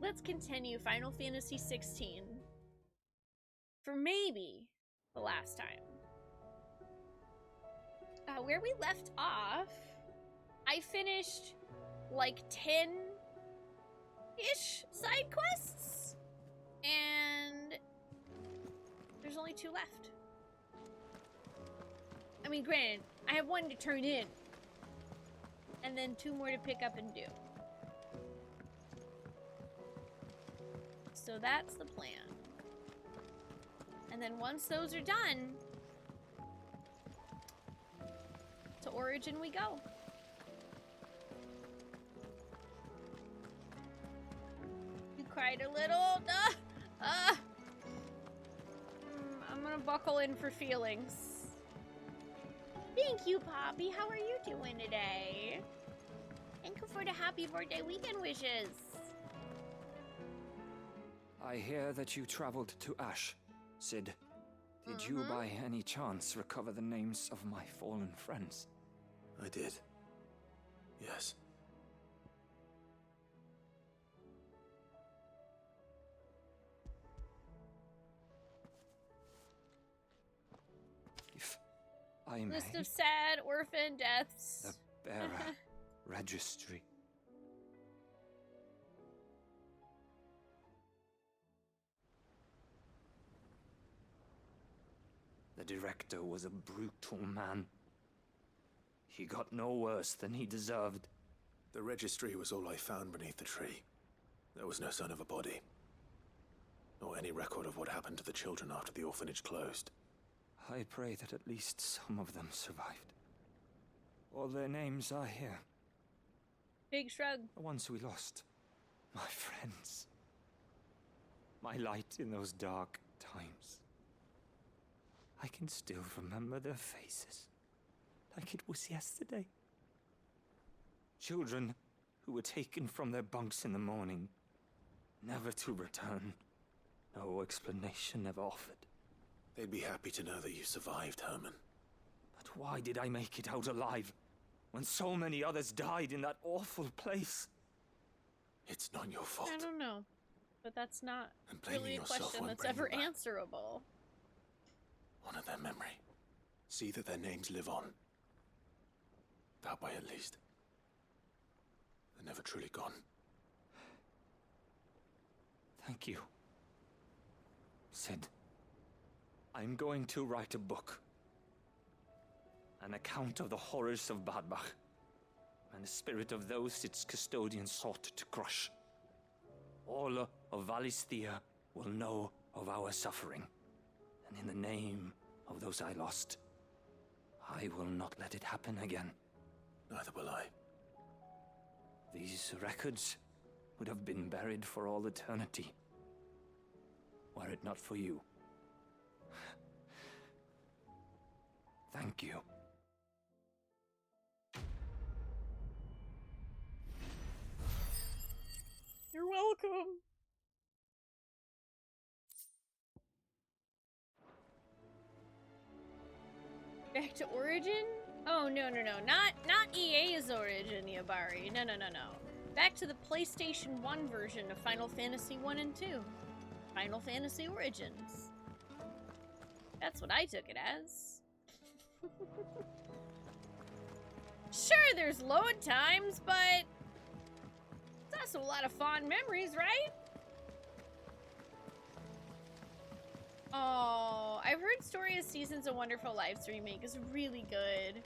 let's continue Final Fantasy XVI. For maybe the last time. Where we left off, I finished like 10-ish side quests, and there's only 2 left. I mean, granted, I have 1 to turn in, and then 2 more to pick up and do. So that's the plan. And then once those are done, to Origin we go. You cried a little. I'm gonna buckle in for feelings. Thank you, Poppy. How are you doing today? Thank you for the happy birthday weekend wishes. I hear that you traveled to Ash, Cid. Did you by any chance recover the names of my fallen friends? I did. Yes. If I may... List of sad orphan deaths. The bearer registry. The director was a brutal man. He got no worse than he deserved. The registry was all I found beneath the tree. There was no sign of a body, or any record of what happened to the children after the orphanage closed. I pray that at least some of them survived. All their names are here. Big shrug. The ones we lost. My friends. My light in those dark times. I can still remember their faces, like it was yesterday. Children who were taken from their bunks in the morning, never to return. No explanation ever offered. They'd be happy to know that you survived, Herman. But why did I make it out alive, when so many others died in that awful place? It's not your fault. I don't know, but that's not really a yourself question won't that's bring ever them back. answerable. Honor their memory. See that their names live on. That way, at least. They're never truly gone. Thank you, Cid. I'm going to write a book. An account of the horrors of Badbach, and the spirit of those its custodians sought to crush. All of Valisthea will know of our suffering. And in the name of those I lost, I will not let it happen again. Neither will I. These records would have been buried for all eternity, were it not for you. Thank you. You're welcome. Back to Origin? Oh, no. Not EA's Origin, Yabari. No. Back to the PlayStation 1 version of Final Fantasy 1 and 2. Final Fantasy Origins. That's what I took it as. Sure, there's load times, but it's also a lot of fond memories, right? Oh, I've heard Story of Seasons: A Wonderful Life's remake is really good.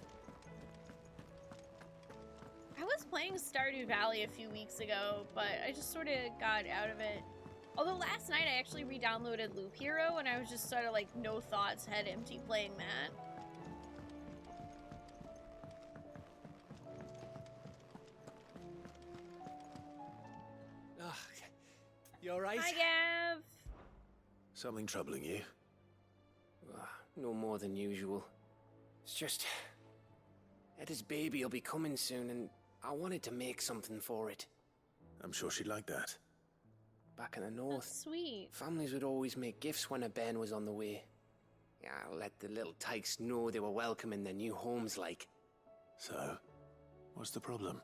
I was playing Stardew Valley a few weeks ago, but I just sort of got out of it. Although last night I actually re-downloaded Loop Hero, and I was just sort of like no thoughts, head empty playing that. You alright? Hi, Gav. Something troubling you? No more than usual. It's just... Eda's baby will be coming soon, and I wanted to make something for it. I'm sure she'd like that. Back in the north, That's sweet. families would always make gifts when a bairn was on the way. Yeah, let the little tykes know they were welcome in their new homes, like. So, what's the problem?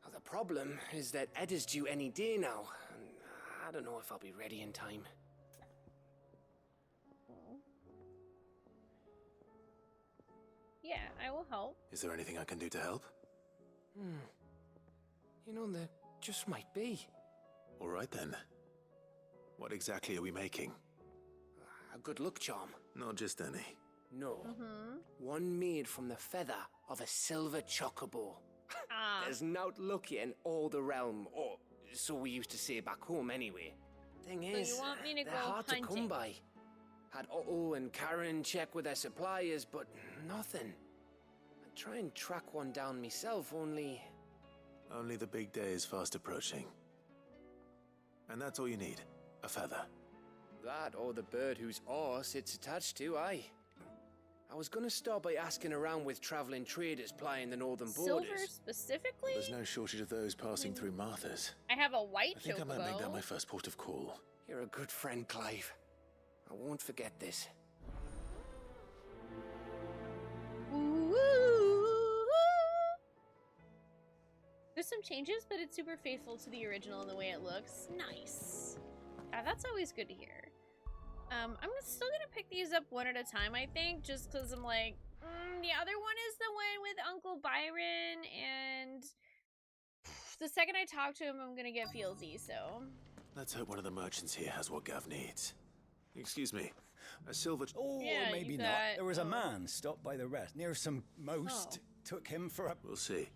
Now, the problem is that Eda's due any day now, and I don't know if I'll be ready in time. Yeah, I will help. Is there anything I can do to help? You know, there just might be. All right then. What exactly are we making? A good luck charm. Not just any. No. One made from the feather of a silver chocobo. Ah. There's not lucky in all the realm, or so we used to say back home anyway. Thing So is, you want me to they're go hard to come hunting? by. Had Otto and Karen check with their suppliers, but nothing. I try and track one down myself, only... Only the big day is fast approaching. And that's all you need. A feather. That or the bird whose horse it's attached to, aye. I was gonna start by asking around with traveling traders plying the northern Silver borders. specifically? There's no shortage of those passing through Martha's. I have a white I think I might make that chocobo. my first port of call. You're a good friend, Clive. I won't forget this. Ooh. There's some changes, but it's super faithful to the original in the way it looks. Nice. Yeah, that's always good to hear. I'm still gonna pick these up one at a time, I think, just because I'm like, the other one is the one with Uncle Byron, and the second I talk to him, I'm gonna get feelsy, so. Let's hope one of the merchants here has what Gav needs. Excuse me, a silver... Oh, Yeah, maybe you not. got- There was a man stopped by the rest near some most. Oh. Took him for a... We'll see.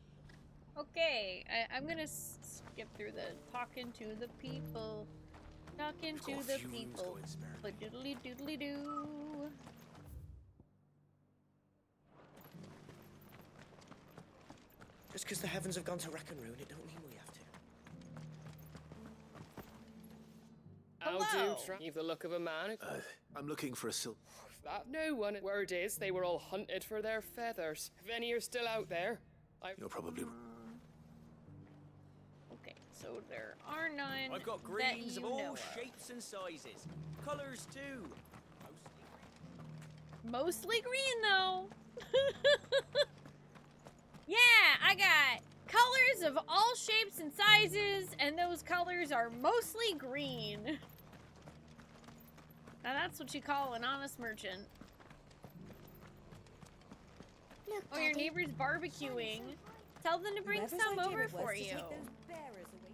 Okay, I'm gonna skip through the talking to the people. Talking We've to got a the few rooms people. going spare. But doodly doodly doo. Just because the heavens have gone to wreck and ruin, it don't mean we have to. Hello. How do you've the look of a man who I'm looking for a that no one. Word is they were all hunted for their feathers. If any are still out there, You're probably... Okay, so there are none. I've got that greens of you know all of. shapes and sizes. Colours too. Mostly green, though. Yeah, I got colors of all shapes and sizes, and those colors are mostly green. Now that's what you call an honest merchant. Look, Oh, your Daddy. neighbor's barbecuing. Tell them to bring Whoever's some idea over it was for to you. take those bearers away.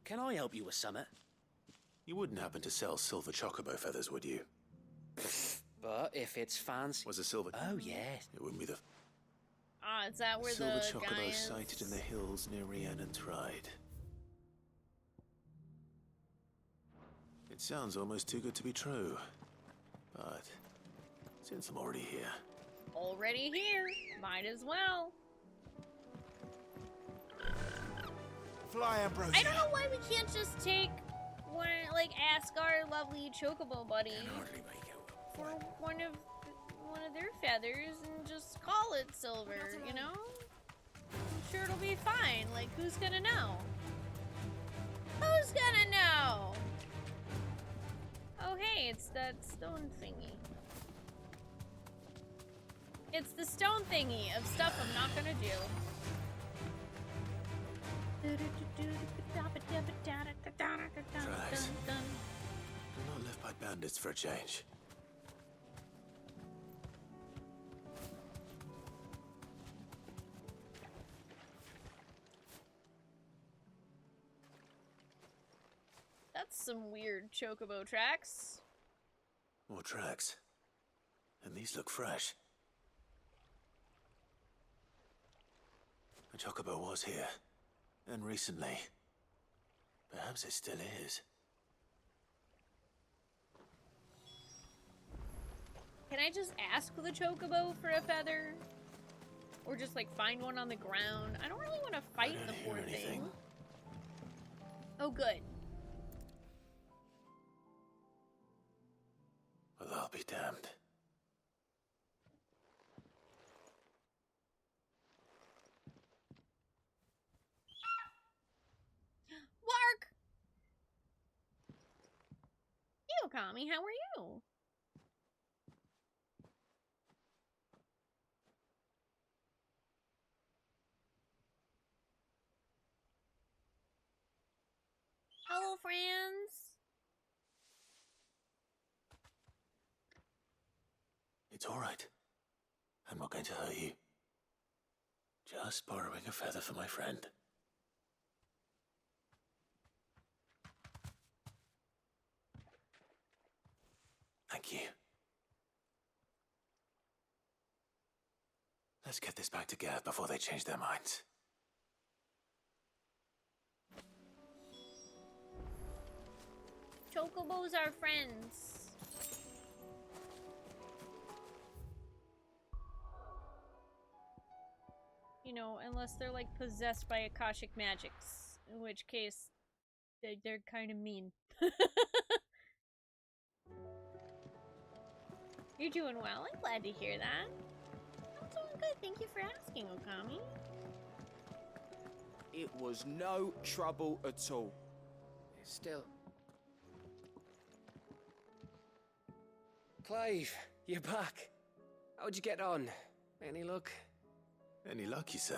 Can I help you with summit? You wouldn't happen to sell silver chocobo feathers, would you? But if it's fancy... Was a silver... Oh, yes. It wouldn't be the Ah, is that where silver the chocobo guy is? sighted in the hills near Rhiannon's Ride. It sounds almost too good to be true. But since I'm already here... Already here. Might as well. Fly, Ambrosia! I don't know why we can't just take one, like, ask our lovely chocobo buddy for one of their feathers and just call it silver, you know? I'm sure it'll be fine. Like, who's gonna know? Who's gonna know? Oh, hey, it's that stone thingy. It's the stone thingy of stuff I'm not gonna do. Tracks. Do not live by bandits for a change. That's some weird chocobo tracks. More tracks. And these look fresh. A chocobo was here. And recently. Perhaps it still is. Can I just ask the chocobo for a feather? Or just like find one on the ground? I don't really want to fight don't the hear poor thing. anything. Oh, good. Well, I'll be damned. Lark! Okami. How are you? Hello, friends. It's all right. I'm not going to hurt you. Just borrowing a feather for my friend. Thank you. Let's get this back to Gav before they change their minds. Chocobos are friends. You know, unless they're like possessed by Akashic magics, in which case they're kind of mean. You're doing well. I'm glad to hear that. I'm doing good. Thank you for asking, Okami. It was no trouble at all. Still. Clive, you're back. How'd you get on? Any luck? Any luck, you say?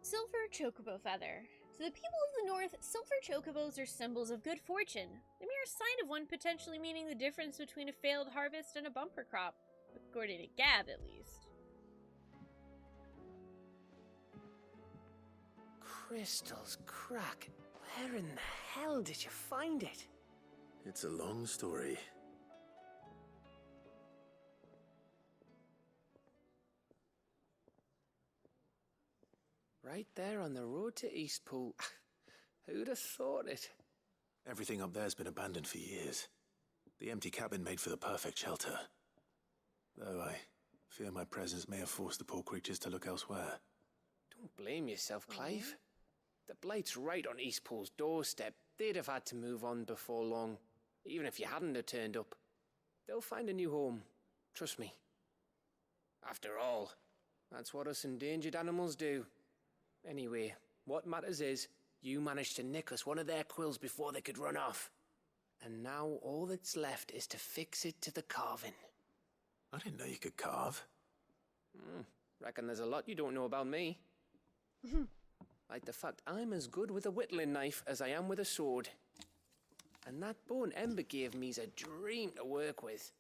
Silver chocobo feather. To the people of the north, silver chocobos are symbols of good fortune. The mere sight of one potentially meaning the difference between a failed harvest and a bumper crop. According to Gab, at least. Crystal's crack. Where in the hell did you find it? It's a long story. Right there on the road to Eastpool. Who'd have thought it? Everything up there's been abandoned for years. The empty cabin made for the perfect shelter. Though I fear my presence may have forced the poor creatures to look elsewhere. Don't blame yourself, Clive. The Blight's right on Eastpool's doorstep. They'd have had to move on before long, even if you hadn't have turned up. They'll find a new home. Trust me. After all, that's what us endangered animals do. Anyway, what matters is, you managed to nick us one of their quills before they could run off. And now all that's left is to fix it to the carving. I didn't know you could carve. Reckon there's a lot you don't know about me. Like the fact I'm as good with a whittling knife as I am with a sword. And that bone Ember gave me's a dream to work with.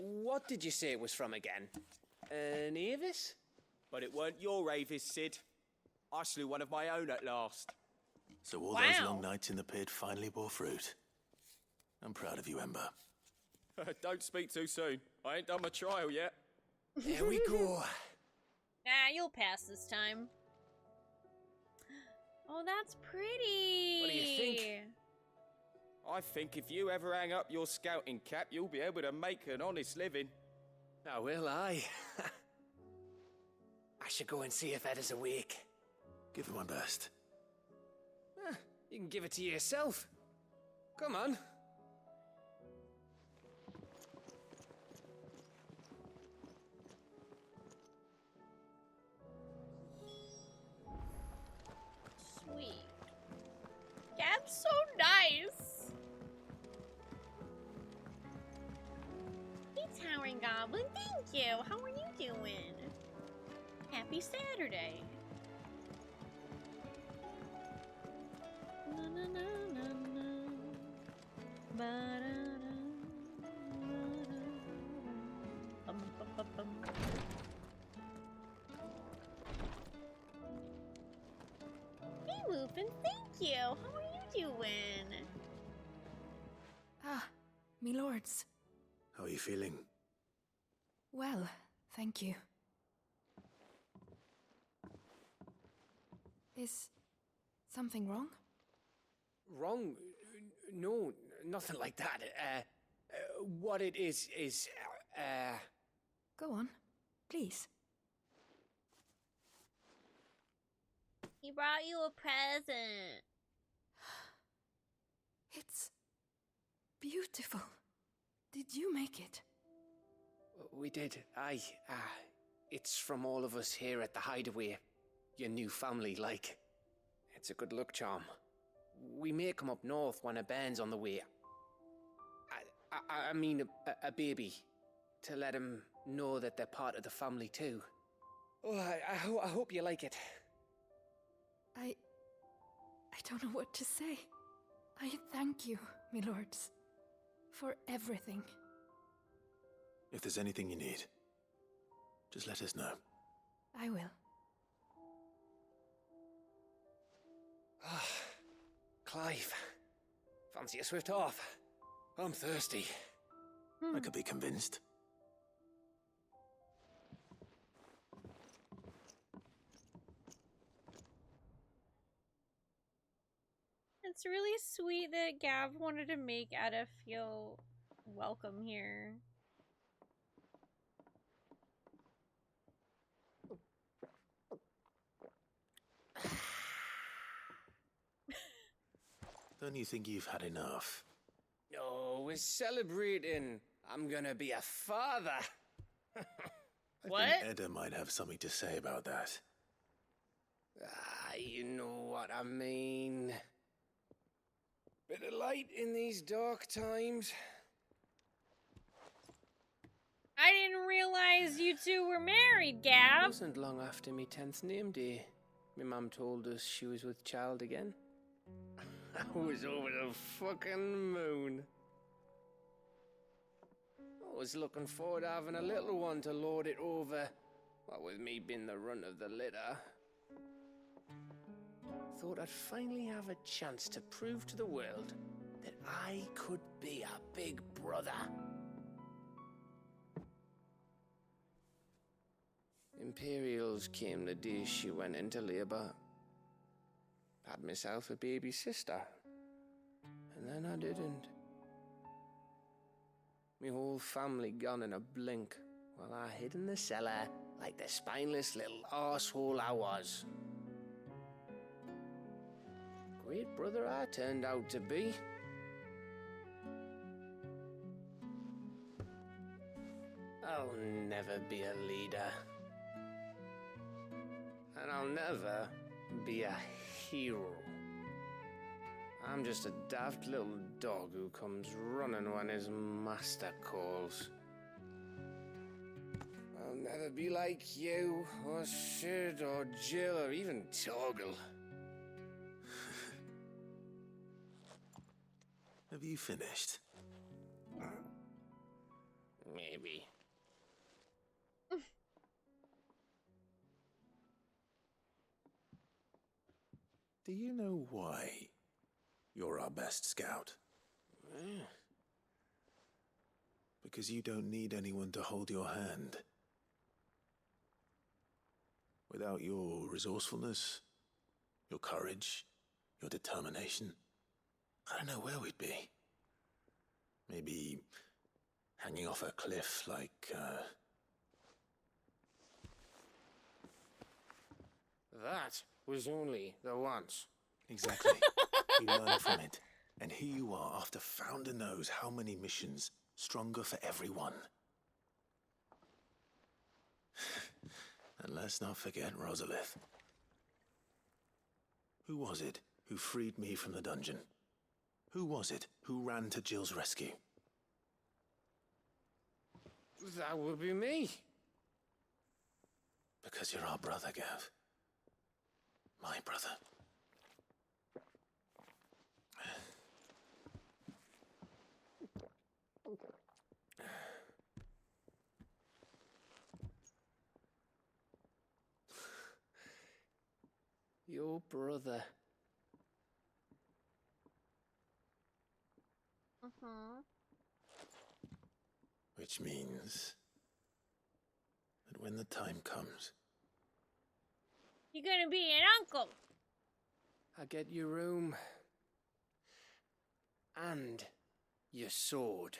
What did you say it was from again? An Avis? But it weren't your Avis, Sid. I slew one of my own at last. So all those long nights in the pit finally bore fruit. I'm proud of you, Ember. Don't speak too soon. I ain't done my trial yet. There we go. Nah, you'll pass this time. Oh, that's pretty. What do you think? I think if you ever hang up your scouting cap, you'll be able to make an honest living. Now will I? I should go and see if Ed is awake. Give it my best. You can give it to yourself. Come on. Sweet. Gab's so nice. Hey, Towering Goblin, thank you. How are you doing? Happy Saturday. Na, na, na, na, na. Ba-da-da, ba-da-da. Bum, bum, bum, bum. Hey, Lupin, thank you. How are you doing? Ah, me lords. How are you feeling? Well, thank you. Is something wrong? Wrong? No, nothing like that. What it is, Go on, please. He brought you a present. It's beautiful. Did you make it? We did. It's from all of us here at the Hideaway. Your new family, like. It's a good luck charm. we may come up north when a bairn's on the way. I mean a baby, to let him know that they're part of the family too. Oh, I hope you like it. I don't know what to say. I thank you, milords, for everything. If there's anything you need, just let us know. I will. Clive, fancy a swift off? I'm thirsty. I could be convinced. It's really sweet that Gav wanted to make Ada feel welcome here. Don't you think you've had enough? No, we're celebrating. I'm gonna be a father. What? I think Edda might have something to say about that. You know what I mean. Bit of light in these dark times. I didn't realize you two were married, It Gav. wasn't long after me 10th name day. My mum told us she was with child again. I was over the fucking moon. I was looking forward to having a little one to lord it over. What with me being the runt of the litter. Thought I'd finally have a chance to prove to the world that I could be a big brother. Imperials came the day she went into labour. Had myself a baby sister. And then I didn't. My whole family gone in a blink, while I hid in the cellar like the spineless little arsehole I was. Great brother I turned out to be. I'll never be a leader. And I'll never be a hero. I'm just a daft little dog who comes running when his master calls. I'll never be like you, or Sid, or Jill, or even Torgal. Have you finished? Maybe. Do you know why you're our best scout? Because you don't need anyone to hold your hand. Without your resourcefulness, your courage, your determination, I don't know where we'd be. Maybe hanging off a cliff like, That was only the once. Exactly. You learn from it. And here you are after Founder knows how many missions, stronger for everyone. And let's not forget Rosalith. Who was it who freed me from the dungeon? Who was it who ran to Jill's rescue? That would be me. Because you're our brother, Gav. My brother. Your brother. Which means that when the time comes, You're gonna be an uncle. I get your room. And your sword.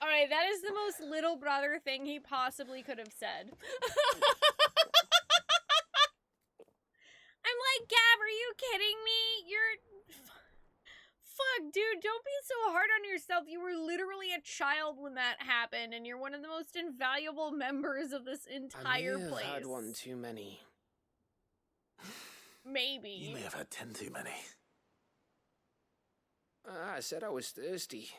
Alright, that is the most little brother thing he possibly could have said. I'm like, Gab, are you kidding me? You're fuck, dude? Don't be so hard on yourself. You were literally a child when that happened, and you're one of the most invaluable members of this entire I may have place. had one too many. Maybe. You may have had 10 too many. I said I was thirsty.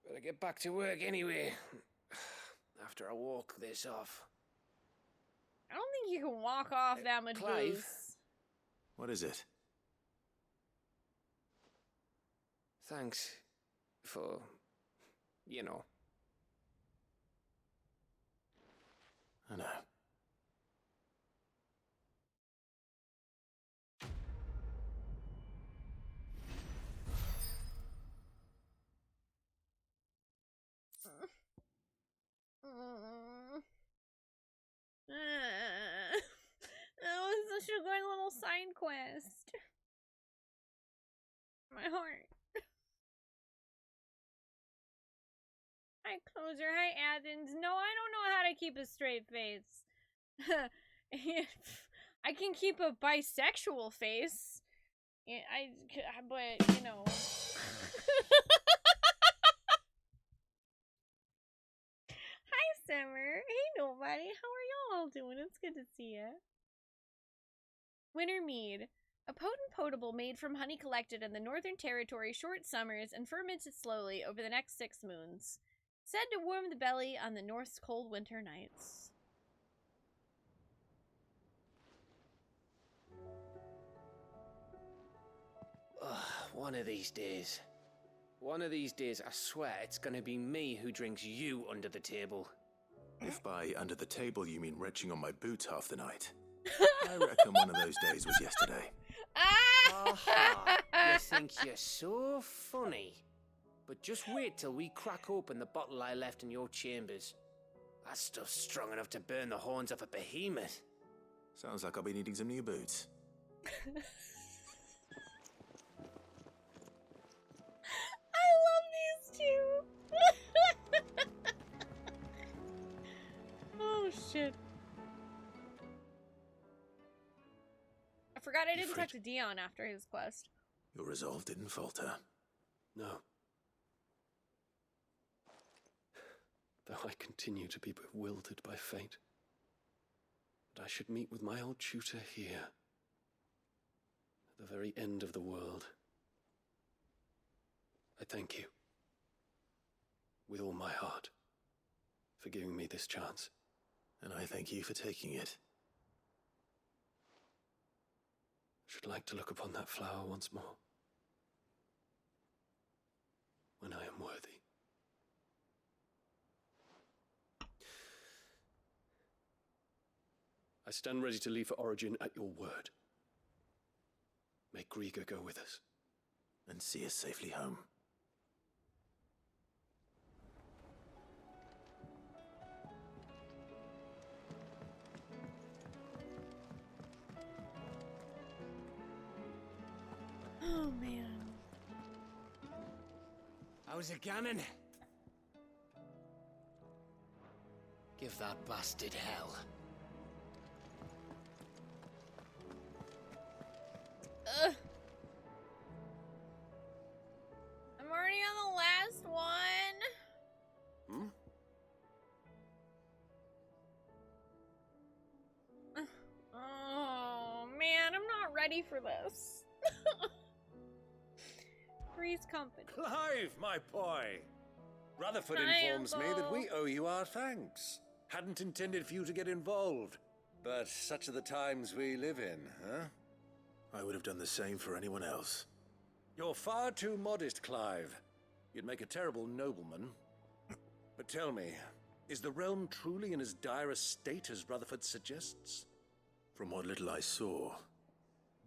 Better get back to work anyway. After I walk this off. I don't think you can walk off that much Clive? booze. What is it? Thanks for, you know. I know. That was such a good little side quest. My heart. Hi, Closer. Hi, Athens. No, I don't know how to keep a straight face. I can keep a bisexual face. But, you know. Hi, Summer. Hey, nobody. How are y'all all doing? It's good to see ya. Winter Mead. A potent potable made from honey collected in the Northern Territory short summers and fermented slowly over the next 6 moons. Said to warm the belly on the North's cold winter nights. Ugh, one of these days. One of these days, I swear it's gonna be me who drinks you under the table. If by under the table you mean retching on my boots half the night, I reckon one of those days was yesterday. Aha! You think you're so funny. But just wait till we crack open the bottle I left in your chambers. That stuff's strong enough to burn the horns off a behemoth. Sounds like I'll be needing some new boots. I love these two. Oh, shit. I forgot I didn't talk to Dion after his quest. Your resolve didn't falter. No. Though I continue to be bewildered by fate. But I should meet with my old tutor here. At the very end of the world. I thank you. With all my heart. For giving me this chance. And I thank you for taking it. I should like to look upon that flower once more. When I am worthy. I stand ready to leave for Origin at your word. May Grieger go with us. And see us safely home. Oh, man. How's it gammon? Give that bastard hell. Ugh. I'm already on the last one. Oh, man, I'm not ready for this. Three's company. Clive, my boy! Rutherford Hi, informs me that Uncle. we owe you our thanks. Hadn't intended for you to get involved. But such are the times we live in, huh? I would have done the same for anyone else. You're far too modest, Clive. You'd make a terrible nobleman. But tell me, is the realm truly in as dire a state as Rutherford suggests? From what little I saw,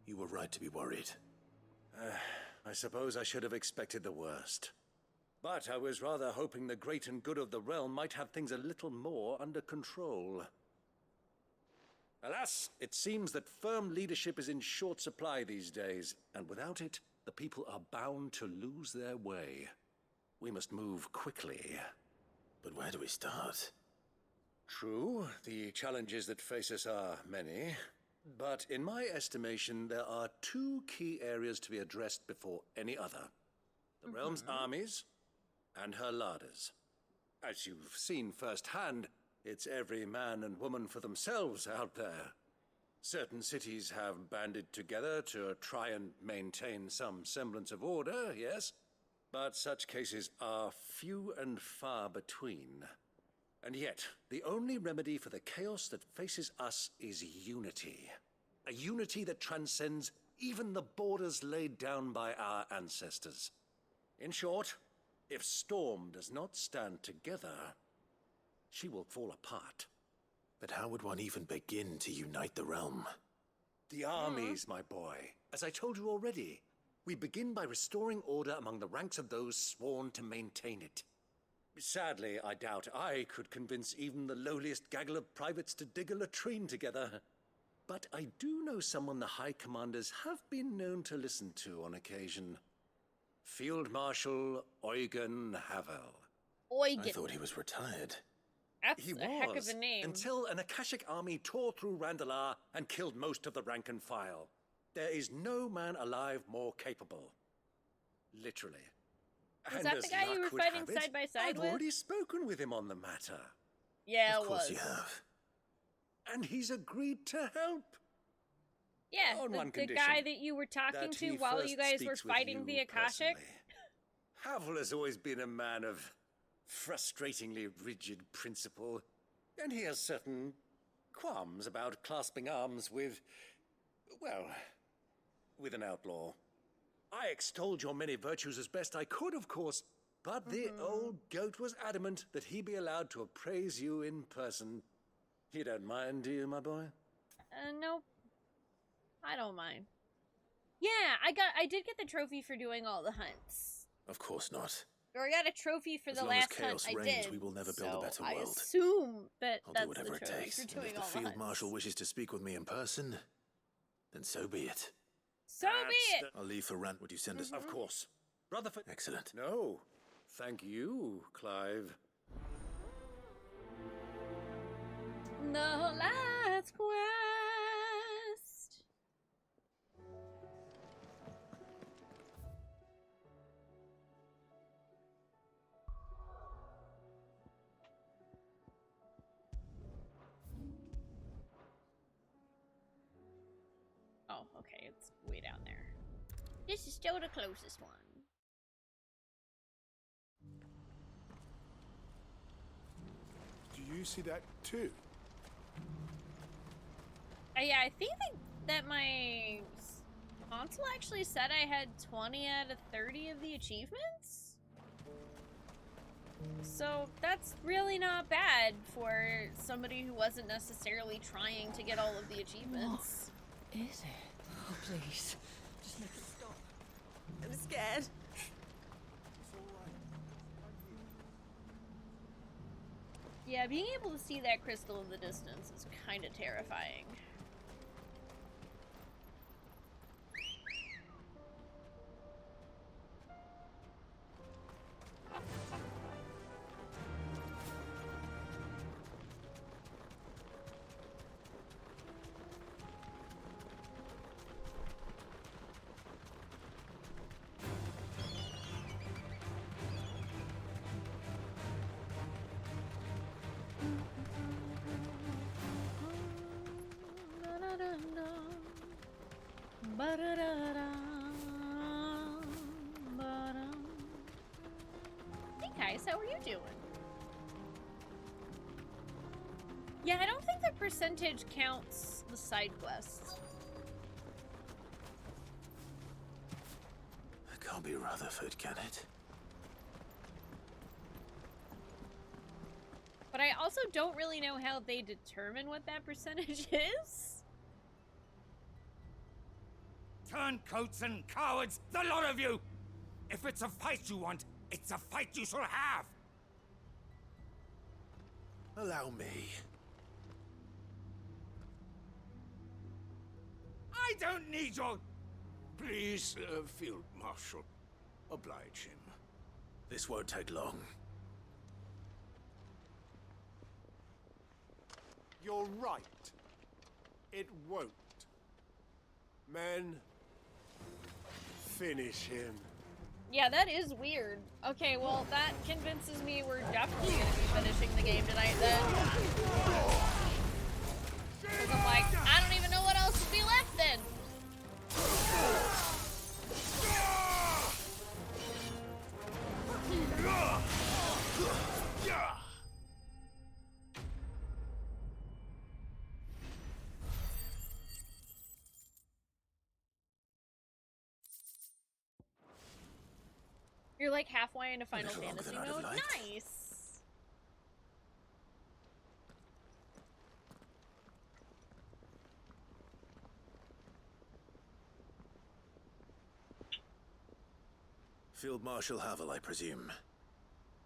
you were right to be worried. I suppose I should have expected the worst. But I was rather hoping the great and good of the realm might have things a little more under control. Alas, it seems that firm leadership is in short supply these days, and without it, the people are bound to lose their way. We must move quickly. But where do we start? True, the challenges that face us are many. But in my estimation, there are two key areas to be addressed before any other. The realm's armies and her larders. As you've seen firsthand, it's every man and woman for themselves out there. Certain cities have banded together to try and maintain some semblance of order, yes, but such cases are few and far between. And yet, the only remedy for the chaos that faces us is unity. A unity that transcends even the borders laid down by our ancestors. In short, if Storm does not stand together, she will fall apart. But how would one even begin to unite the realm? The armies, my boy. As I told you already, we begin by restoring order among the ranks of those sworn to maintain it. Sadly, I doubt I could convince even the lowliest gaggle of privates to dig a latrine together. But I do know someone the High Commanders have been known to listen to on occasion. Field Marshal Eugen Havel. I thought he was retired. That's a heck of a name. Until an Akashic army tore through Randalar and killed most of the rank and file. There is no man alive more capable. Literally. Was that the guy you were fighting side by side I've with? already spoken with him on the matter. Yeah, Of course you have. And he's agreed to help. Yeah, On one the condition, guy that you were talking that to he while first you guys were speaks with fighting you the Akashic. personally. Havel has always been a man of frustratingly rigid principle, and he has certain qualms about clasping arms with, well, with an outlaw. I extolled your many virtues as best I could, of course, but the old goat was adamant that he be allowed to appraise you in person. You don't mind, do you, my boy? Nope. I don't mind. Yeah, I did get the trophy for doing all the hunts. Of course not. Or I got a trophy for As the long as last chaos hunt I reigns, did. we will never build a better I world. assume that I'll that's do whatever the it trophy takes. for And doing if the all the Field hunts. Marshal wishes to speak with me in person, then so be it. So be it! I'll leave for Rant. Would you send us? Of course. Rutherford. Excellent. No. Thank you, Clive. The last quest. Oh, okay, it's way down there. This is still the closest one. Do you see that too? Yeah, I think that my console actually said I had 20 out of 30 of the achievements. So that's really not bad for somebody who wasn't necessarily trying to get all of the achievements. What is it? Oh, please. Just make it stop. I'm scared. Yeah, being able to see that crystal in the distance is kind of terrifying. Hey guys, how are you doing? Yeah, I don't think the percentage counts the side quests. It can't be Rutherford, can it? But I also don't really know how they determine what that percentage is. Turncoats and cowards, the lot of you! If it's a fight you want, it's a fight you shall have! Allow me. I don't need your... Please, Field Marshal, oblige him. This won't take long. You're right. It won't. Men, finish him. Yeah, that is weird. Okay, well, that convinces me we're definitely gonna be finishing the game tonight then. Because I'm like, I don't even know what else would be left then. You're like halfway into Final Fantasy mode? Nice! Field Marshal Havel, I presume.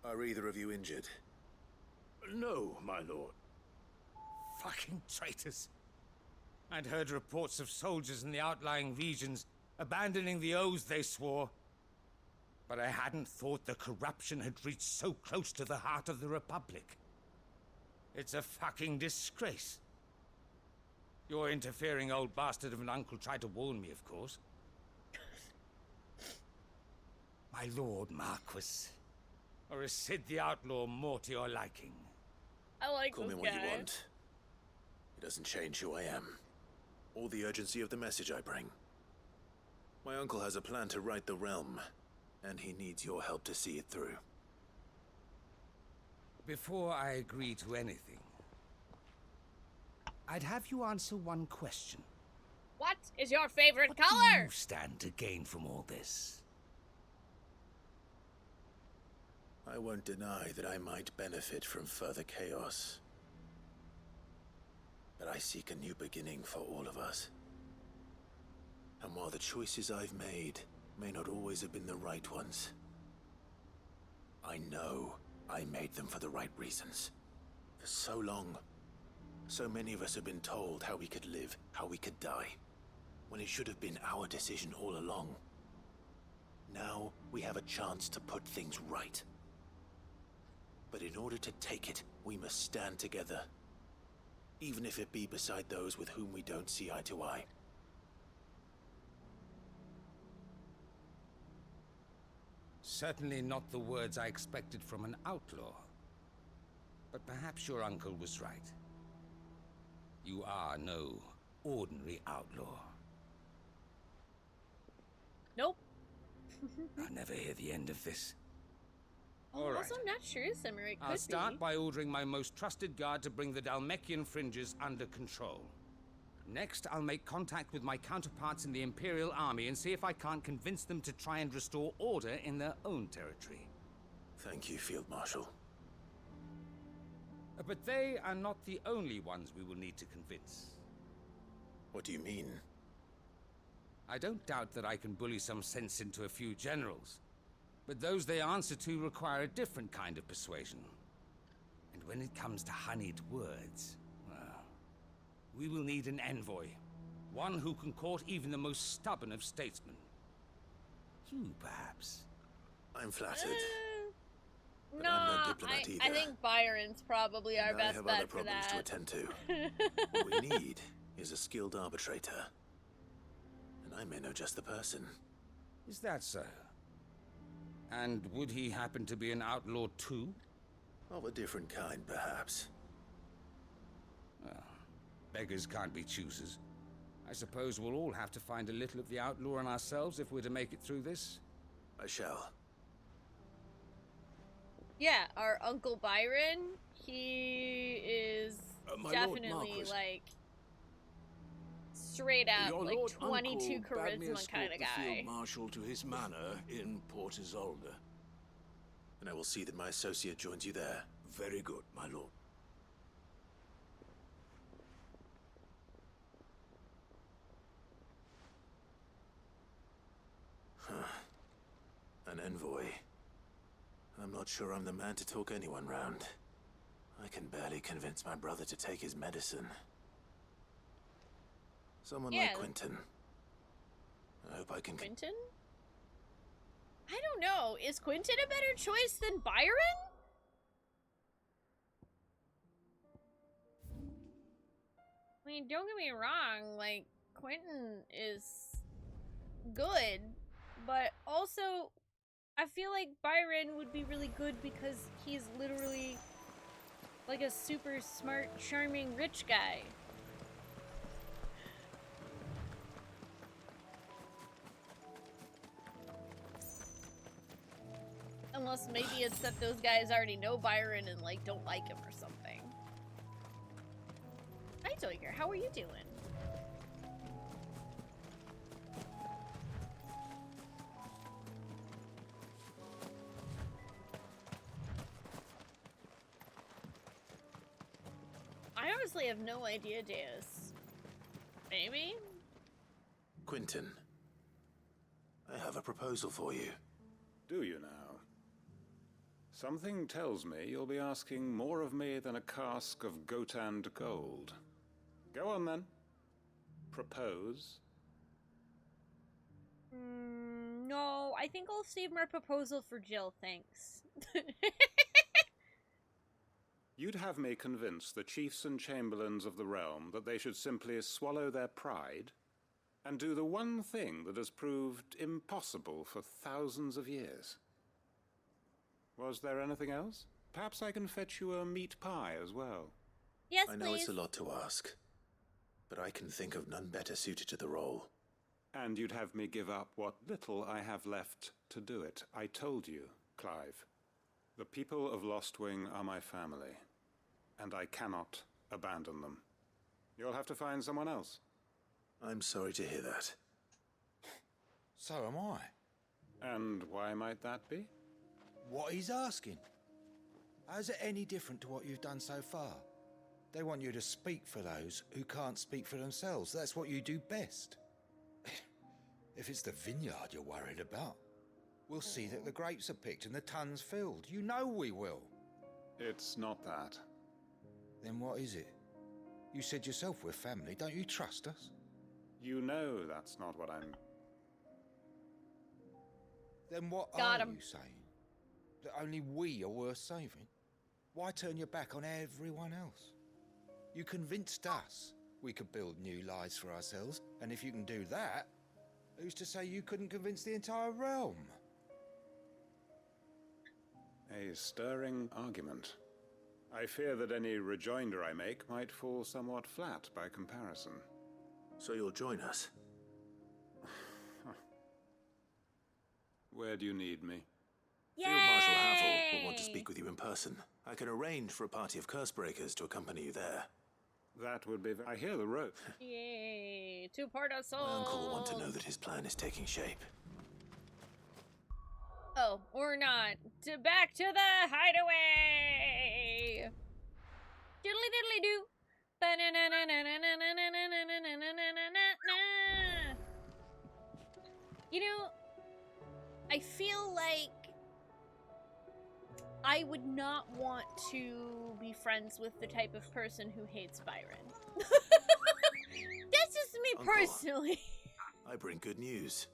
Are either of you injured? No, my lord. Fucking traitors. I'd heard reports of soldiers in the outlying regions abandoning the oaths they swore. But I hadn't thought the corruption had reached so close to the heart of the Republic. It's a fucking disgrace. Your interfering old bastard of an uncle tried to warn me, of course. My lord Marquis. Or is Sid the Outlaw more to your liking? I like Call this me guy. what you want. It doesn't change who I am, or the urgency of the message I bring. My uncle has a plan to right the realm, and he needs your help to see it through. Before I agree to anything, I'd have you answer one question. What is your favorite What do color? you stand to gain from all this? I won't deny that I might benefit from further chaos. But I seek a new beginning for all of us. And while the choices I've made may not always have been the right ones, I know I made them for the right reasons. For so long, so many of us have been told how we could live, how we could die, when it should have been our decision all along. Now we have a chance to put things right. But in order to take it, we must stand together, even if it be beside those with whom we don't see eye to eye. Certainly not the words I expected from an outlaw. But perhaps your uncle was right. You are no ordinary outlaw. Nope. I'll never hear the end of this. Oh, All right. also, I'm not sure, Summer. It could I'll start be. by ordering my most trusted guard to bring the Dalmekian fringes under control. Next, I'll make contact with my counterparts in the Imperial Army and see if I can't convince them to try and restore order in their own territory. Thank you, Field Marshal. But they are not the only ones we will need to convince. What do you mean? I don't doubt that I can bully some sense into a few generals. But those they answer to require a different kind of persuasion. And when it comes to honeyed words, well, we will need an envoy. One who can court even the most stubborn of statesmen. You, perhaps. I'm flattered. But No, I'm no diplomat I either. think Byron's probably our And I best have bet other for problems that. to attend to. What we need is a skilled arbitrator. And I may know just the person. Is that so? And would he happen to be an outlaw too? Of a different kind, perhaps. Well, beggars can't be choosers. I suppose we'll all have to find a little of the outlaw in ourselves if we're to make it through this. I shall. Yeah, our Uncle Byron, he is My Lord definitely Marquis. like straight out Your like Lord 22 Uncle bade me charisma escort kind of the guy. Field Marshal to his manor in Port Isolde. And I will see that my associate joins you there. Very good, my lord. An envoy. I'm not sure I'm the man to talk anyone round. I can barely convince my brother to take his medicine. Someone like Quentin. I hope I can... Quentin? I don't know. Is Quentin a better choice than Byron? I mean, don't get me wrong, like, Quentin is good, but also I feel like Byron would be really good because he's literally like a super smart, charming, rich guy. Unless maybe it's that those guys already know Byron and like don't like him or something. Hi Toyger, how are you doing? I honestly have no idea, Deus. Maybe? Quentin, I have a proposal for you. Do you now? Something tells me you'll be asking more of me than a cask of Gotand gold. Go on then. Propose. No, I think I'll save my proposal for Jill, thanks. You'd have me convince the chiefs and chamberlains of the realm that they should simply swallow their pride and do the one thing that has proved impossible for thousands of years. Was there anything else? Perhaps I can fetch you a meat pie as well. Yes, I know it's a lot to ask, but I can think of none better suited to the role. And you'd have me give up what little I have left to do it. I told you, Clive. The people of Lostwing are my family, and I cannot abandon them. You'll have to find someone else. I'm sorry to hear that. So am I. And why might that be? What he's asking. How's it any different to what you've done so far? They want you to speak for those who can't speak for themselves. That's what you do best. If it's the vineyard you're worried about, we'll see that the grapes are picked and the tons filled. You know we will. It's not that. Then what is it? You said yourself we're family. Don't you trust us? You know that's not what I'm... Then what Got are him. you saying? That only we are worth saving? Why turn your back on everyone else? You convinced us we could build new lives for ourselves, and if you can do that, who's to say you couldn't convince the entire realm? A stirring argument. I fear that any rejoinder I make might fall somewhat flat by comparison. So you'll join us? Where do you need me? Field Marshal Havel will want to speak with you in person. I can arrange for a party of Cursebreakers to accompany you there. That would be... I hear the rope. Yay, two-part assault. My uncle will want to know that his plan is taking shape. Oh, or not. Back to the hideaway! Diddly diddly do. You know, I feel like I would not want to be friends with the type of person who hates Byron. That's just me Uncle, personally. I bring good news.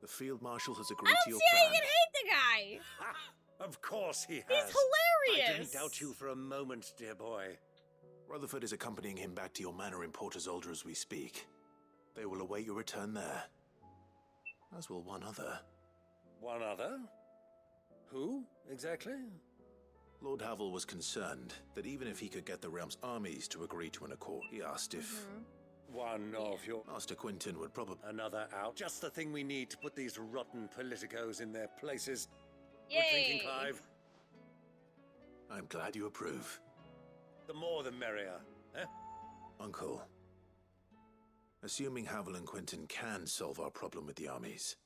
The Field Marshal has agreed I to don't your see how you plan. can hate the guy. Of course he has. He's hilarious. I didn't doubt you for a moment, dear boy. Rutherford is accompanying him back to your manor in Portazolder as we speak. They will await your return there. As will one other. One other? Who, exactly? Lord Havel was concerned that even if he could get the realm's armies to agree to an accord, he asked if... One of your... Master Quentin would probably... Another out. Just the thing we need to put these rotten politicos in their places. Yay. Good thinking, Clive. I'm glad you approve. The more the merrier, eh? Uncle, assuming Havel and Quentin can solve our problem with the armies,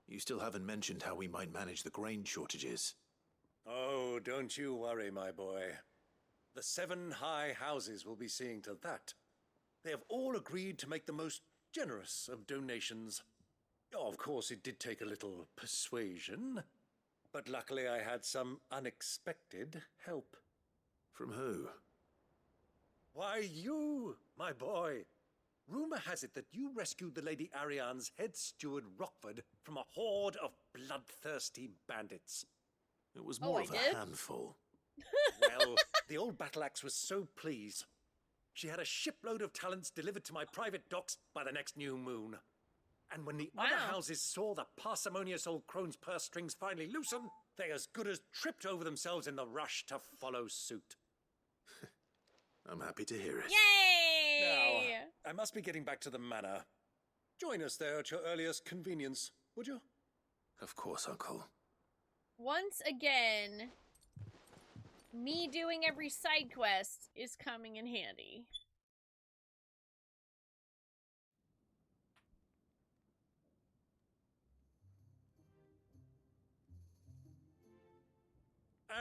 you still haven't mentioned how we might manage the grain shortages. Oh, don't you worry, my boy. The 7 high houses will be seeing to that. They have all agreed to make the most generous of donations. Oh, of course, it did take a little persuasion, but luckily I had some unexpected help. From who? Why, you, my boy. Rumor has it that you rescued the Lady Ariane's head steward Rockford from a horde of bloodthirsty bandits. It was more of a handful. Well, the old battle axe was so pleased. She had a shipload of talents delivered to my private docks by the next new moon. And when the Wow. other houses saw the parsimonious old crone's purse strings finally loosen, they as good as tripped over themselves in the rush to follow suit. I'm happy to hear it. Yay! Now, I must be getting back to the manor. Join us there at your earliest convenience, would you? Of course, Uncle. Once again, me doing every side quest is coming in handy.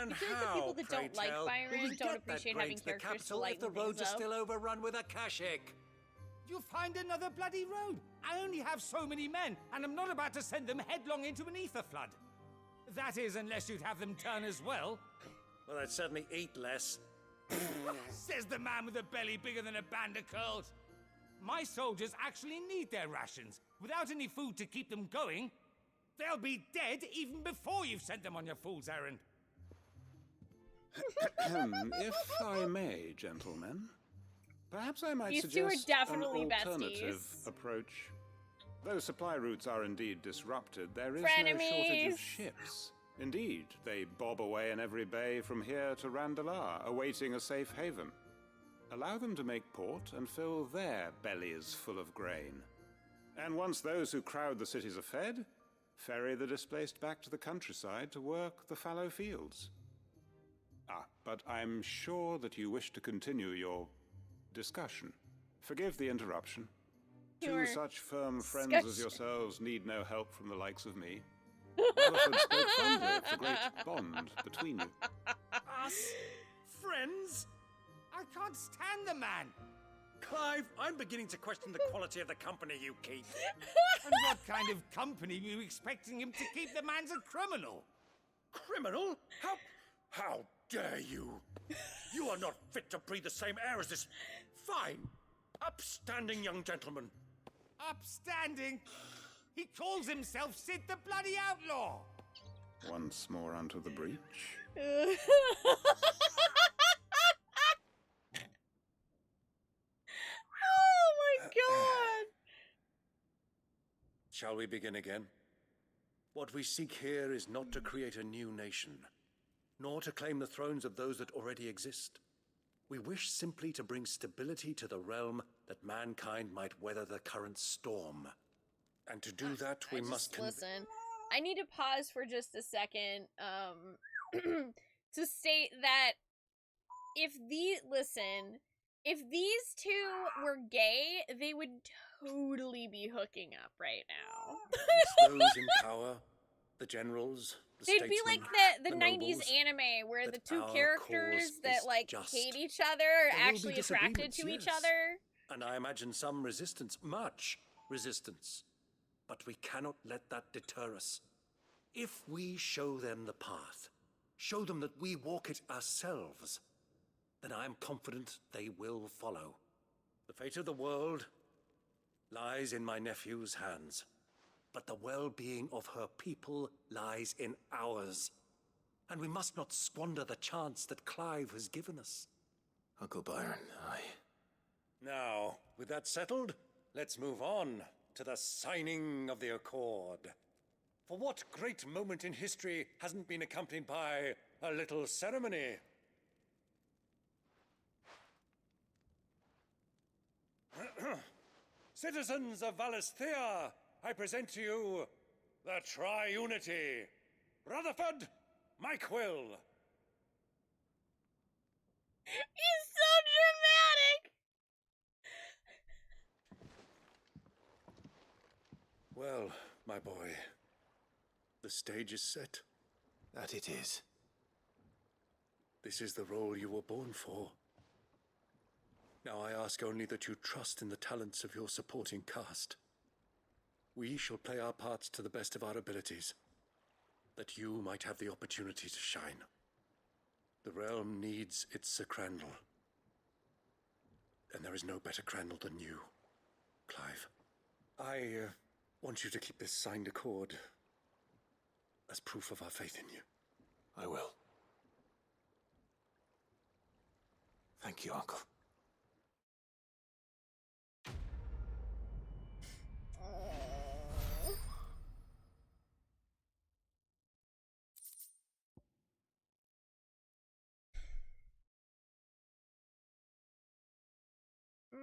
And I feel like the how, people that pray don't like tell, firing will we don't get that appreciate grain having to the characters to capital if the lighten roads are things up. still overrun with Akashic? You find another bloody road. I only have so many men, and I'm not about to send them headlong into an ether flood. That is, unless you'd have them turn as well. Well, I'd certainly eat less. Says the man with a belly bigger than a band of curls. My soldiers actually need their rations. Without any food to keep them going, they'll be dead even before you've sent them on your fool's errand. If I may, gentlemen, perhaps I might These two are suggest definitely an alternative besties. approach. Though supply routes are indeed disrupted, there is no shortage of ships. Indeed, they bob away in every bay from here to Randalar, awaiting a safe haven. Allow them to make port and fill their bellies full of grain. And once those who crowd the cities are fed, ferry the displaced back to the countryside to work the fallow fields. But I'm sure that you wish to continue your discussion. Forgive the interruption. Two such firm friends as yourselves need no help from the likes of me. Rutherford spoke fondly of the great bond between you. Us? Friends? I can't stand the man. Clive, I'm beginning to question the quality of the company you keep. And what kind of company were you expecting him to keep? The man's a criminal. Criminal? How dare you? You are not fit to breathe the same air as this fine, upstanding young gentleman. Upstanding? He calls himself Sid the Bloody Outlaw. Once more onto the breach. Oh my god! Shall we begin again? What we seek here is not to create a new nation, nor to claim the thrones of those that already exist. We wish simply to bring stability to the realm that mankind might weather the current storm. And to do that, we must listen. I need to pause for just a second to state that if these two were gay, they would totally be hooking up right now. Those in power, the generals, the They'd be like the 90s nobles, anime where the two our characters cause that is like just. hate each other are There will be actually attracted to disagreements, each yes. other. And I imagine some resistance, much resistance. But we cannot let that deter us. If we show them the path, show them that we walk it ourselves, then I am confident they will follow. The fate of the world lies in my nephew's hands, but the well-being of her people lies in ours. And we must not squander the chance that Clive has given us. Uncle Byron, Now, with that settled, let's move on to the signing of the Accord. For what great moment in history hasn't been accompanied by a little ceremony? Citizens of Valisthea, I present to you the Triunity. Rutherford, Mike Will. He's so dramatic! Well, my boy, the stage is set. That it is. This is the role you were born for. Now I ask only that you trust in the talents of your supporting cast. We shall play our parts to the best of our abilities, that you might have the opportunity to shine. The realm needs its Sir Crandall, and there is no better Crandall than you, Clive. I want you to keep this signed accord as proof of our faith in you. I will. Thank you, Uncle.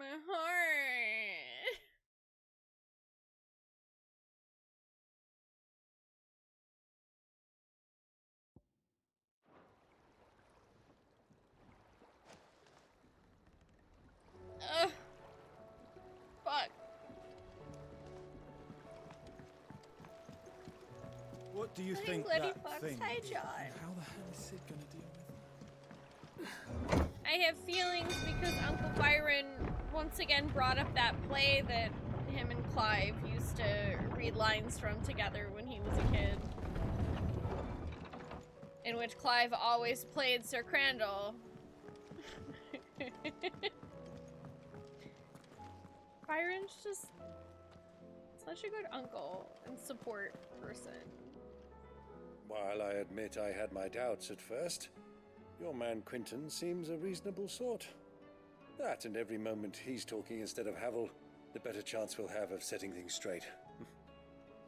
My heart. Ugh. Fuck. What do you think Letty that Fox. thing Hi, is? John. How the hell is Sid gonna deal with it? I have feelings because Uncle Byron once again brought up that play that him and Clive used to read lines from together when he was a kid. In which Clive always played Sir Crandall. Byron's just such a good uncle and support person. While I admit I had my doubts at first, your man Quinton seems a reasonable sort. That and every moment he's talking instead of Havel, the better chance we'll have of setting things straight.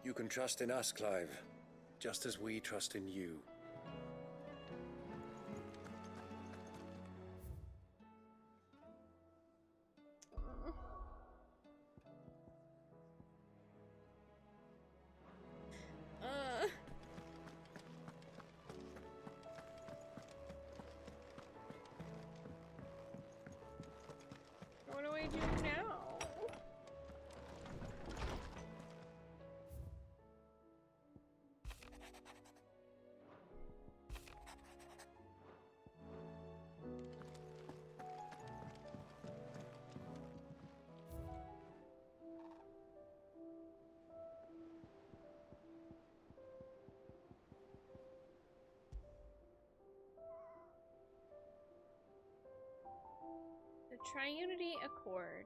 You can trust in us, Clive, just as we trust in you. What do I do now? The Triunity Accord.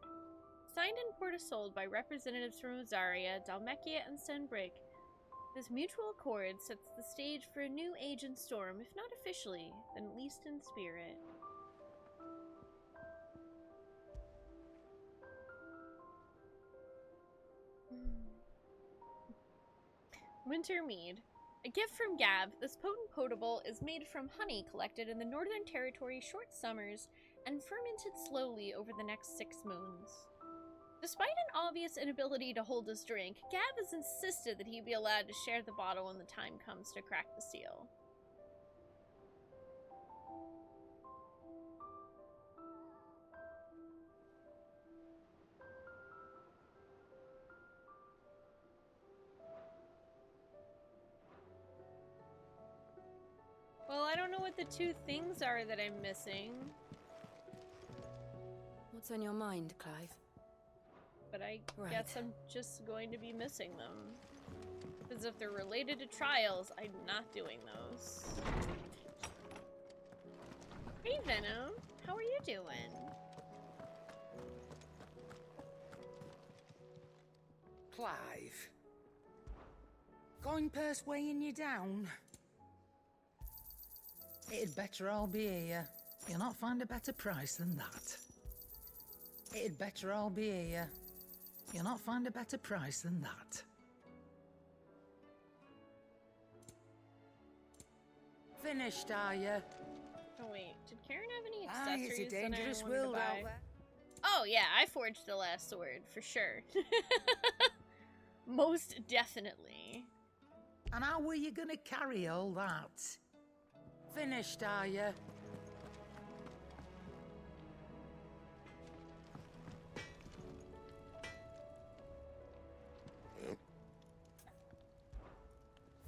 Signed and portasoled by representatives from Ozaria, Dalmekia, and Stenbrig. This mutual accord sets the stage for a new age in Storm, if not officially, then at least in spirit. Wintermead. A gift from Gab, this potent potable is made from honey collected in the Northern Territory short summers and fermented slowly over the next 6 moons. Despite an obvious inability to hold his drink, Gab has insisted that he be allowed to share the bottle when the time comes to crack the seal. Well, I don't know what the 2 things are that I'm missing. What's on your mind, Clive? But I Right. guess I'm just going to be missing them. Because if they're related to trials, I'm not doing those. Hey Venom, how are you doing? Clive. Coin purse weighing you down? It'd better all be here. You'll not find a better price than that. It'd better all be here. You'll not find a better price than that. Finished, are you? Oh wait, did Karen have any Aye, accessories it's a dangerous that I wanted world to out buy? there. Oh yeah, I forged the last sword, for sure. Most definitely. And how were you gonna carry all that? Finished, are you?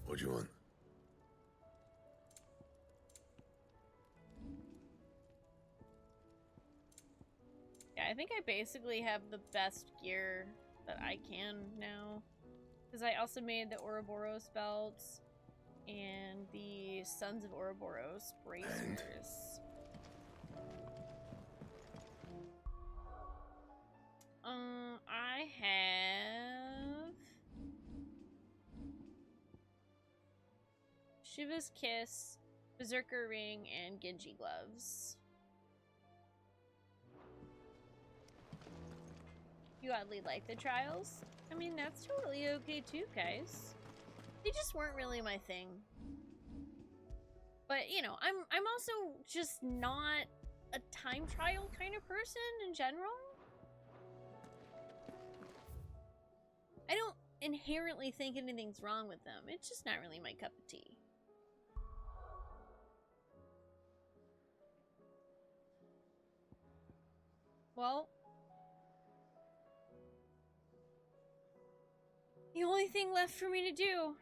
What do you want? Yeah, I think I basically have the best gear that I can now. Because I also made the Ouroboros belts and the Sons of Ouroboros bracers. I have Shiva's Kiss, Berserker Ring, and Genji gloves. You oddly like the trials? I mean, that's totally okay too, guys. They just weren't really my thing. But, you know, I'm also just not a time trial kind of person in general. I don't inherently think anything's wrong with them. It's just not really my cup of tea. Well, the only thing left for me to do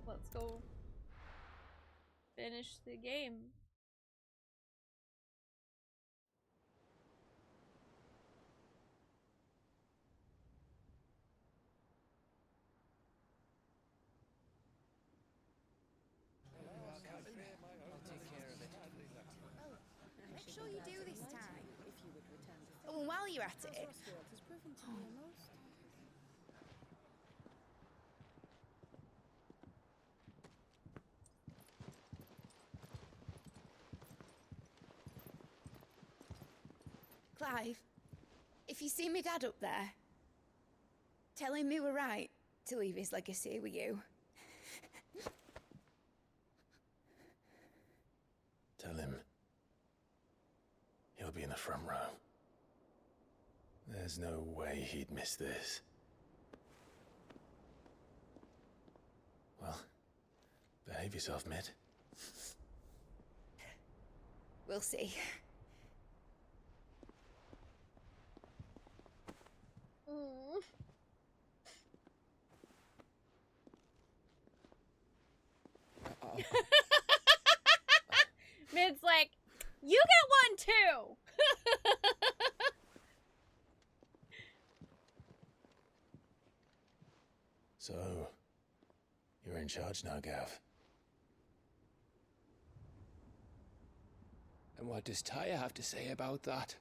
let's go finish the game. Make sure you do this time. Oh, and while you're at it. Clive, if you see me dad up there, tell him we were right to leave his legacy with you. Tell him he'll be in the front row. There's no way he'd miss this. Well, behave yourself, Mid. We'll see. Mid's like, you get one too. So, you're in charge now, Gav. And what does Taya have to say about that?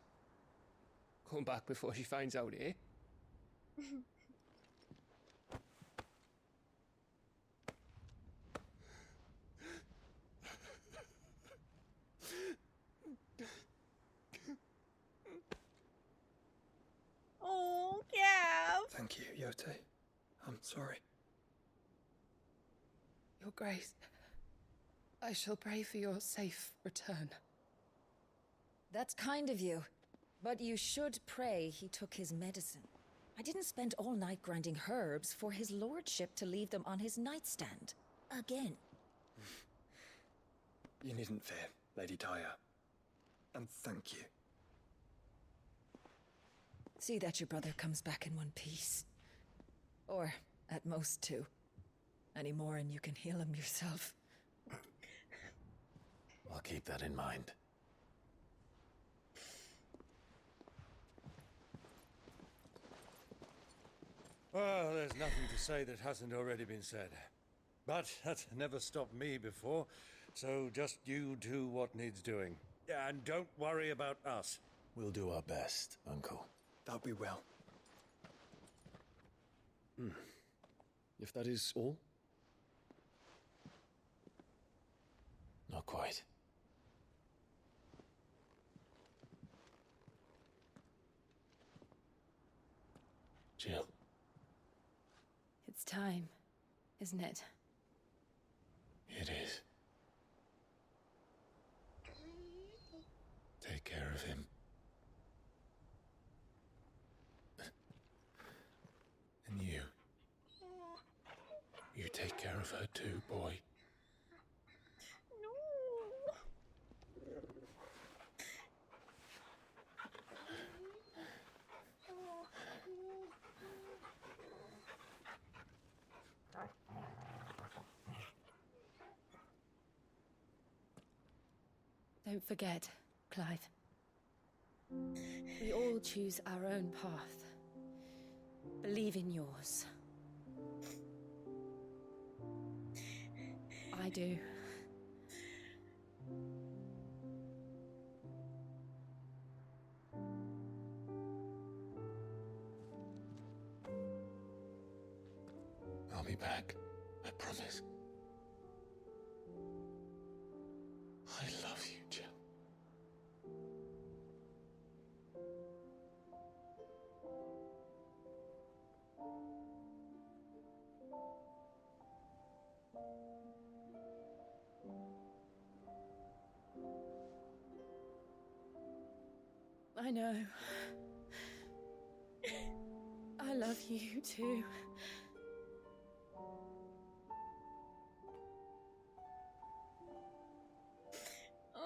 Come back before she finds out, eh? Oh, Gav. Thank you, Yote. I'm sorry. Your Grace, I shall pray for your safe return. That's kind of you. But you should pray he took his medicine. I didn't spend all night grinding herbs for his lordship to leave them on his nightstand. Again. You needn't fear, Lady Taya. And thank you. See that your brother comes back in one piece. Or, at most, two. Any more and you can heal him yourself. I'll keep that in mind. Well, there's nothing to say that hasn't already been said. But that's never stopped me before, so just you do what needs doing. And don't worry about us. We'll do our best, Uncle. That'll be well. If that is all? Not quite. Jill. It's time, isn't it? It is. Take care of him. And you. You take care of her too, boy. Don't forget, Clive. We all choose our own path. Believe in yours. I do. I'll be back. I promise. I love you, Jill. I know. I love you too. No,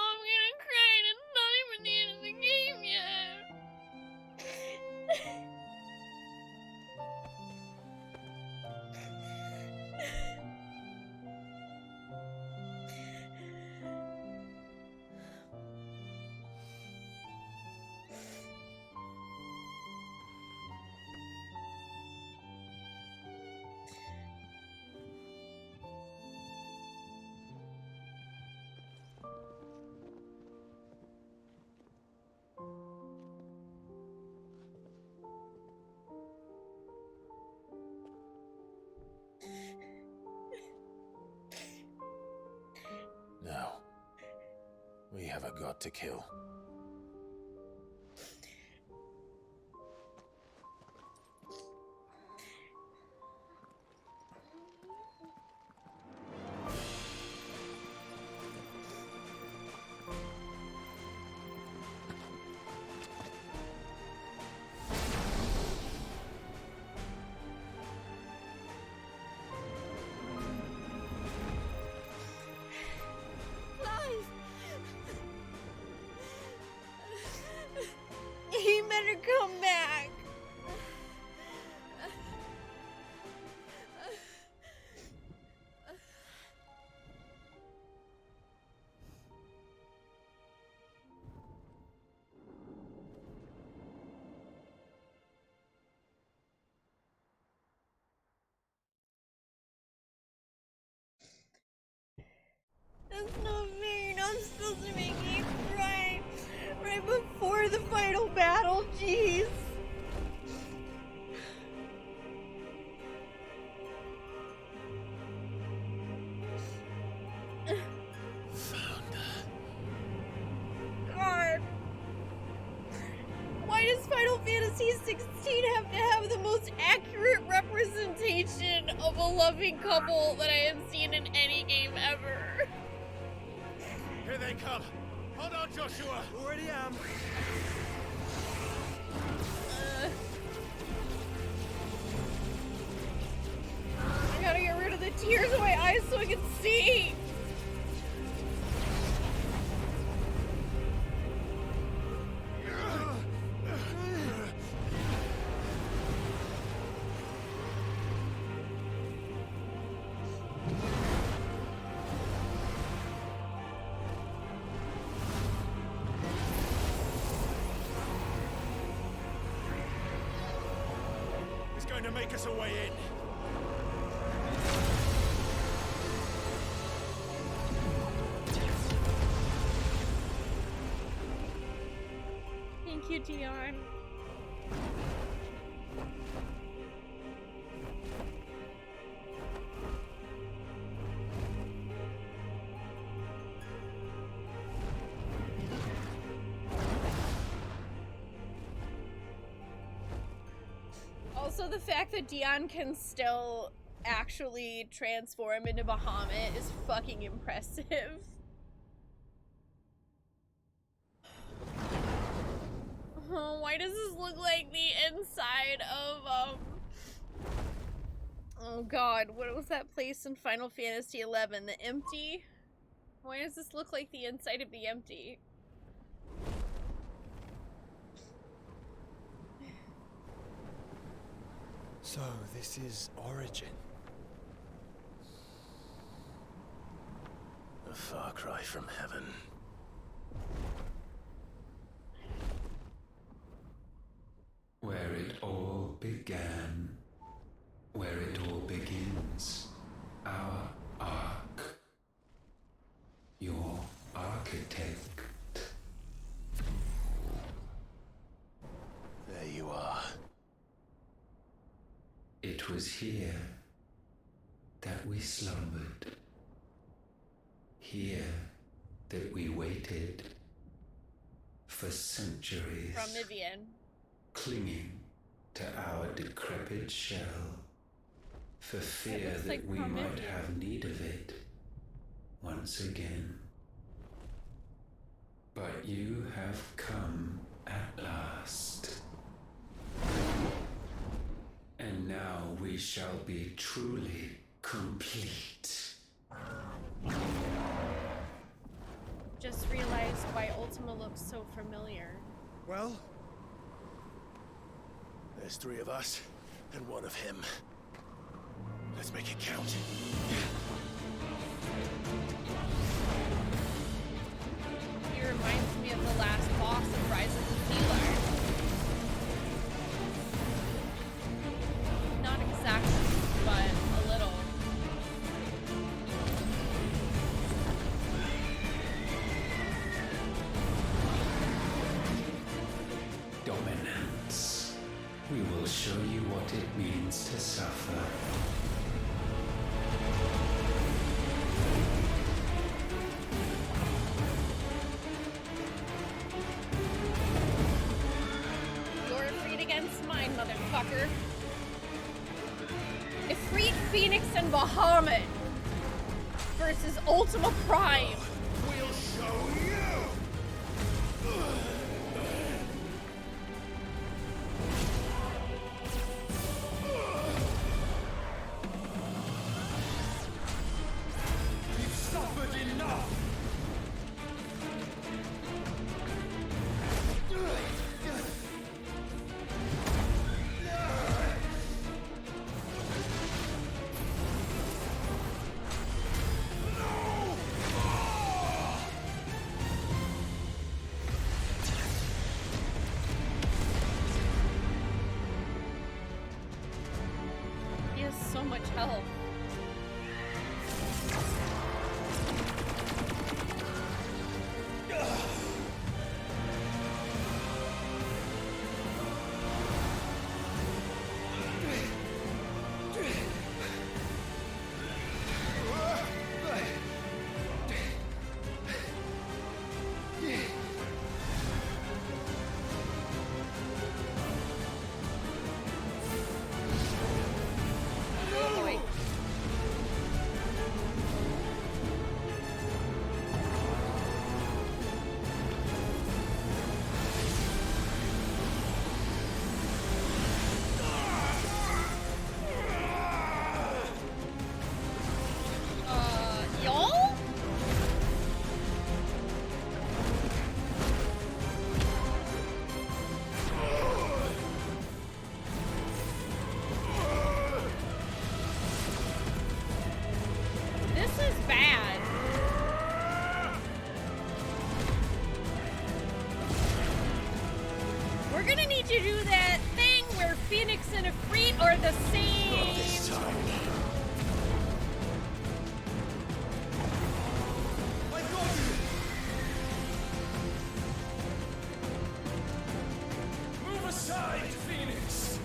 I'm gonna cry and it's not even the end of the game yet. No. We have a god to kill. He better come back. That's not fair. You're not supposed to make me cry right before the final battle. Jeez. God. Why does Final Fantasy XVI have to have the most accurate representation of a loving couple that I have seen in any game ever? Here they come. Hold on, Joshua. Already am. I gotta get rid of the tears in my eyes so I can see. He's going to make us a way in. Thank you, Dion. Also, the fact that Dion can still actually transform into Bahamut is fucking impressive. Oh, why does this look like the inside of, oh god, what was that place in Final Fantasy XI? The Empty? Why does this look like the inside of the Empty? So, this is Origin. A far cry from heaven. Where it all began. Where it all begins. Our arc. Your architect. There you are. It was here that we slumbered. Here that we waited for centuries. From Vivian. Clinging to our decrepit shell for fear that like we might Vivian. have need of it once again. But you have come at last. And now we shall be truly complete. Just realized why Ultima looks so familiar. Well, there's 3 of us and 1 of him. Let's make it count. He reminds me of the last boss of Rise of the Healer. Not exactly, but a little. Dominance. We will show you what it means to suffer. You're freed against mine, motherfucker. Ifrit, Phoenix, and Bahamut versus Ultima Prime. We'll show you! You've suffered enough! He has so much health. Oh boy. Y'all? This is bad. We're gonna need to do that thing where Phoenix and Ifrit are the same. This time. I got you! Move aside, Phoenix!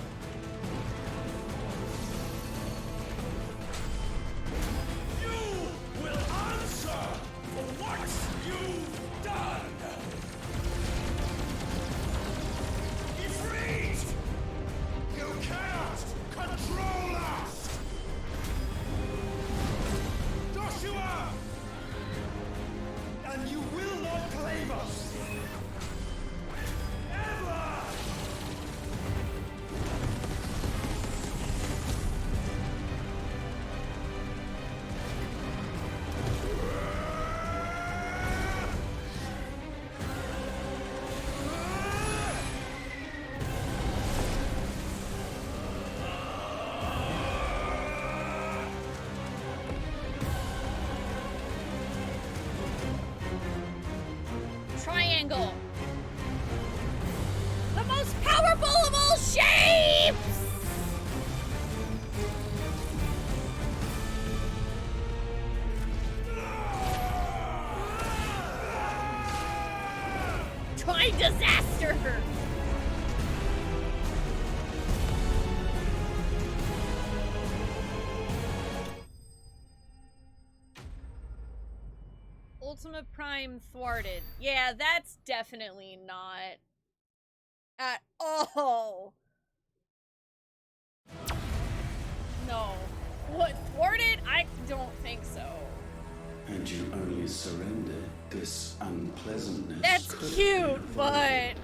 You will answer for what you've done! Ifrit! You cannot control us! Joshua! And you will not claim us! Ever! Triangle. The most powerful of all shapes! Try disaster! Ultima Prime thwarted. Yeah, that's definitely not at all. No. What, thwarted? I don't think so. And you only surrendered This unpleasantness. That's cute, but.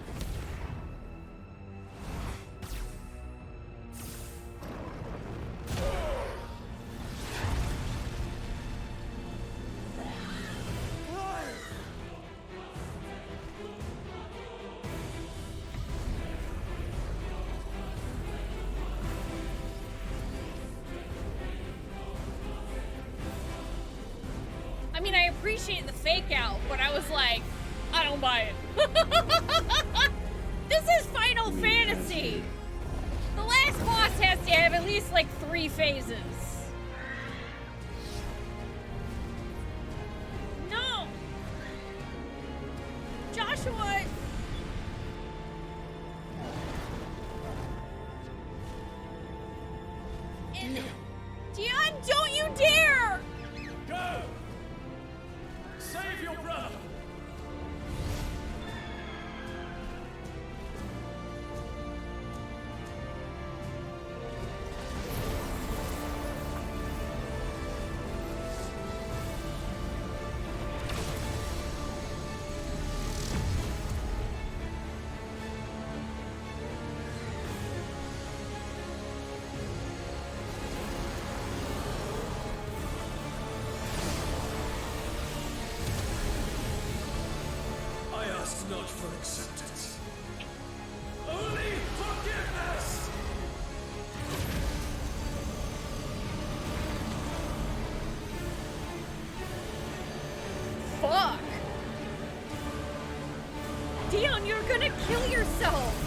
I mean, I appreciate the fake out, but I was like, I don't buy it. This is Final Fantasy. The last boss has to have at least like 3 phases. No. Joshua. Dion, don't you dare! Go! Save your brother! Not for acceptance. Only forgiveness! Fuck! Dion, you're gonna kill yourself!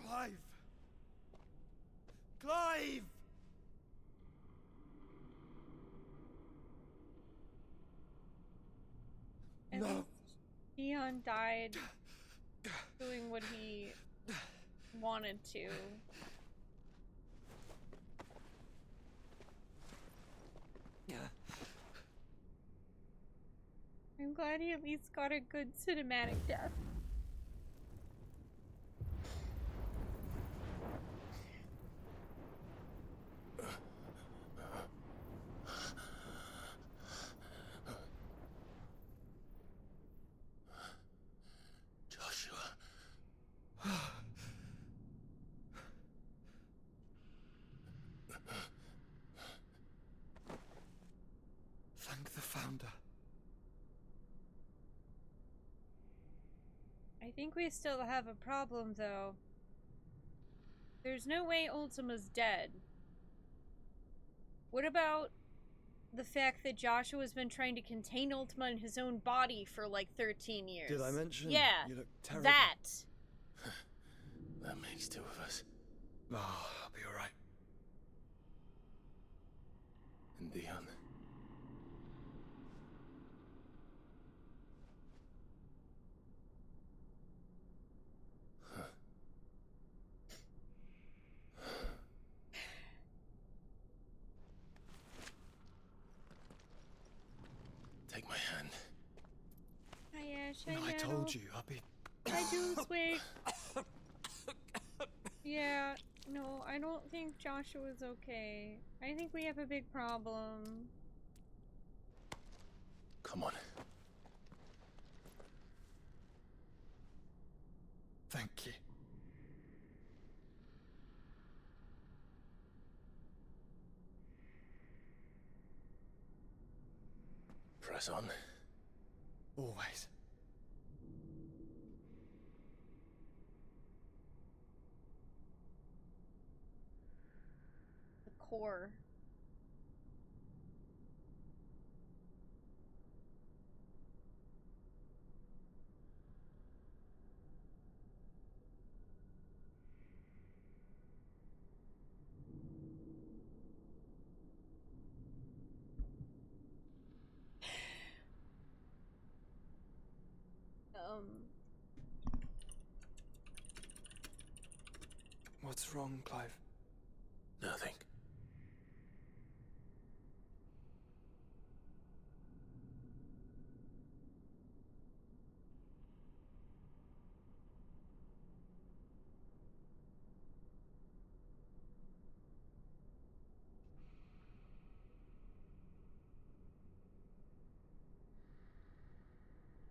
Clive! Clive! And No. Dion died doing what he wanted to. I'm glad he at least got a good cinematic death. Thank the Founder. I think we still have a problem, though. There's no way Ultima's dead. What about the fact that Joshua's been trying to contain Ultima in his own body for like 13 years? Did I mention? Yeah, You look terrible. that. That makes 2 of us. Oh, I'll be alright. And Dion. Take my hand. Hi, Ash. I told you, I'll be... Hi, Jules. Wait. Yeah, no, I don't think Joshua's okay. I think we have a big problem. Come on. Thank you. press on. Always. The core. What's wrong, Clive? Nothing.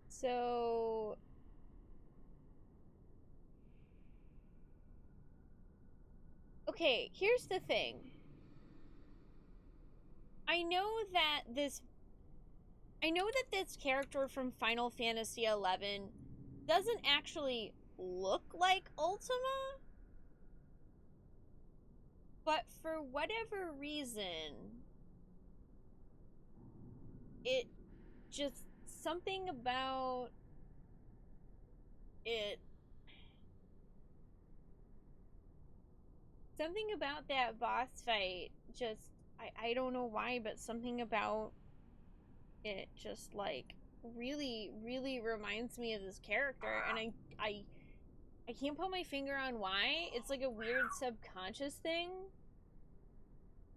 So... Okay, here's the thing. I know that this character from Final Fantasy XI doesn't actually look like Ultima, but for whatever reason, it just, something about it, something about that boss fight just, I don't know why, but something about it just like really reminds me of this character, and I can't put my finger on why. It's like a weird subconscious thing.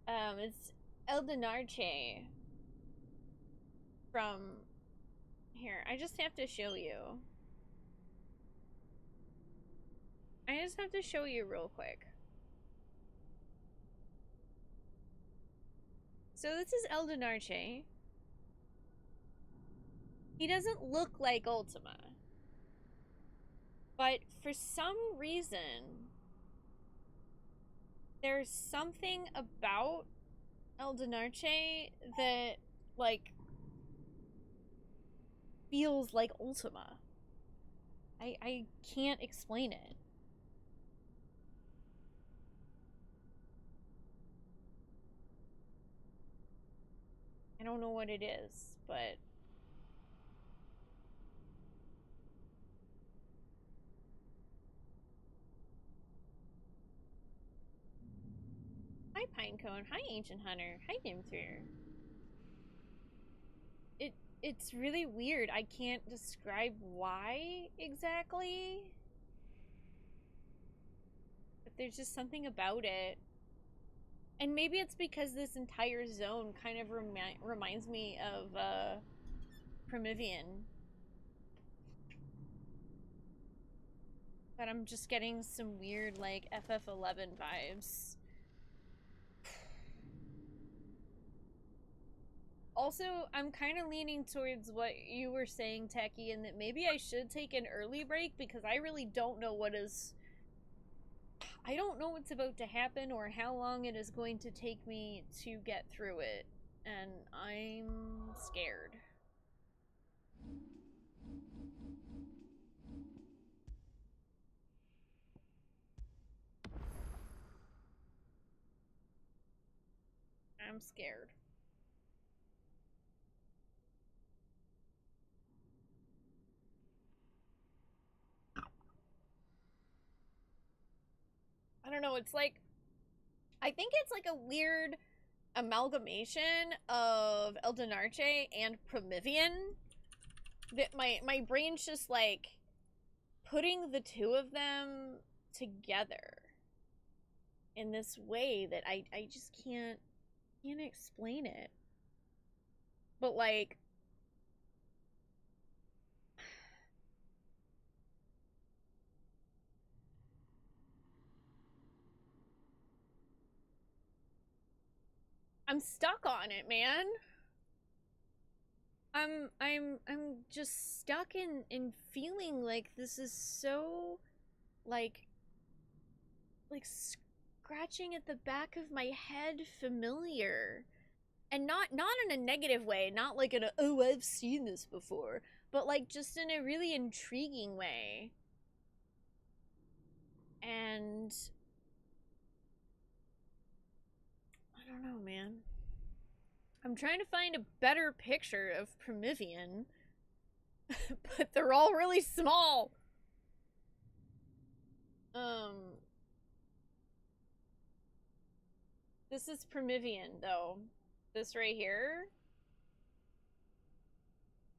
It's Eldenarche from here. I just have to show you. I just have to show you real quick. So this is Eldenarche. He doesn't look like Ultima. But for some reason, there's something about Eldenarche that, like, feels like Ultima. I can't explain it. I don't know what it is, but... Hi, Pinecone. Hi, Ancient Hunter. Hi, Dimthir. It's really weird. I can't describe why exactly. But there's just something about it. And maybe it's because this entire zone kind of reminds me of Primivian. But I'm just getting some weird, like, FF11 vibes. Also, I'm kind of leaning towards what you were saying, Techie, and that maybe I should take an early break because I really don't know what is... I don't know what's about to happen or how long it is going to take me to get through it. And I'm scared. I'm scared. I don't know, it's like... I think it's like a weird amalgamation of Eldenarche and Primivian. That my brain's just like putting the two of them together in this way that I just can't explain it. But like... I'm stuck on it, man. I'm just stuck in feeling like this is so like scratching at the back of my head familiar. And not in a negative way, not like in a, oh, I've seen this before, but like just in a really intriguing way. And I don't know, man. I'm trying to find a better picture of Promethean, but they're all really small. This is Promethean, though. This right here.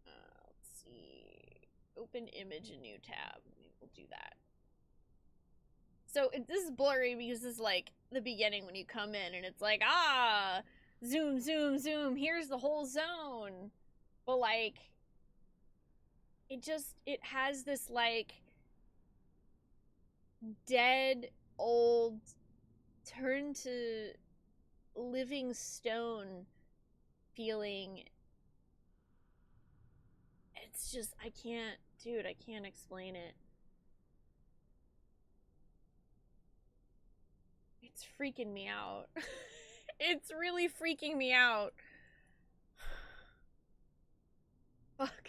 Let's see. Open image, a new tab. We'll do that. So this is blurry because this is like the beginning when you come in and it's like, ah, zoom, zoom, zoom. Here's the whole zone. But like, it has this like dead, old, turn to living stone feeling. It's just, I can't explain it. It's freaking me out. It's really freaking me out. Fuck.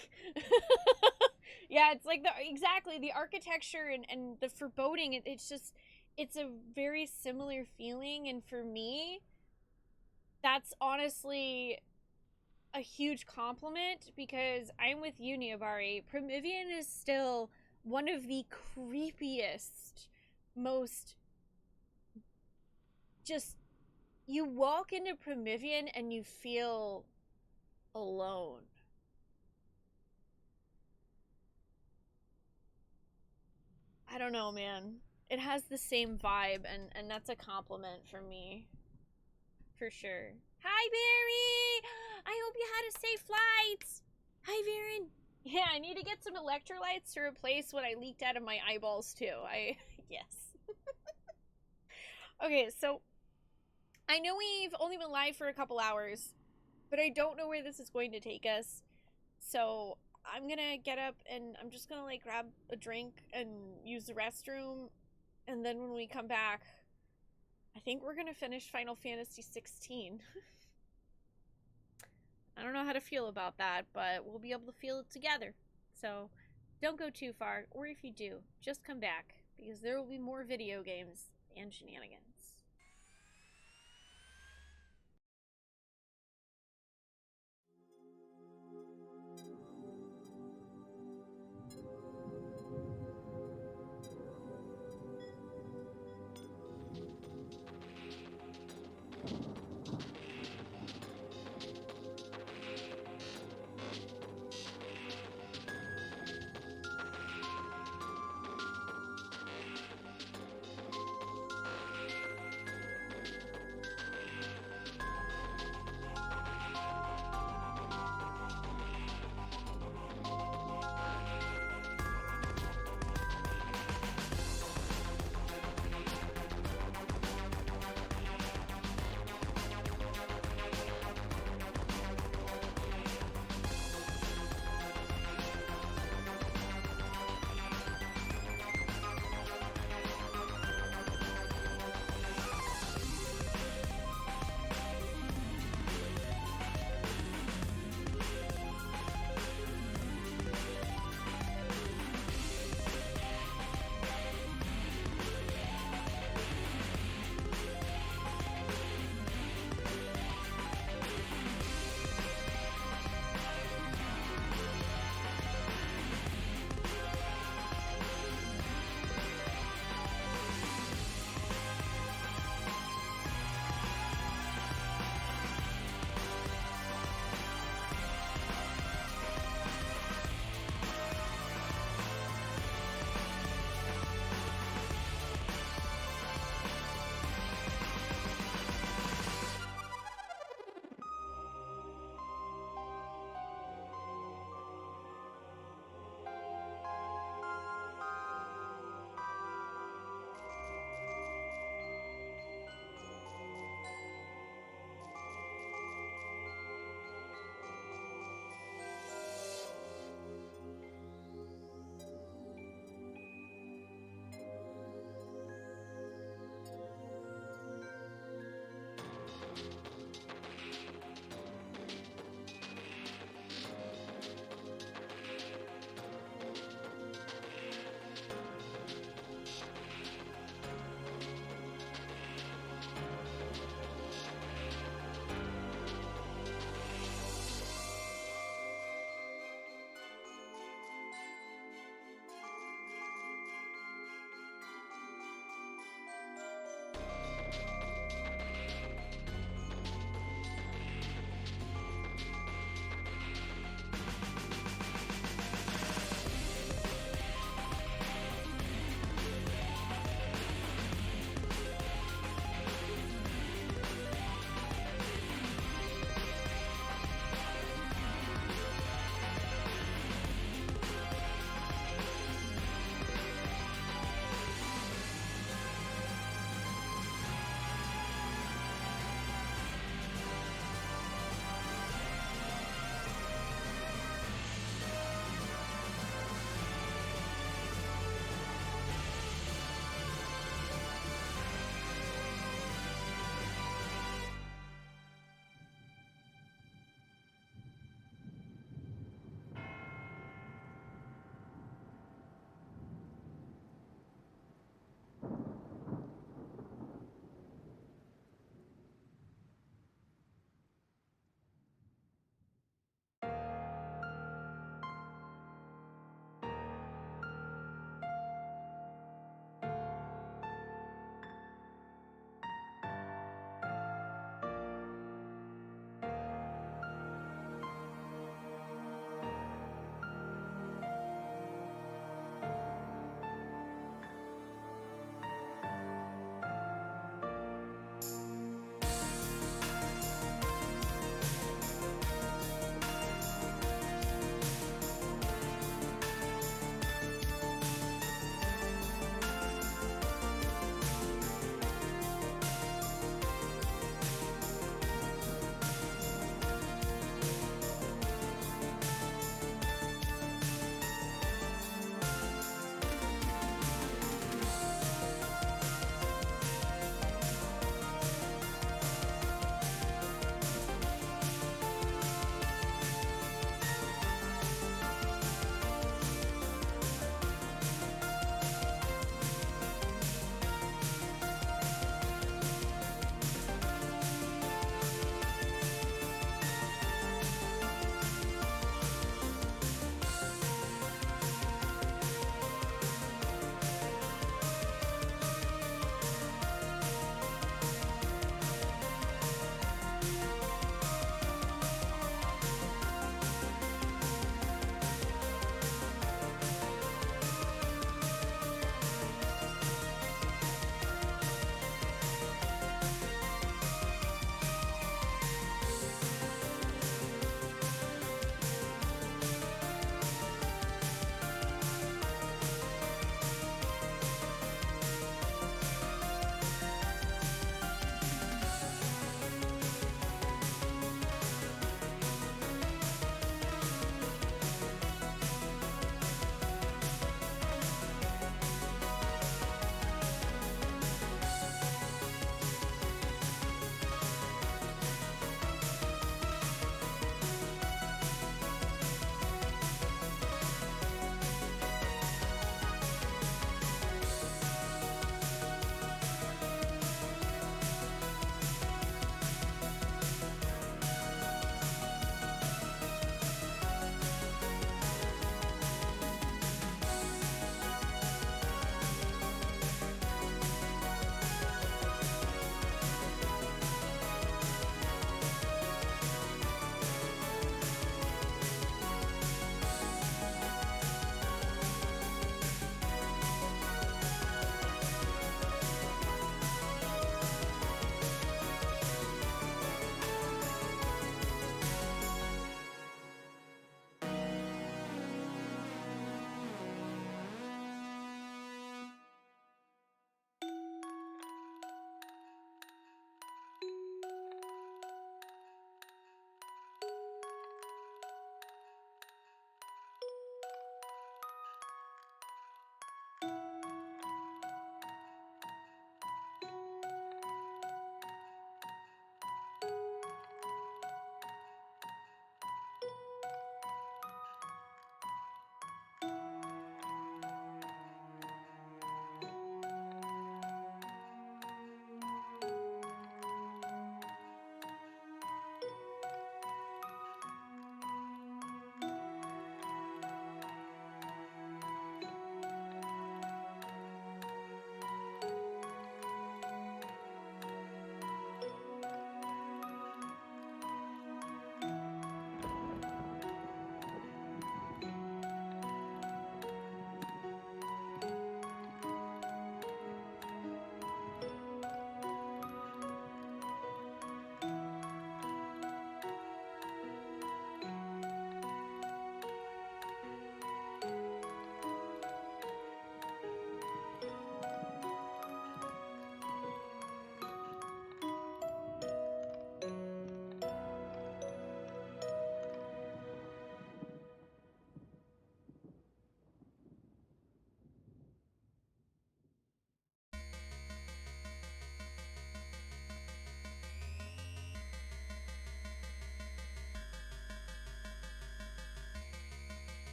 Yeah, it's like exactly the architecture and the foreboding. It's a very similar feeling, and for me, that's honestly a huge compliment because I'm with you, Niabari. Promethean is still one of the creepiest, most just, you walk into Promethean and you feel alone. I don't know, man. It has the same vibe, and that's a compliment for me. For sure. Hi, Barry! I hope you had a safe flight! Hi, Varen! Yeah, I need to get some electrolytes to replace what I leaked out of my eyeballs, too. Yes. Okay, so I know we've only been live for a couple hours, but I don't know where this is going to take us. So I'm gonna get up and I'm just gonna like grab a drink and use the restroom, and then when we come back, I think we're gonna finish Final Fantasy XVI. I don't know how to feel about that, but we'll be able to feel it together. So don't go too far, or if you do, just come back, because there will be more video games and shenanigans.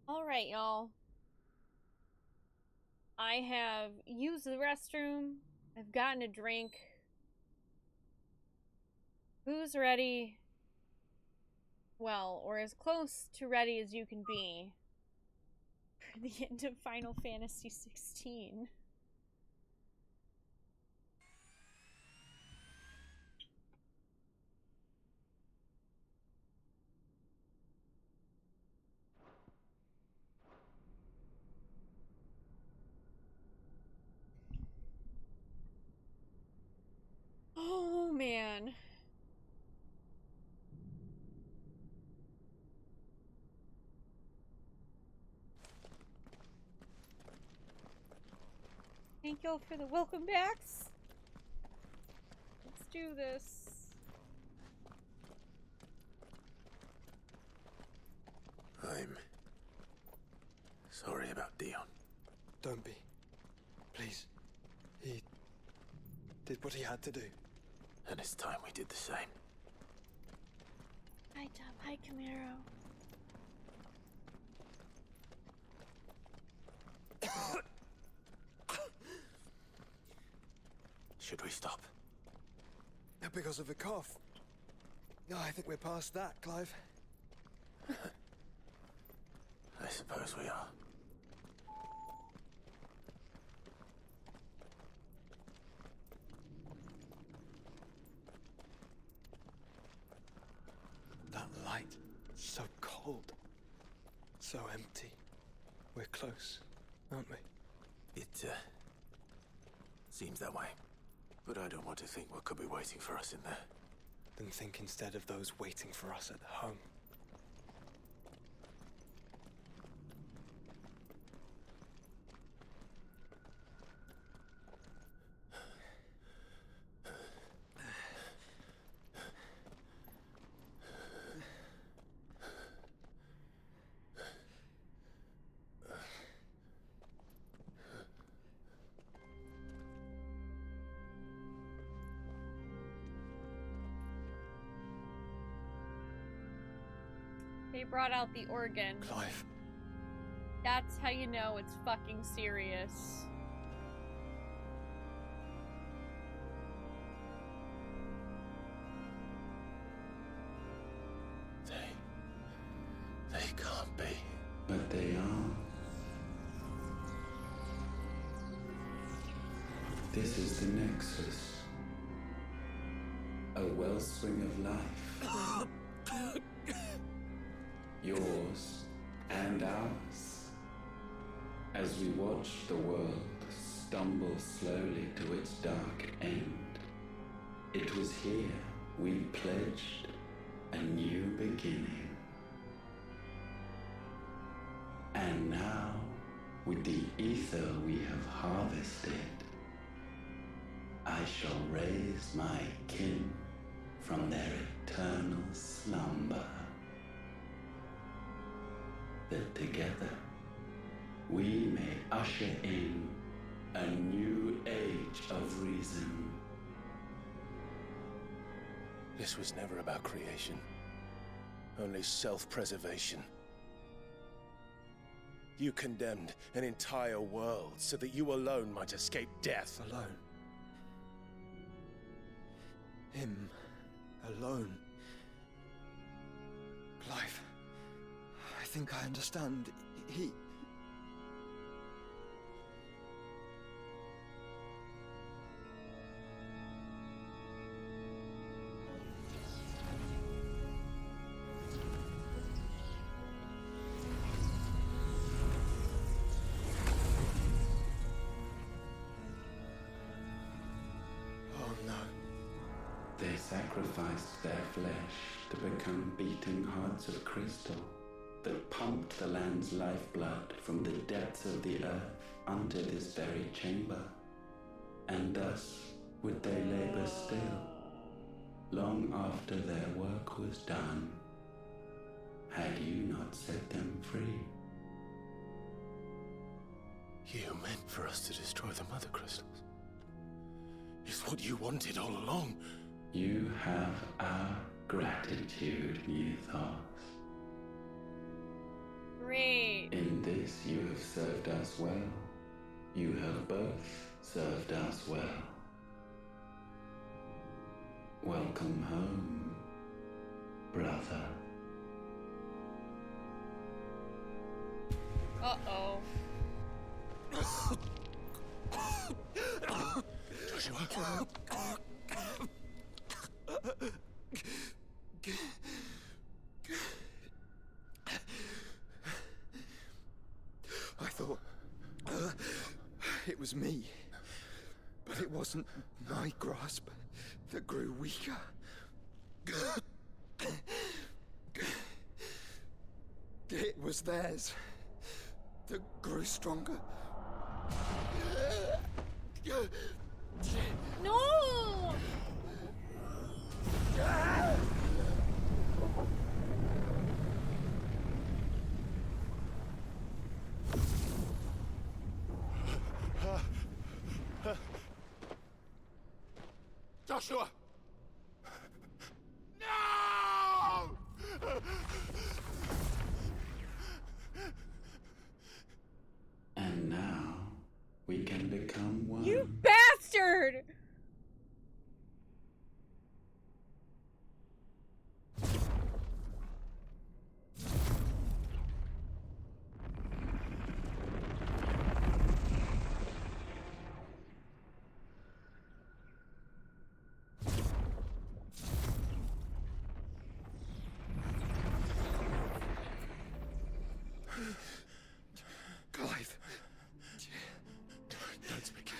Alright, y'all. I have used the restroom. I've gotten a drink. Who's ready? Well, or as close to ready as you can be for the end of Final Fantasy XVI. Oh, man. Thank y'all for the welcome backs. Let's do this. I'm sorry about Dion. Don't be. Please. He did what he had to do. And it's time we did the same. Hi, Tom. Hi, Camaro. Should we stop? Because of the cough. No, I think we're past that, Clive. I suppose we are. That light, so cold. So empty. We're close, aren't we? It, seems that way. But I don't want to think what could be waiting for us in there. Then think instead of those waiting for us at home. They brought out the organ. Clive. That's how you know it's fucking serious. They can't be. But they are. This is the Nexus. A wellspring of life. Yours and ours. As we watch the world stumble slowly to its dark end, it was here we pledged a new beginning. And now, with the ether we have harvested, I shall raise my kin from their eternal slumber. That together we may usher in a new age of reason. This was never about creation, only self-preservation. You condemned an entire world so that you alone might escape death. Alone. Him. Alone. Clive. I think I understand. He... Oh no. They sacrificed their flesh to become beating hearts of crystal that pumped the land's lifeblood from the depths of the earth unto this very chamber. And thus would they labor still, long after their work was done, had you not set them free. You meant for us to destroy the Mother Crystals. It's what you wanted all along. You have our gratitude, Mythos. Great. In this you have served us well. You have both served us well. Welcome home, brother. Uh-oh. Joshua. I thought it was me, but it wasn't my grasp that grew weaker. It was theirs that grew stronger. No! Joshua! No! And now we can become one. You bastard! Clive. Don't speak.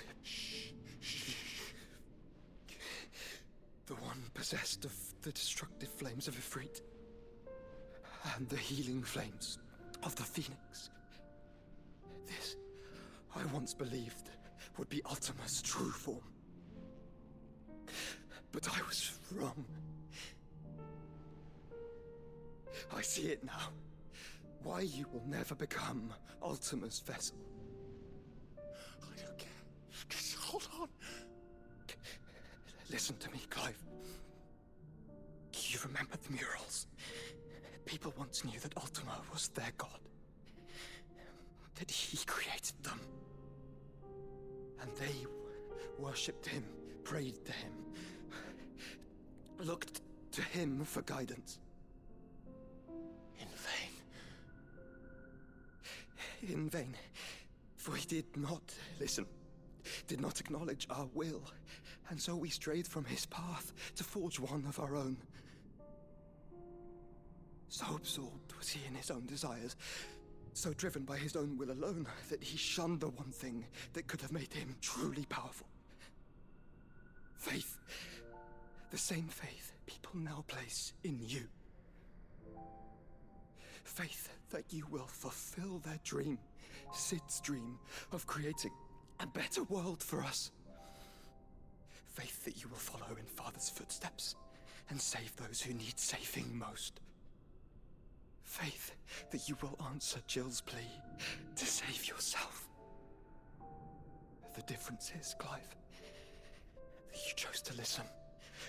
The one possessed of the destructive flames of Ifrit, and the healing flames of the Phoenix. This, I once believed, would be Ultima's true form. But I was wrong. I see it now. Why you will never become Ultima's vessel. I don't care. Just hold on. Listen to me, Clive. You remember the murals? People once knew that Ultima was their god. That he created them. And they worshipped him, prayed to him, looked to him for guidance. In vain. In vain. For he did not listen, did not acknowledge our will, and so we strayed from his path to forge one of our own. So absorbed was he in his own desires, so driven by his own will alone, that he shunned the one thing that could have made him truly powerful. Faith. The same faith people now place in you. Faith that you will fulfill their dream, Sid's dream, of creating a better world for us. Faith that you will follow in Father's footsteps and save those who need saving most. Faith that you will answer Jill's plea to save yourself. The difference is, Clive, that you chose to listen,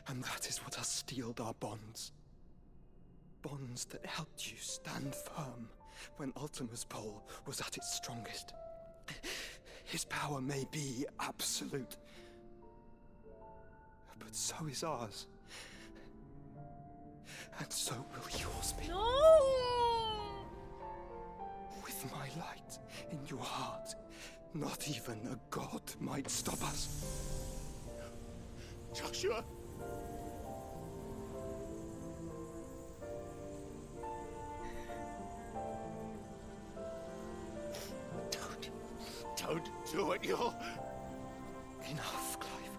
and that is what has steeled our bonds. Bonds that helped you stand firm when Ultima's pull was at its strongest. His power may be absolute, but so is ours. And so will yours be. No! With my light in your heart, not even a god might stop us. Joshua! Don't do it, you'll... Enough, Clive.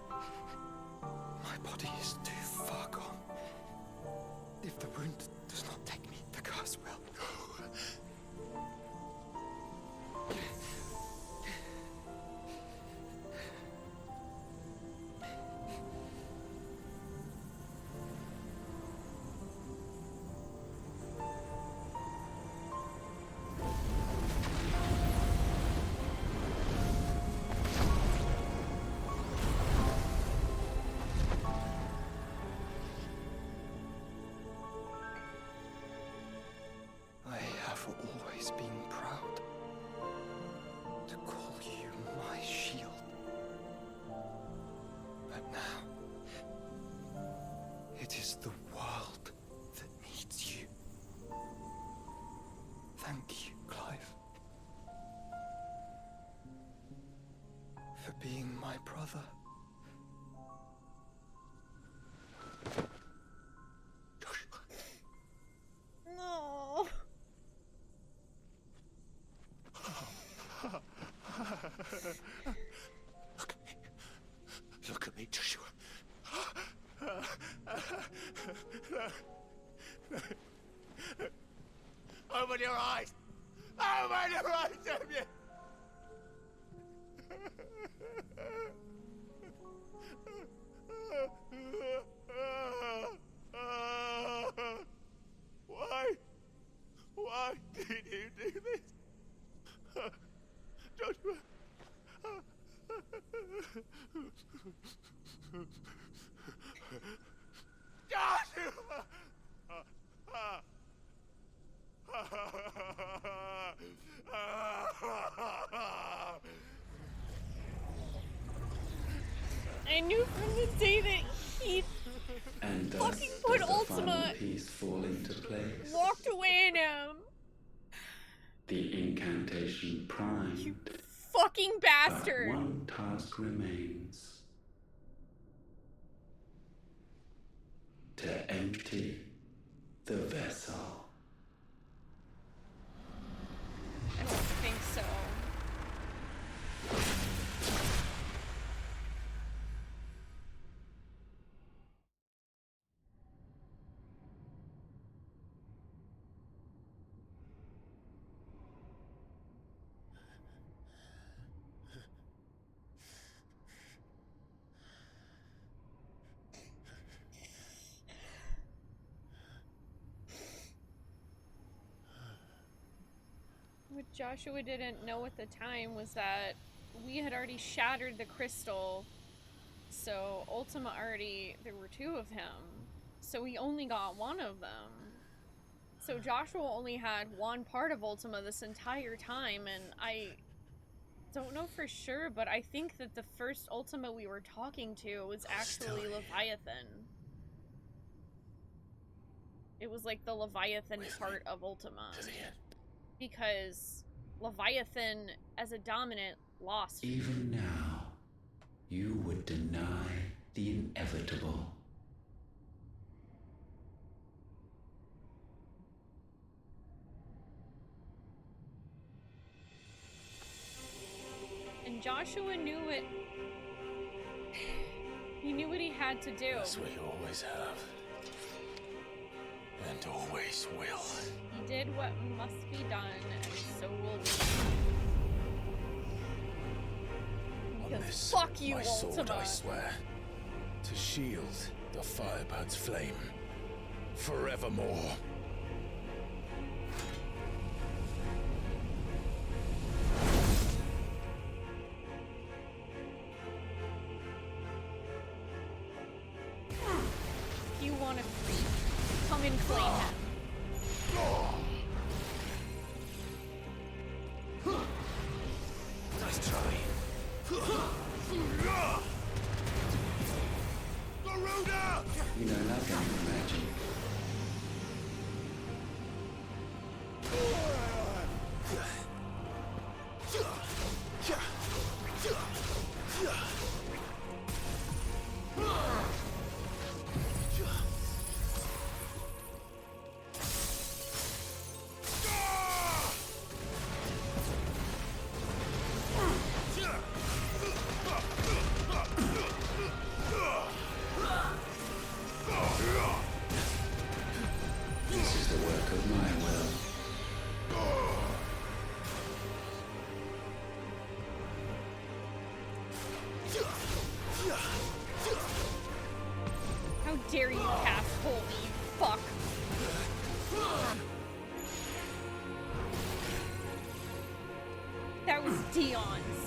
My body is too far gone. If the wound does not take me, the curse will. Open your eyes! Open your eyes, Damien! Why? Why did you do this? Joshua! Joshua! I knew from the day that he And fucking thus put does the Ultima final piece fall into place. walked away in him. The incantation primed. Fucking bastard. But one task remains. To empty the vessel. I don't think so. What Joshua didn't know at the time was that we had already shattered the crystal, so Ultima already, there were two of him, so he only got one of them. So Joshua only had one part of Ultima this entire time, and I don't know for sure, but I think that the first Ultima we were talking to was actually Leviathan. It was like the Leviathan part of Ultima. Because Leviathan, as a dominant, lost. Even now, you would deny the inevitable. And Joshua knew it. He knew what he had to do. That's what you always have. And always will. He did what must be done, and so will we. Because fuck you, my sword, Ultima. I swear, to shield the Firebird's flame forevermore. If you want to come and claim him. Nice try. Garuda! You know nothing of magic. This is the work of my will. How dare you cast Holy, you fuck. That was Dion's.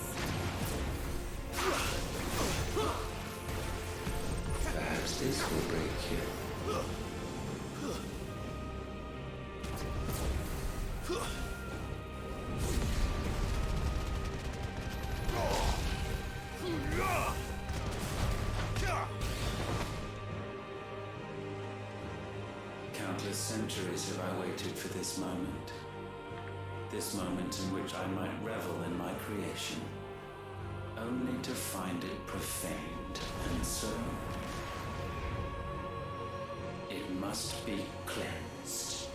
Perhaps this will break you. Countless centuries have I waited for this moment. This moment in which I might revel in my creation, only to find it profaned, and so it must be cleansed.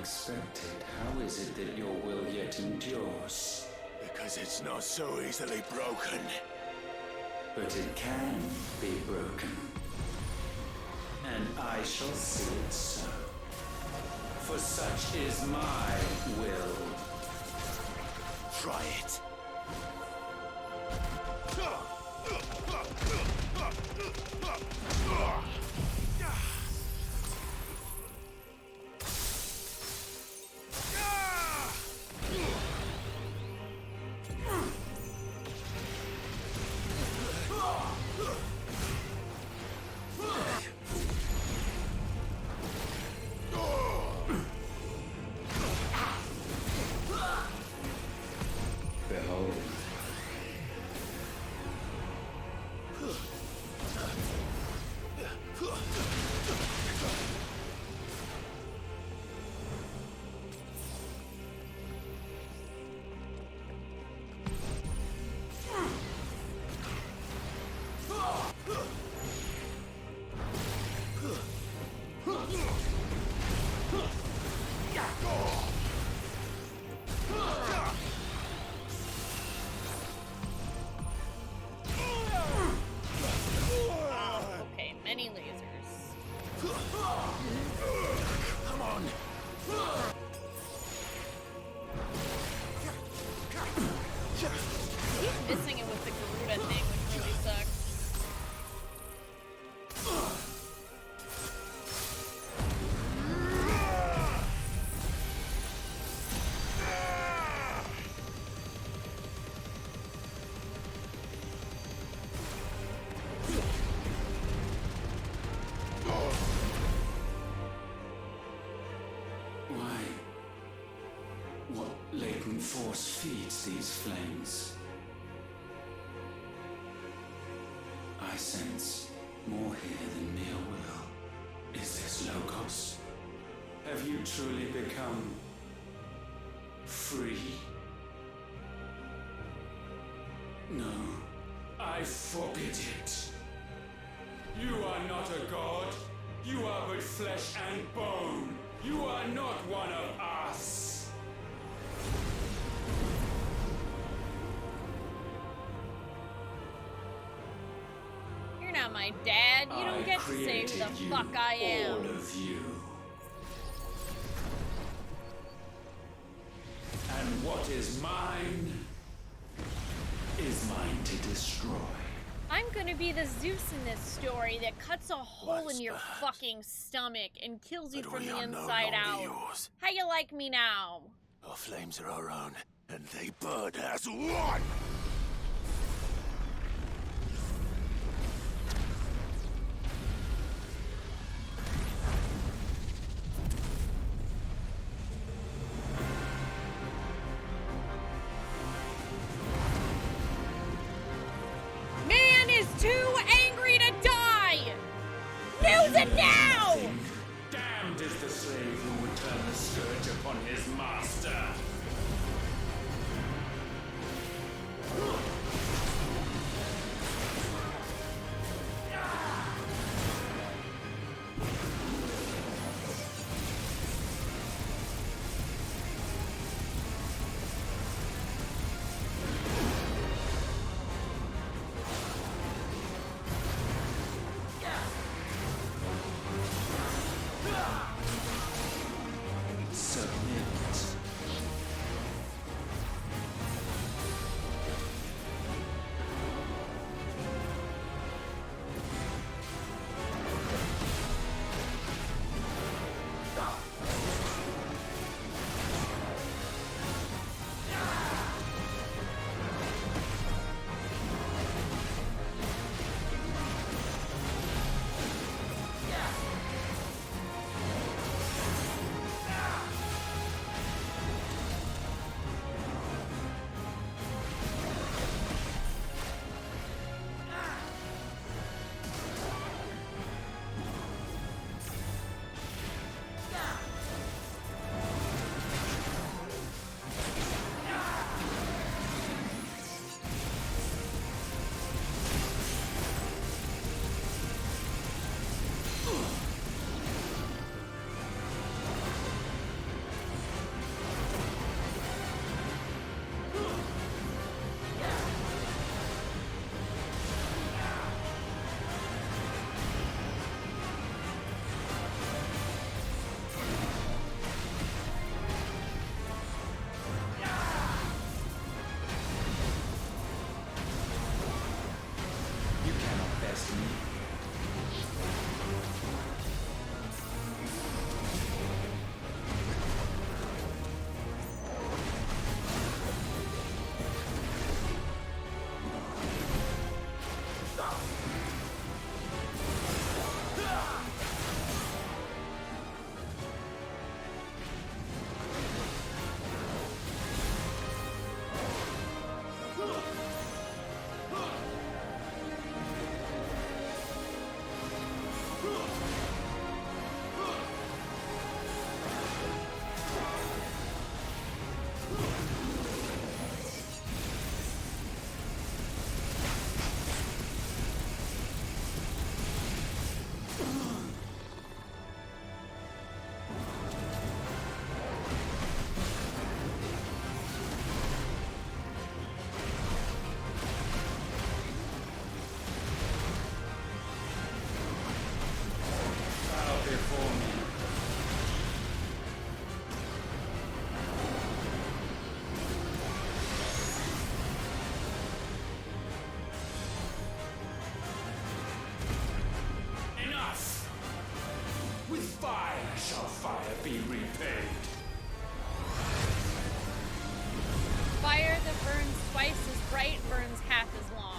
expected, how is it that your will yet endures? Because it's not so easily broken. But it can be broken. And I shall see it so. For such is my will. Try it. Behold. Okay, many lasers. Come on. He's missing it with the Garuda thing, which really sucks. Why? What latent force feeds these flames? I sense more here than mere will. Is this Logos? Have you truly become free? No, I forbid it. You are not a god. You are but flesh and bone. You are not one of us. You're not my dad. You don't get to say who the fuck I am. All of you. And what is mine is mine to destroy. I'm gonna be the Zeus in this story that cuts a hole in your fucking stomach and kills you But from we the are no inside longer out. yours. How you like me now? Our flames are our own, and they burn as one! Man is too angry to die! Use it now! Damned is the slave who would turn the scourge upon his master. Submit. fire shall fire be repaid. Fire that burns twice as bright burns half as long.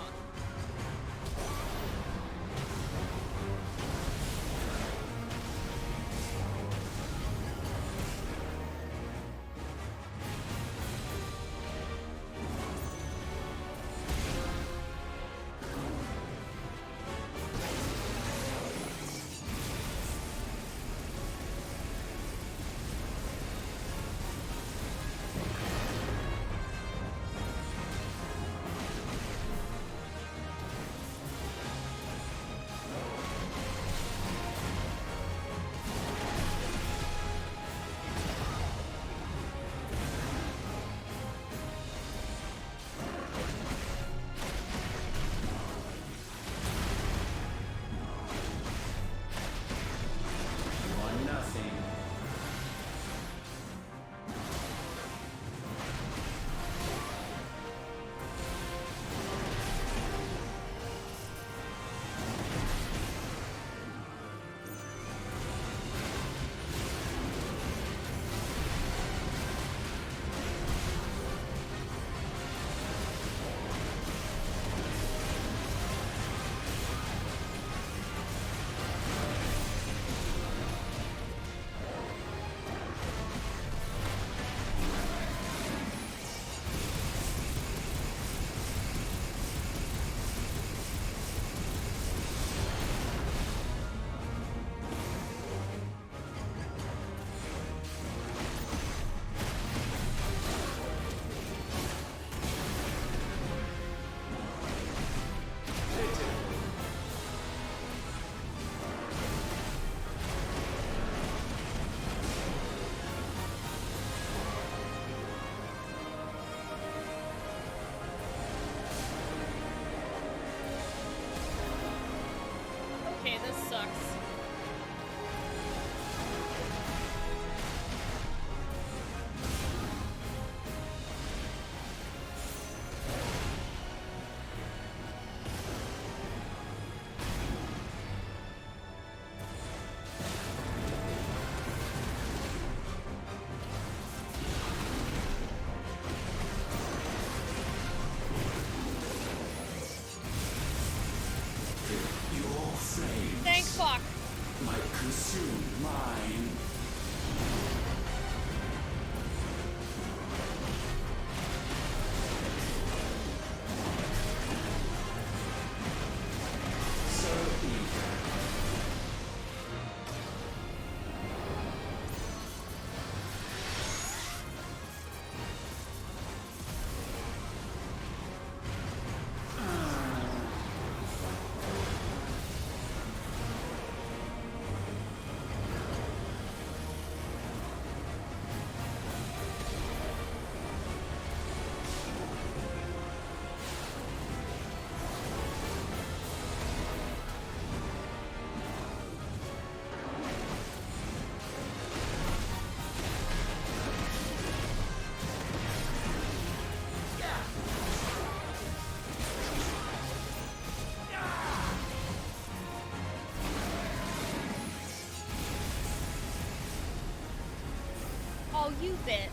Okay, this sucks. Thank fuck. Might consume mine. So eager. Oh, you bitch.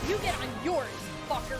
You get on yours, fucker.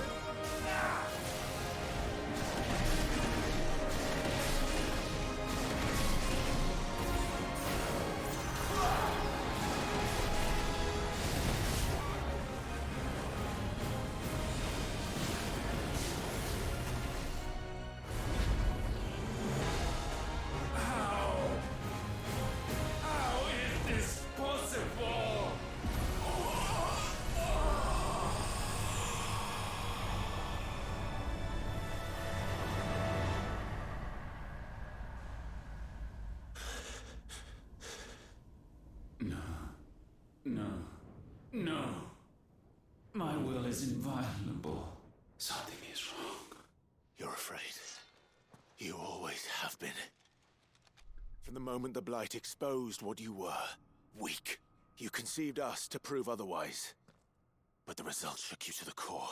No. My will is inviolable. Something is wrong. You're afraid. You always have been. From the moment the Blight exposed what you were, weak, you conceived us to prove otherwise. But the result shook you to the core.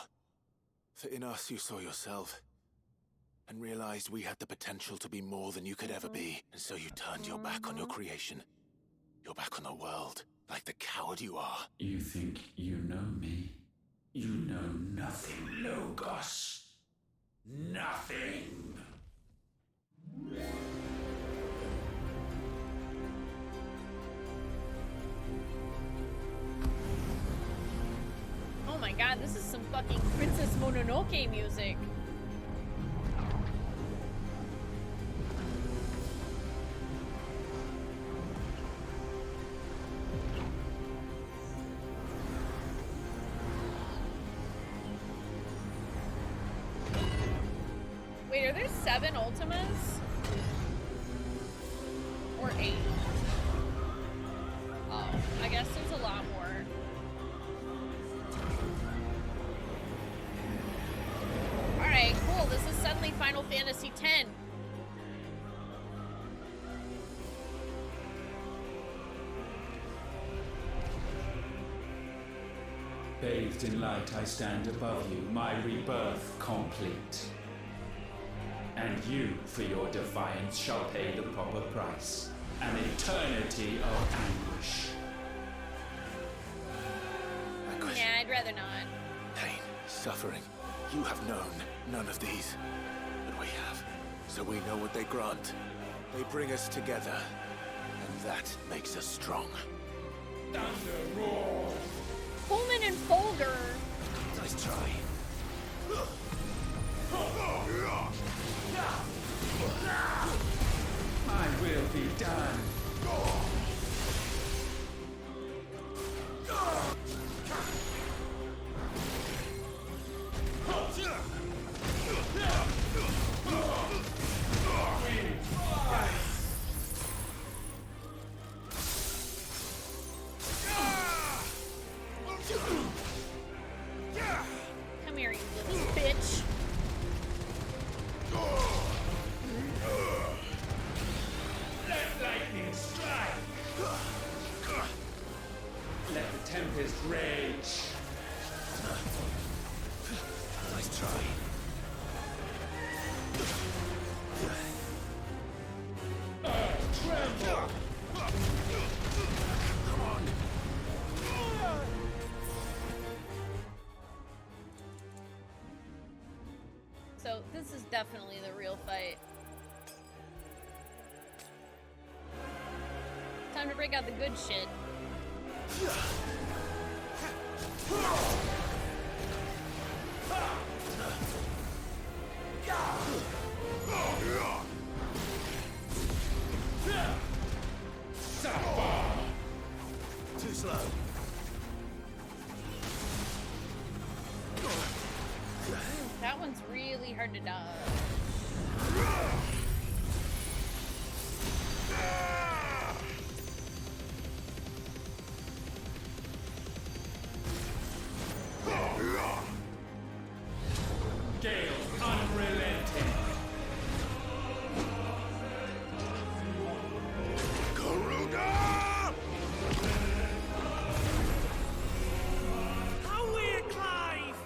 For in us you saw yourself, and realized we had the potential to be more than you could ever be. And so you turned your back on your creation. Your back on the world, like the coward you are. You think you know me? You know nothing, Logos. Nothing. Oh my god, this is some fucking Princess Mononoke music. Wait, are there 7 Ultimas? Or 8? Oh, I guess there's a lot more. Alright, cool. This is suddenly Final Fantasy X. Bathed in light, I stand above you, my rebirth complete. And you, for your defiance, shall pay the proper price. An eternity of anguish. Yeah, I'd rather not. Pain, suffering. You have known none of these. But we have. So we know what they grant. They bring us together. And that makes us strong. Thunder roar! Pullman and Folger. Nice try. My will be done. Come here, you little bitch. Let lightning strike. Let the tempest rage. Nice try. Tremble. Come on. So this is definitely the real fight. Time to break out the good shit. Too slow. That one's really hard to dodge. Gale unrelenting. Garuda! Away, Clive!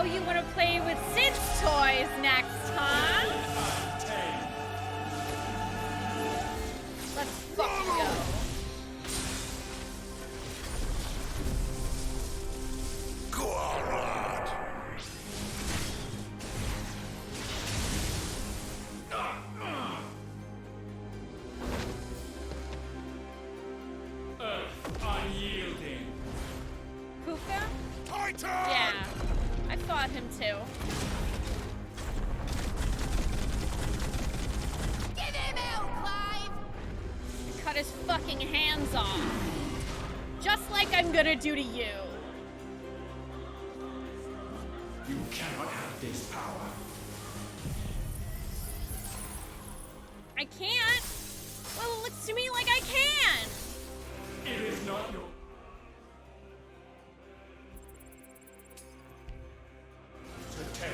Oh, you want to play with Sid's toys next, huh? Let's fucking go. Unyielding. Puka? Yeah, I fought him too. Give him out, Clive! Cut his fucking hands off. Just like I'm gonna do to you. You cannot have this power. I can't. Well, it looks to me like I can. It is not your... to take.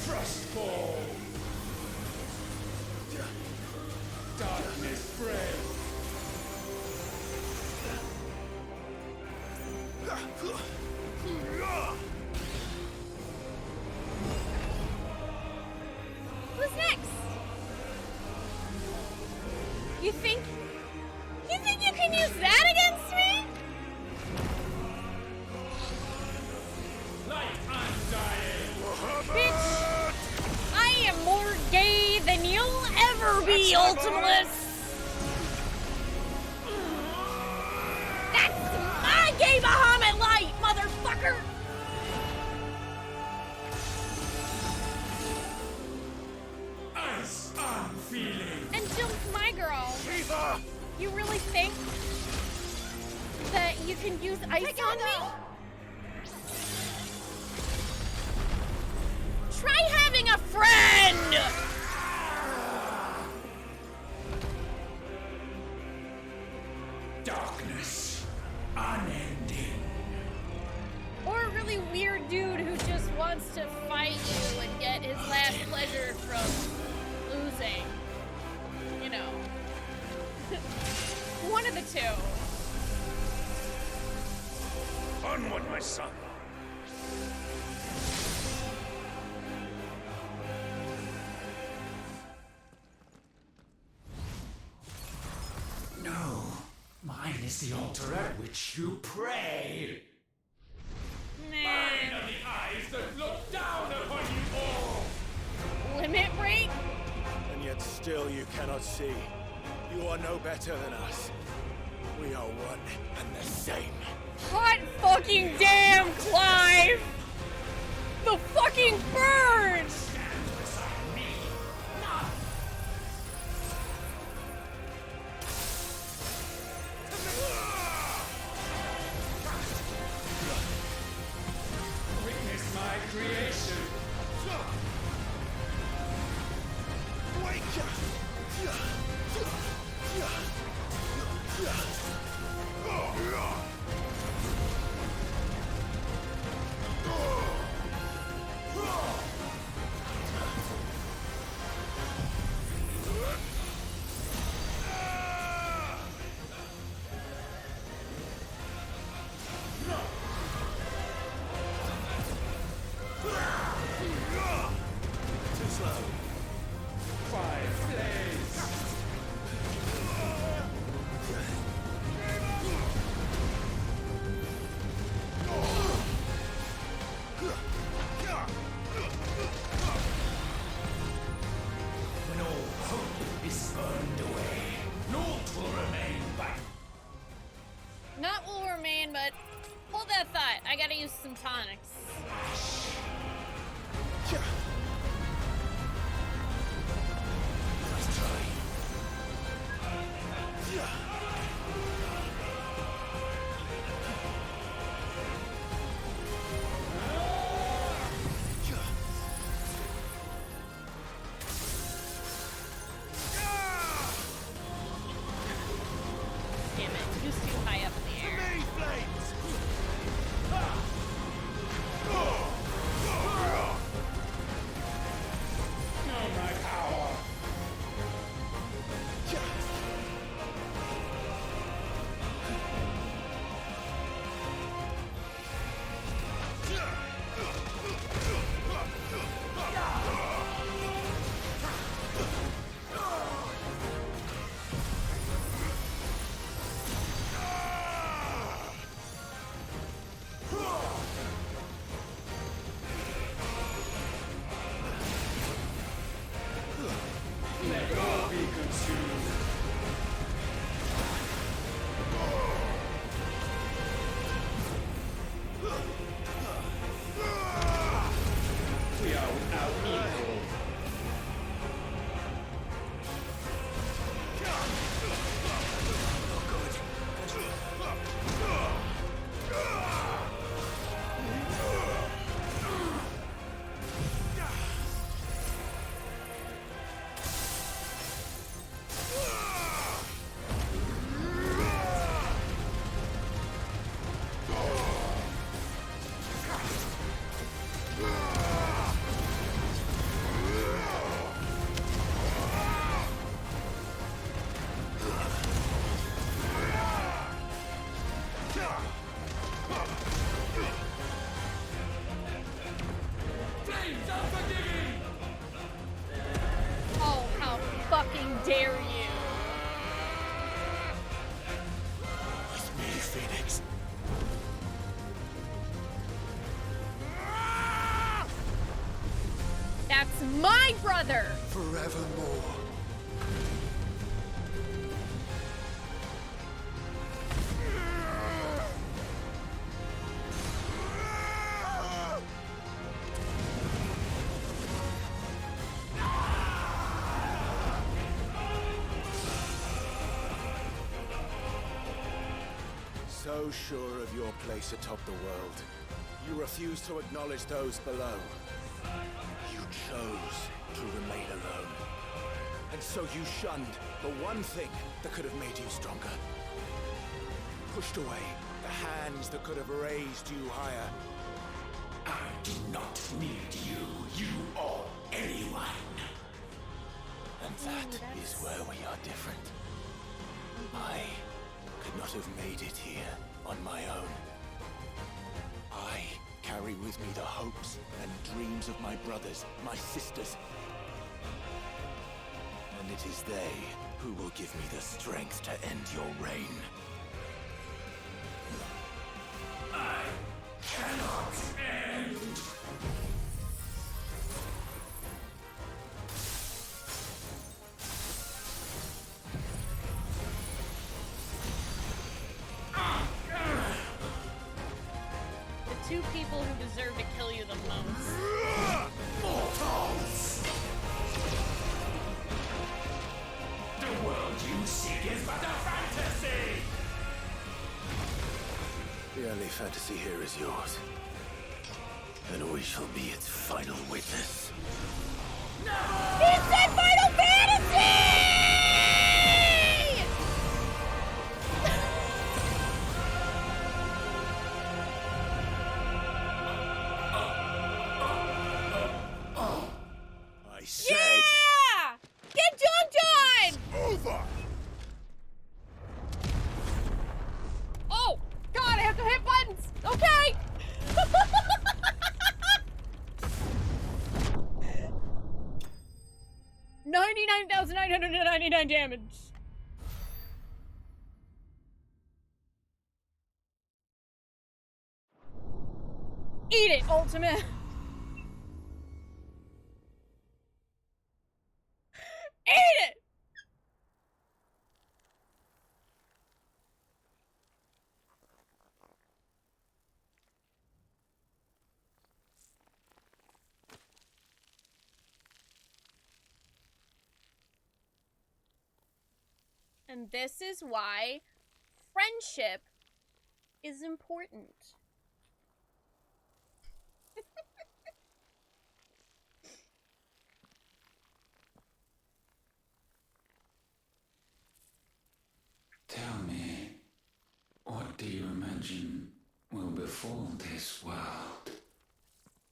Frostfall. Darkness spread. Who's next? You think you can use that against me? Like undying. Bitch, I am more gay than you'll ever be, Ultimus. That's my gay Bahamut light, motherfucker. Ice unfeeling. And Jill's my girl. You really think that you can use ice on me? Try having a friend! Darkness unending. Or a really weird dude who just wants to fight you and get his last pleasure from losing. You know. One of the two. Onward, my son. No, mine is the altar at which you pray. Mine are the eyes that look down upon you all. Limit break? And yet still you cannot see. You are no better than us. We are one and the same. Hot fucking damn, Clive! The fucking bird! Witness my creation. I thought. I gotta use some tonics. Nice try. Damn it, who's too high up in the air? Oh, how fucking dare you! With me, Phoenix. That's my brother! Forevermore. So sure of your place atop the world, you refuse to acknowledge those below. You chose to remain alone. And so you shunned the one thing that could have made you stronger. Pushed away the hands that could have raised you higher. I do not need you, you or anyone. And that is where we are different. I could not have made it here on my own. I carry with me the hopes and dreams of my brothers, my sisters. And it is they who will give me the strength to end your reign. I cannot end. The two people who deserve to kill you the most. Mortals! The world you seek is but a fantasy! The only fantasy here is yours. And we shall be its final witness. He said Final Fantasy! I said... Yeah! Get dunked on! Over! Oh! God, I have to hit buttons! Okay! 99,999 damage. Eat it, Ultima! Eat it! And this is why friendship is important. Tell me, what do you imagine will befall this world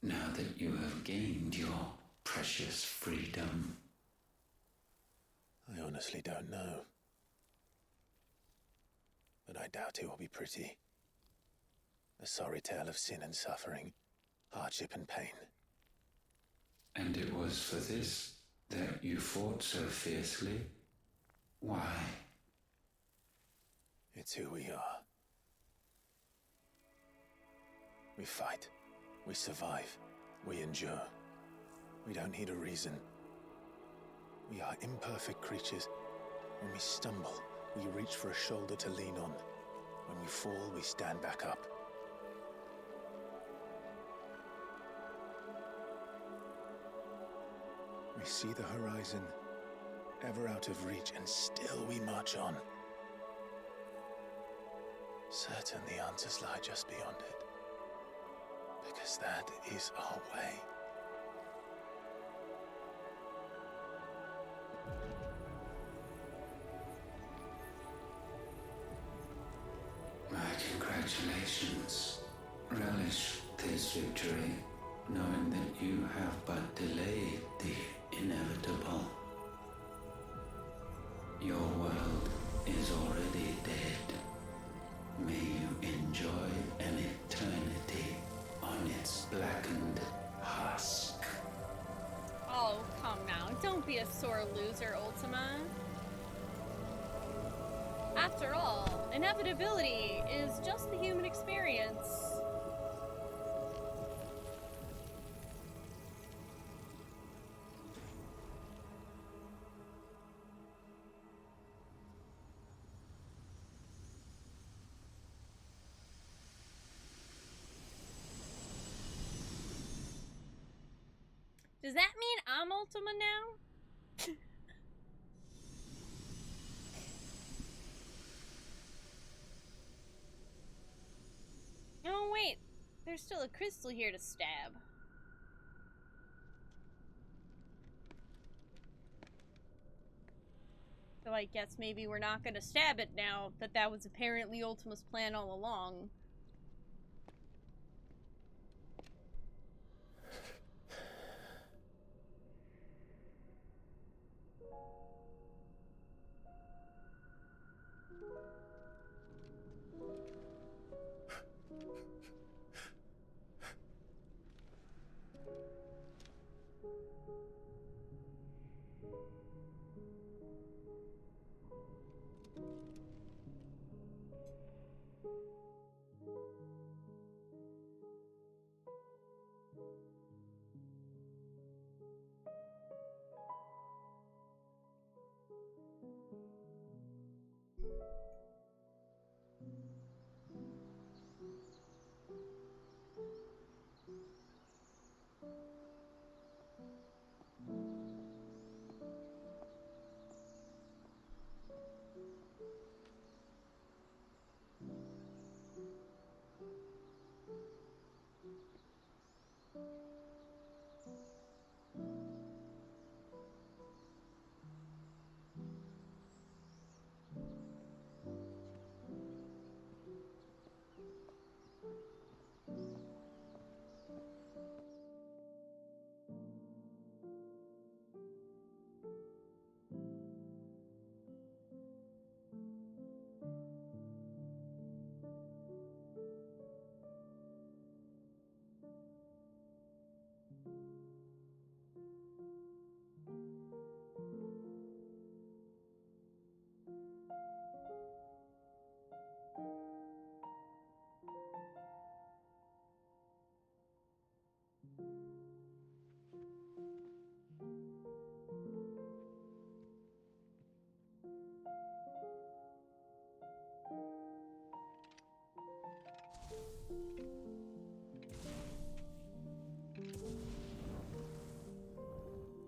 now that you have gained your precious freedom? I honestly don't know. But I doubt it will be pretty. A sorry tale of sin and suffering, hardship and pain. And it was for this that you fought so fiercely? Why? It's who we are. We fight. We survive. We endure. We don't need a reason. We are imperfect creatures. When we stumble, we reach for a shoulder to lean on. When we fall, we stand back up. We see the horizon, ever out of reach, and still we march on. Certain the answers lie just beyond it. Because that is our way. My congratulations. Relish this victory, knowing that you have but delayed the inevitable. Your world is already dead. May you enjoy an eternity on its blackened husk. Oh, come now. Don't be a sore loser, Ultima. After all, inevitability is just the human experience. Does that mean I'm Ultima now? Oh wait, there's still a crystal here to stab. So I guess maybe we're not gonna stab it now that was apparently Ultima's plan all along.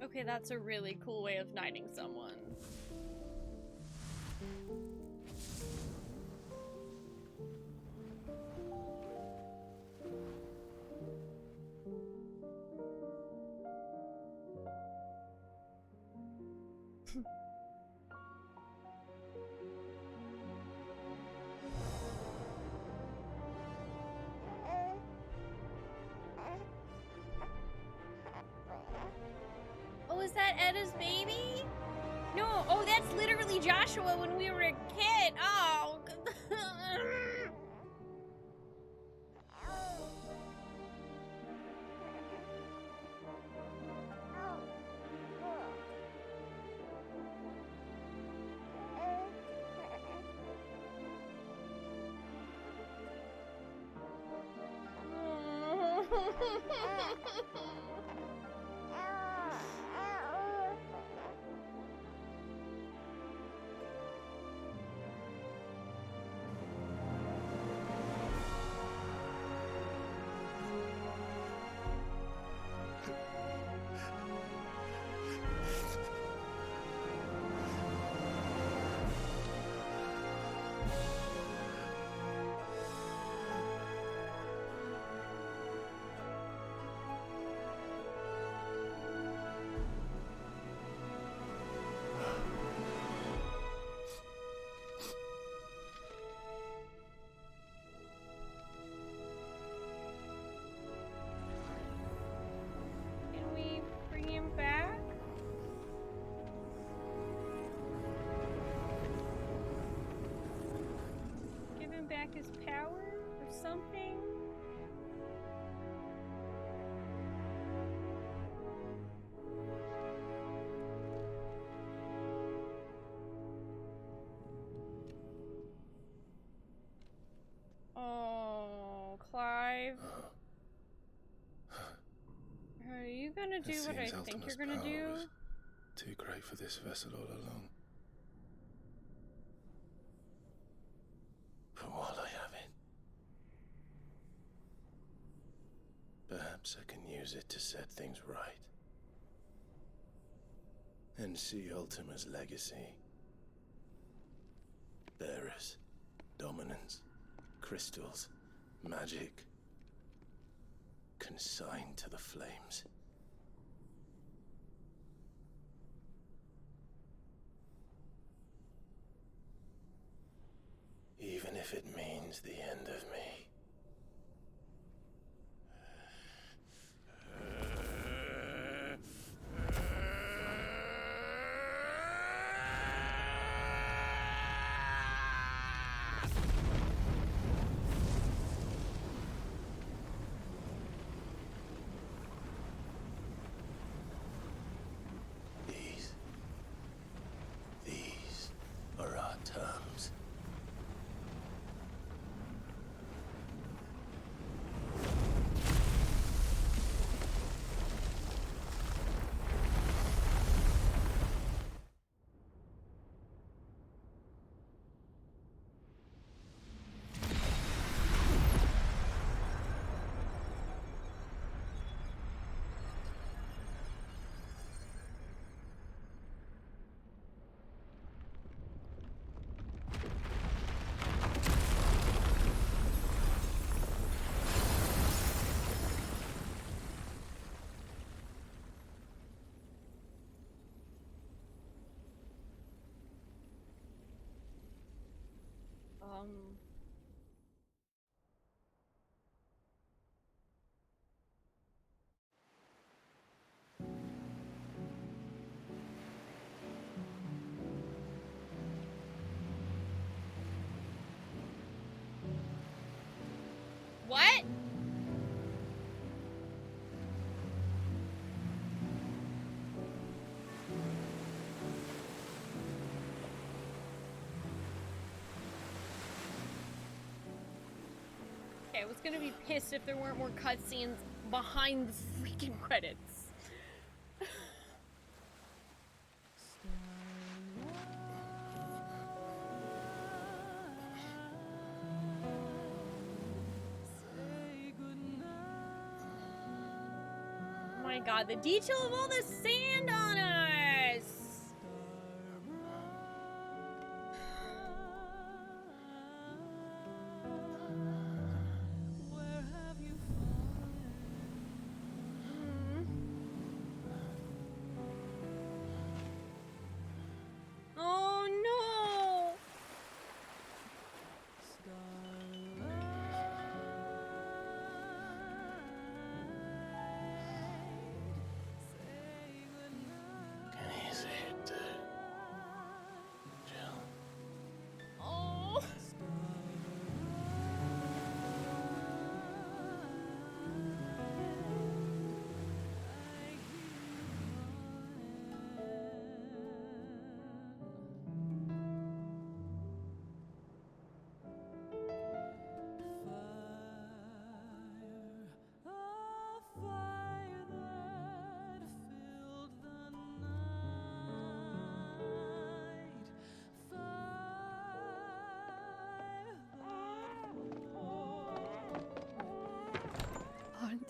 Okay, that's a really cool way of knighting someone. Greta's baby? No, oh, that's literally Joshua when we were a kid. Oh. Back his power or something? Oh, Clive. Are you gonna do what I think you're gonna do? Too great for this vessel all along. But while I have it, perhaps I can use it to set things right. And see Ultima's legacy. Bearers, dominance, crystals, magic, consigned to the flames. Even if it means the end of me. These are our terms. What? Okay, I was gonna be pissed if there weren't more cutscenes behind the freaking credits. Oh my god, the detail of all the sand on us! Oh no!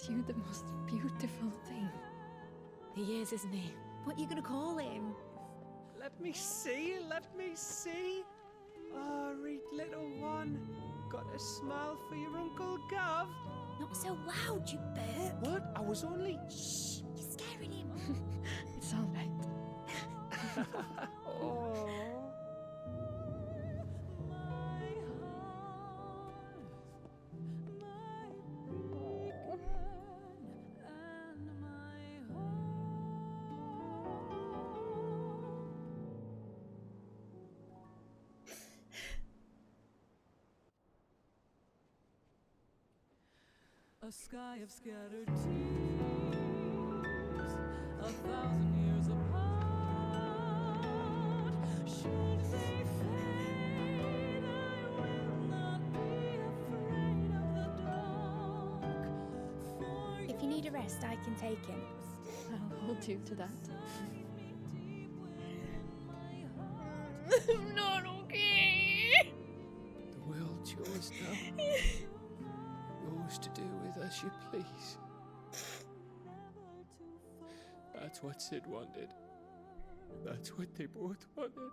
you the most beautiful thing. He is, isn't he? What are you gonna call him? Let me see, let me see. Oh, read little one. Got a smile for your Uncle Gav. Not so loud, you burp. What? I was only... Shh, you're scaring him. It's all right. Oh. A sky of scattered tears, 1,000 years apart. Should they fade, I will not be afraid of the dark. For If you need a rest, I can take him. I'll hold you to that. I'm not okay. The world's yours now. Yours to do with as you please. That's what Sid wanted. That's what they both wanted.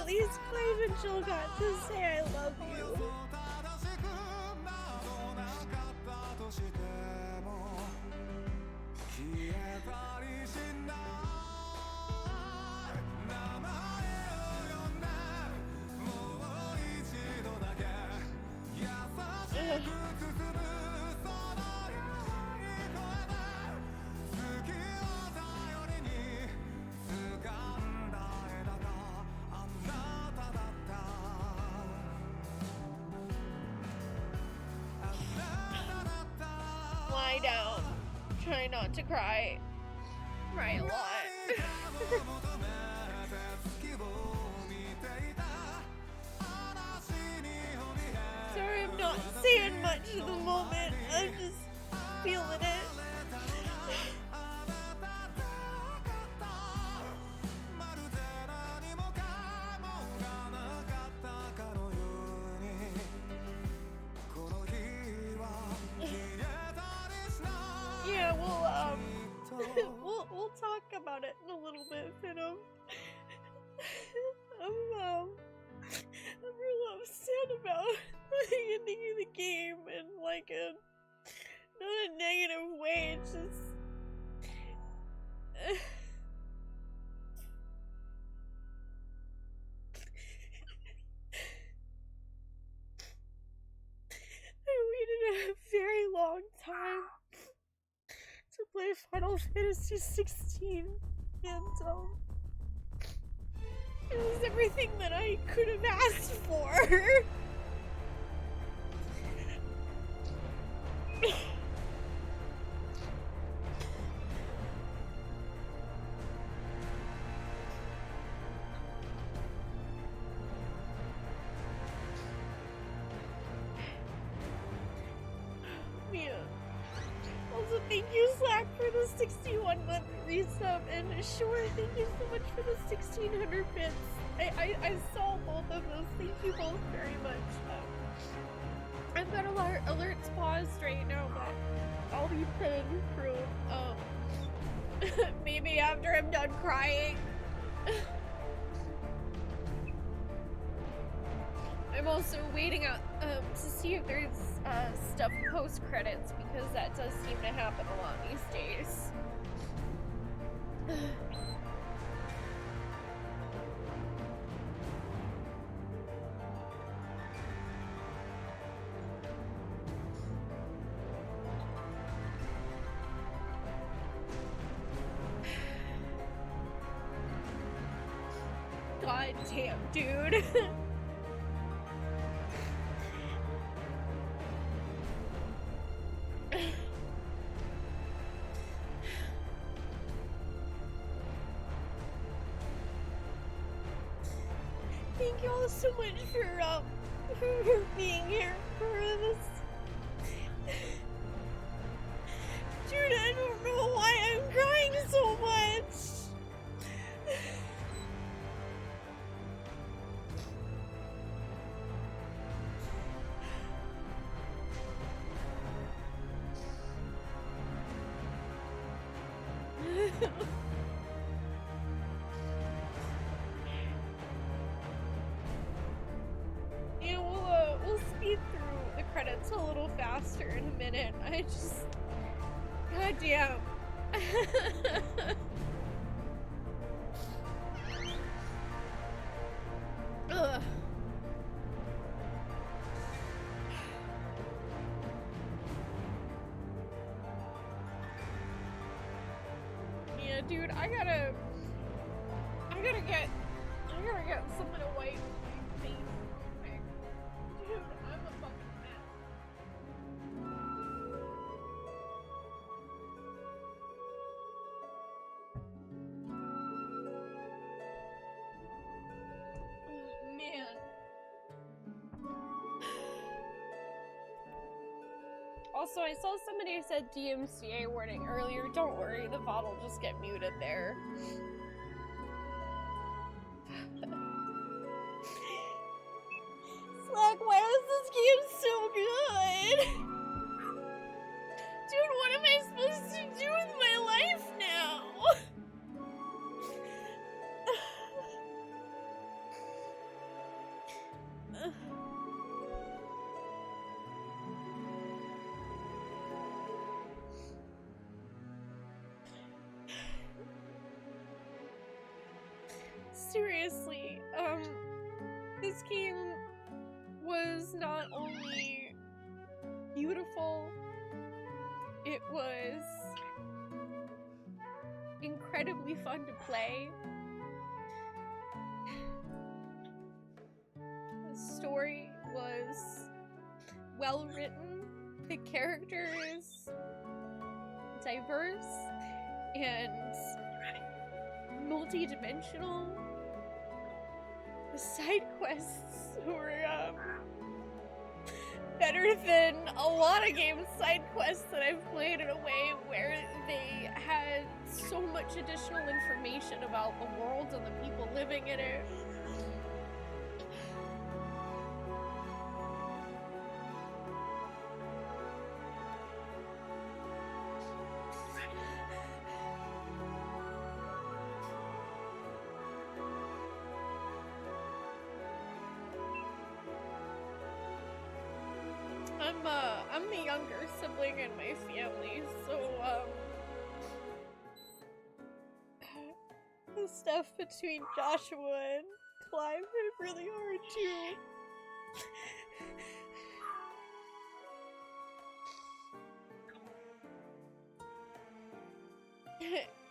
at least Clive and Jill got to say I love you. Lie down. Try not to cry. Cry a lot. Sorry, I'm not saying much at the moment. I'm just feeling it. Yeah, we'll talk about it in a little bit, Phantom. I'm real upset about the ending of the game in like not a negative way, it's just I waited a very long time to play Final Fantasy XVI, and it was everything that I could have asked for. Yeah. Also, thank you, Slack, for the 61-month resub, and Sure, thank you so much for the 1600 bits. I saw both of those. Thank you both very much. I've got alerts paused right now, but I'll be putting through. Maybe after I'm done crying. I'm also waiting out to see if there's stuff post credits, because that does seem to happen a lot these days. God damn, dude. Thank you all so much for being here for this. Dude, I don't know why I'm crying so much. Yeah, we'll speed through the credits a little faster in a minute. I just, god damn. Ugh. Yeah, dude, I gotta get someone to wipe my face. Okay. Dude, I'm a fucking mess. Oh, man. Also, I saw somebody said DMCA warning earlier. Don't worry, the VOD will just get muted there. Slack, why is this game so good? Dude, what am I supposed to do with my life now? Seriously, this game was not only beautiful, it was incredibly fun to play. The story was well written, the characters diverse and multi-dimensional. The side quests were better than a lot of games side quests that I've played, in a way where they had so much additional information about the world and the people living in it. I'm the younger sibling in my family, so, the stuff between Joshua and Clive hit really hard, too.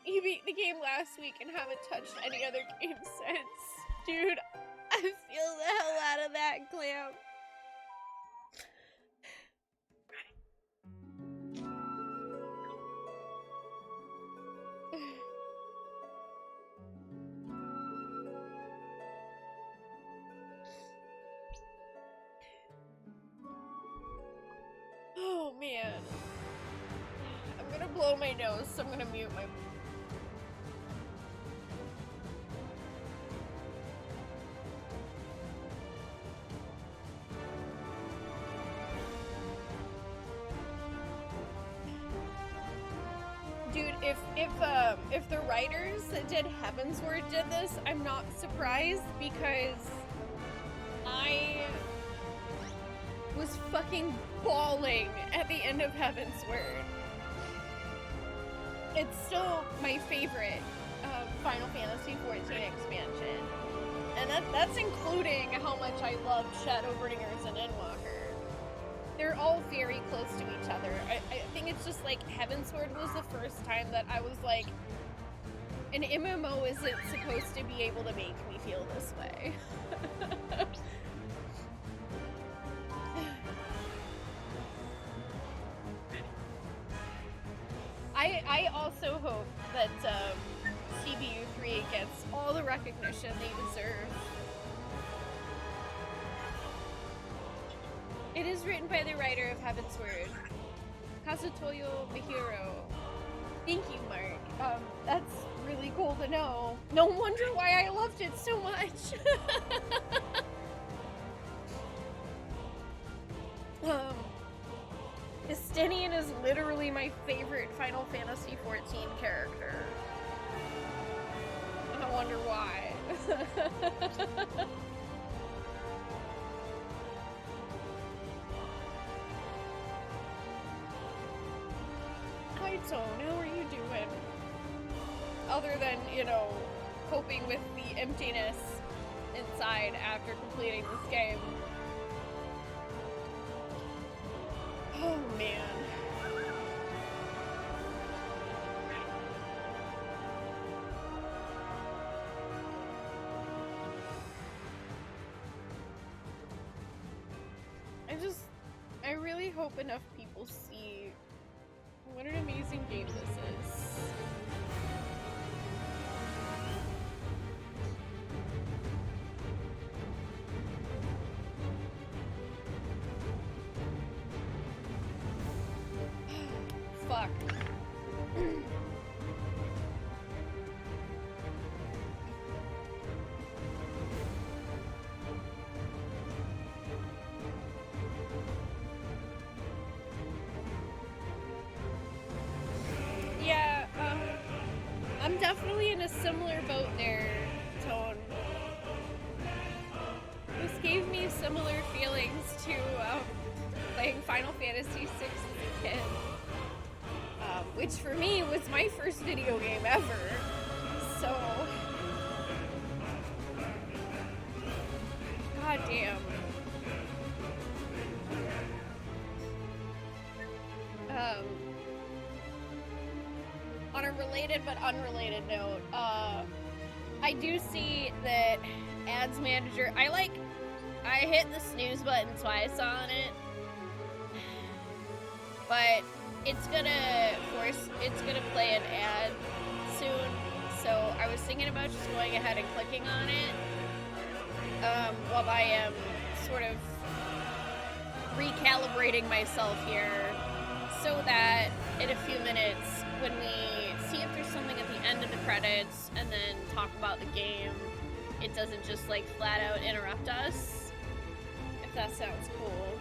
You beat the game last week and haven't touched any other game since. Dude, I feel the hell out of that, Clamp. Oh man. I'm gonna blow my nose, so I'm gonna mute my... Dude, if the writers that did Heavensward did this, I'm not surprised, because I was fucking bawling at the end of Heavensward. It's still my favorite Final Fantasy XIV expansion. And that's including how much I love Shadowbringers and Endwalker. They're all very close to each other. I think it's just like Heavensward was the first time that I was like, an MMO isn't supposed to be able to make me feel this way. I also hope that CBU3 gets all the recognition they deserve. It is written by the writer of Heavensward, Kazutoyo Mihiro. Thank you, Mark. That's really cool to know. No wonder why I loved it so much. Estinian is literally my favorite Final Fantasy XIV character. I wonder why. Hi, Tone, how are you doing? Other than, you know, coping with the emptiness inside after completing this game. Oh, man. I really hope enough people see what an amazing game this is. Fuck. Yeah, I'm definitely in a similar boat there, Tone. This gave me similar to playing Final Fantasy VI as a kid, which for me was my first video game ever. So, god damn. On a related but unrelated note, I do see that Ads Manager, I hit the snooze button twice on it, but it's gonna play an ad soon, so I was thinking about just going ahead and clicking on it, while I am sort of recalibrating myself here, so that in a few minutes, when we see if there's something at the end of the credits and then talk about the game, it doesn't just like flat out interrupt us, if that sounds cool.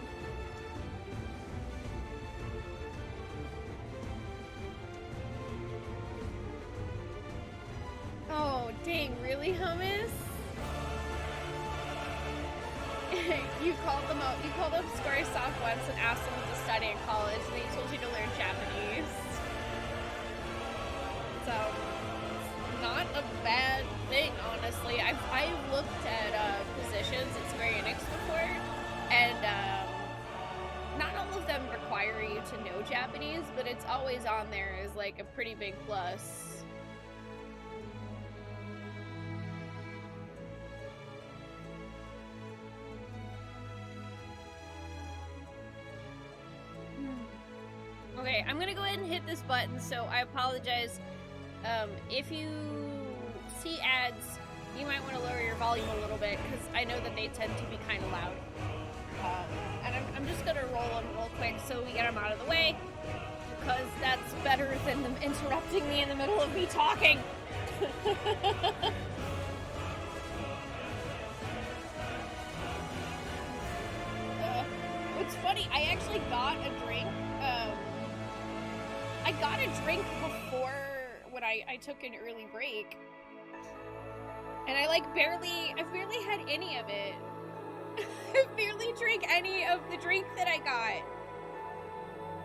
Oh, dang, really, Hummus? You called them up. You called up Squaresoft once and asked them to study in college, and they told you to learn Japanese. So, not a bad thing, honestly. I've looked at positions at Square Enix before, and not all of them require you to know Japanese, but it's always on there as like a pretty big plus. Okay, I'm gonna go ahead and hit this button, so I apologize. If you see ads, you might want to lower your volume a little bit, because I know that they tend to be kind of loud. And I'm just gonna roll them real quick so we get them out of the way, because that's better than them interrupting me in the middle of me talking. What's funny, I actually got a drink. I got a drink before when I took an early break. And I've barely had any of it. I barely drank any of the drink that I got.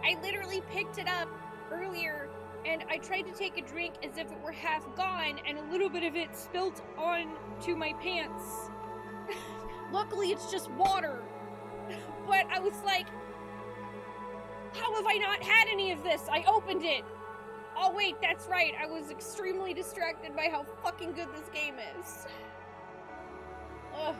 I literally picked it up earlier and I tried to take a drink as if it were half gone, and a little bit of it spilled onto my pants. Luckily it's just water. But I was like, how have I not had any of this? I opened it. Oh wait, that's right. I was extremely distracted by how fucking good this game is. Ugh.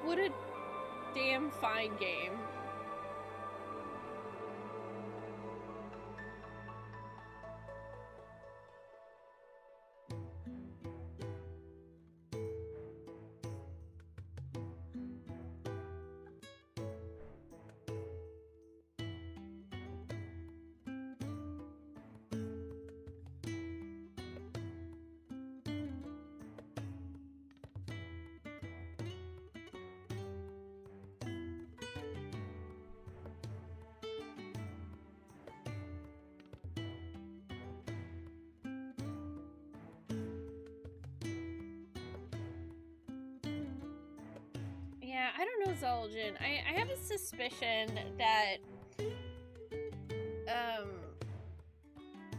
What a damn fine game. Yeah, I don't know, Zul'jin. I have a suspicion that,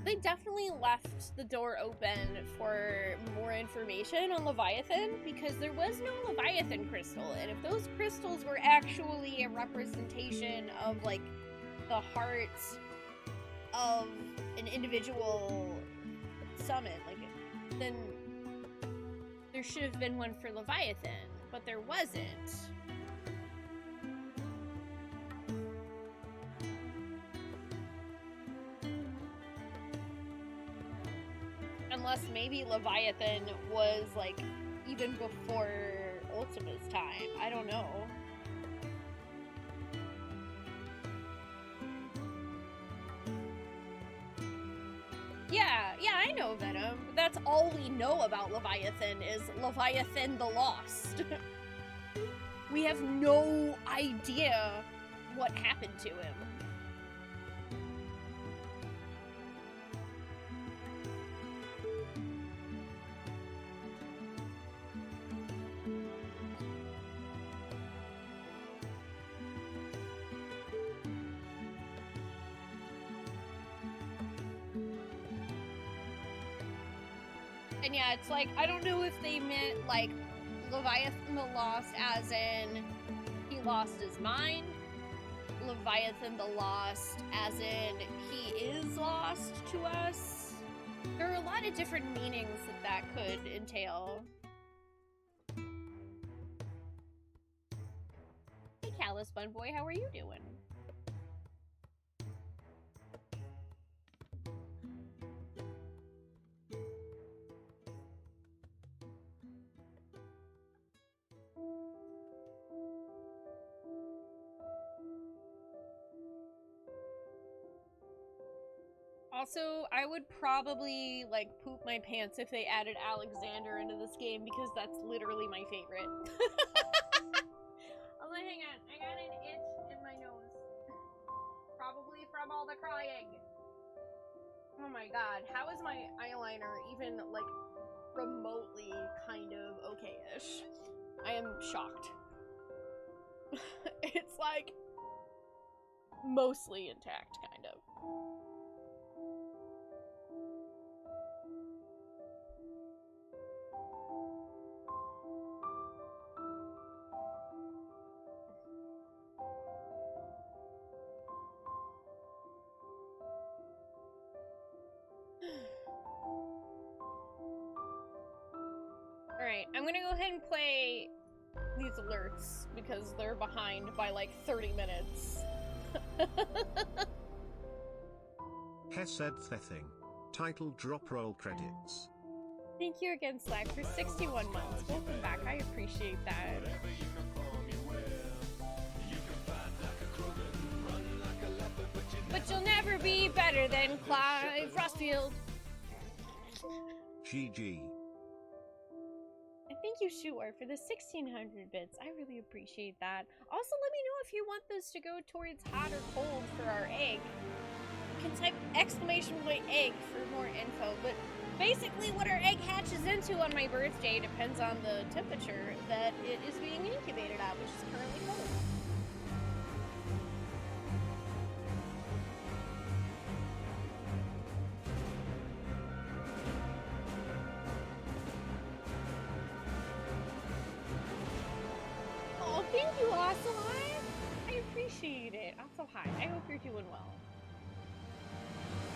they definitely left the door open for more information on Leviathan, because there was no Leviathan crystal, and if those crystals were actually a representation of, like, the heart of an individual summon, like, then there should have been one for Leviathan. But there wasn't. Unless maybe Leviathan was, like, even before Ultima's time. I don't know. that's all we know about Leviathan is Leviathan the Lost. We have no idea what happened to him. And yeah, it's like, I don't know if they meant, like, Leviathan the Lost as in he lost his mind, Leviathan the Lost as in he is lost to us. There are a lot of different meanings that could entail. Hey, Callus Bun Boy, how are you doing? Also, I would probably, like, poop my pants if they added Alexander into this game, because that's literally my favorite. Oh, hang on. I got an itch in my nose. Probably from all the crying. Oh my god, how is my eyeliner even, like, remotely kind of okay-ish? I am shocked. It's, like, mostly intact, kind of. Alright, I'm gonna go ahead and play these alerts because they're behind by like 30 minutes. Hesed Thething. Title drop roll credits. Thank you again, Slack, for 61 months. Welcome back, I appreciate that. But you'll never be better than Clive Frostfield. GG. And thank you, Shuar, for the 1600 bits. I really appreciate that. Also, let me know if you want this to go towards hot or cold for our egg. You can type !egg for more info, but basically what our egg hatches into on my birthday depends on the temperature that it is being incubated at, which is currently cold. Oh, thank you, Ocelot! I appreciate it. Also, hi. I hope you're doing well.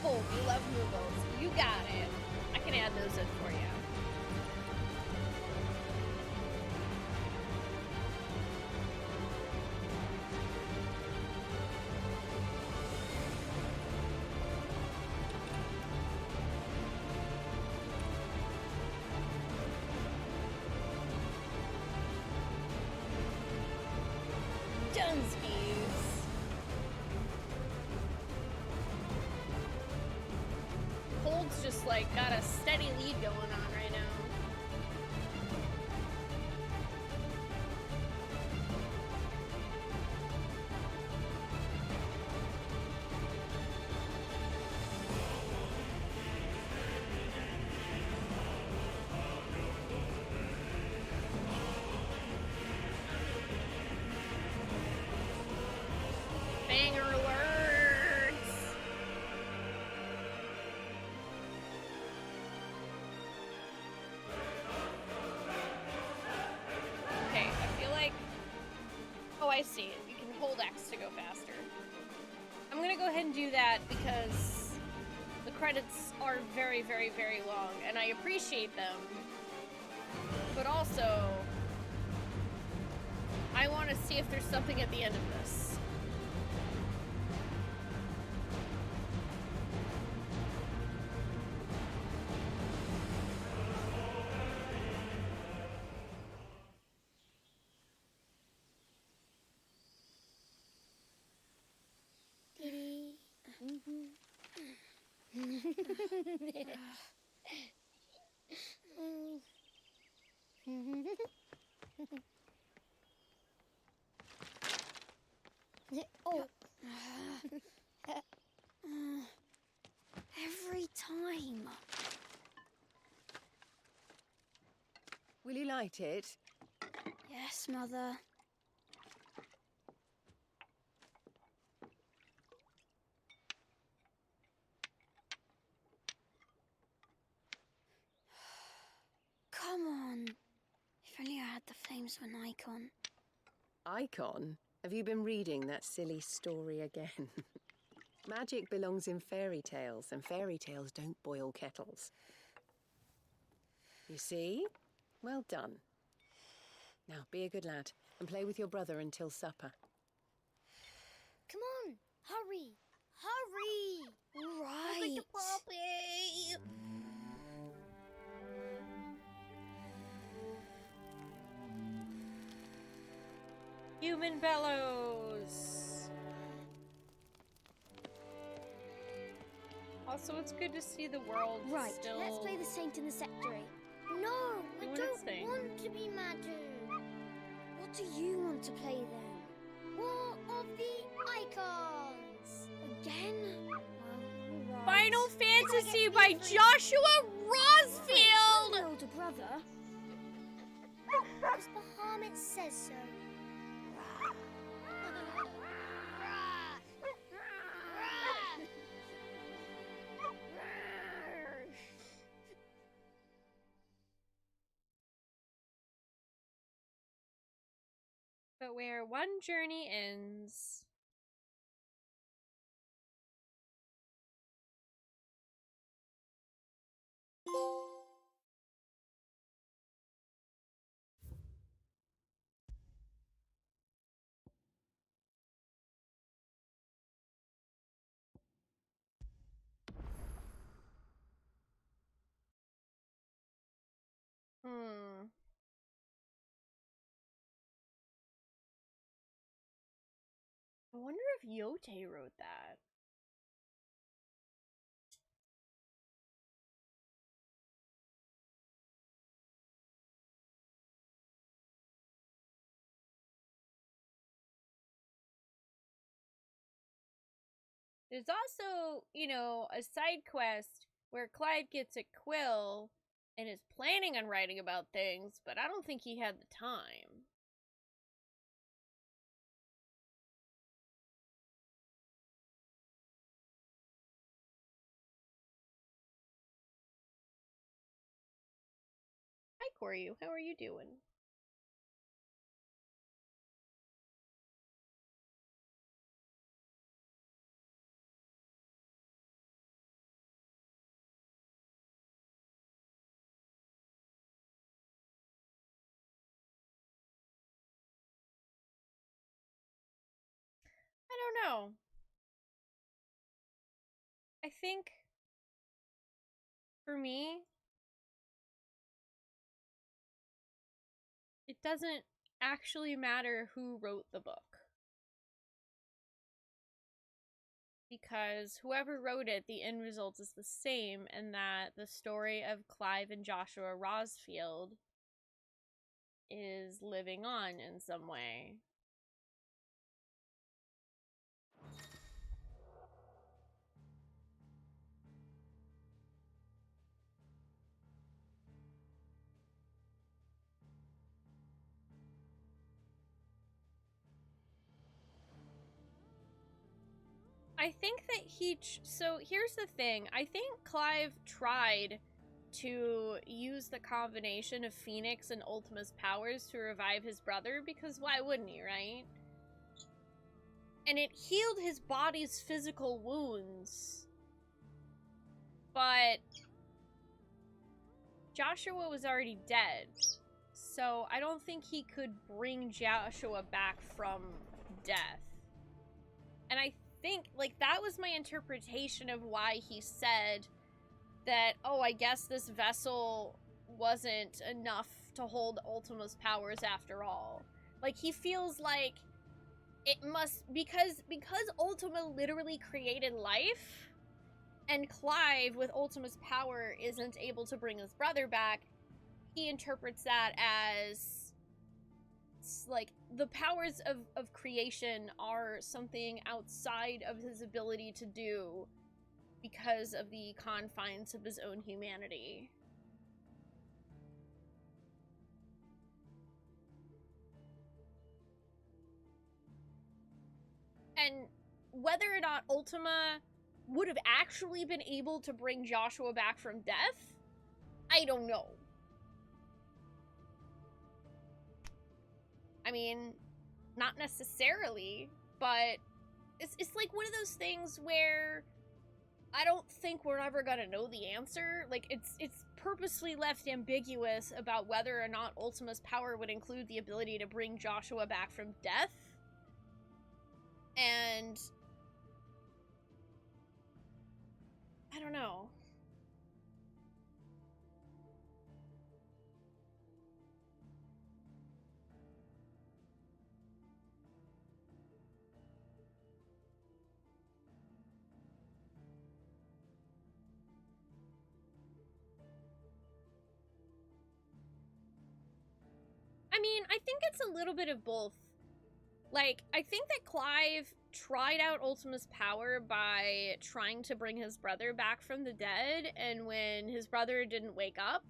Oh, we love noodles. You got it. I can add those in for you. Dunskies. Cold's just like got a steady lead going on right now. Banger alerts! Okay, I feel like... Oh, I see it. You can hold X to go faster. I'm gonna go ahead and do that because the credits are very, very, very long, and I appreciate them. But also, I want to see if there's something at the end of this. time. Will you light it? Yes, Mother. Come on. If only I had the flames of an icon. Icon? Have you been reading that silly story again? Magic belongs in fairy tales, and fairy tales don't boil kettles. You see? Well done. Now, be a good lad, and play with your brother until supper. Come on, hurry! Hurry! All right. Look at the puppy. Human bellows. Also, it's good to see the world Right, still. let's play the saint in the secretary. No, I Doing don't its thing. want to be Madu. What do you want to play then? War of the Icons! Again? Well, all right. Final Fantasy Forget by me for- Joshua I'm Rosfield! the older brother. Because Bahamut says so. But where one journey ends. I wonder if Yote wrote that. There's also, you know, a side quest where Clive gets a quill and is planning on writing about things, but I don't think he had the time. Hi, Koryu. How are you doing? I don't know. I think for me, it doesn't actually matter who wrote the book. Because whoever wrote it, the end result is the same, and that the story of Clive and Joshua Rosfield is living on in some way. I think that so here's the thing. I think Clive tried to use the combination of Phoenix and Ultima's powers to revive his brother, because why wouldn't he, right? And it healed his body's physical wounds. But Joshua was already dead. So I don't think he could bring Joshua back from death. And I think, like, that was my interpretation of why he said that, oh, I guess this vessel wasn't enough to hold Ultima's powers after all. Like, he feels like it must, because Ultima literally created life, and Clive, with Ultima's power, isn't able to bring his brother back, he interprets that as, like, the powers of creation are something outside of his ability to do, because of the confines of his own humanity. And whether or not Ultima would have actually been able to bring Joshua back from death, I don't know. I mean, not necessarily, but it's like one of those things where I don't think we're ever gonna know the answer. Like, it's purposely left ambiguous about whether or not Ultima's power would include the ability to bring Joshua back from death. And I don't know. I mean, I think it's a little bit of both. Like, I think that Clive tried out Ultima's power by trying to bring his brother back from the dead, and when his brother didn't wake up,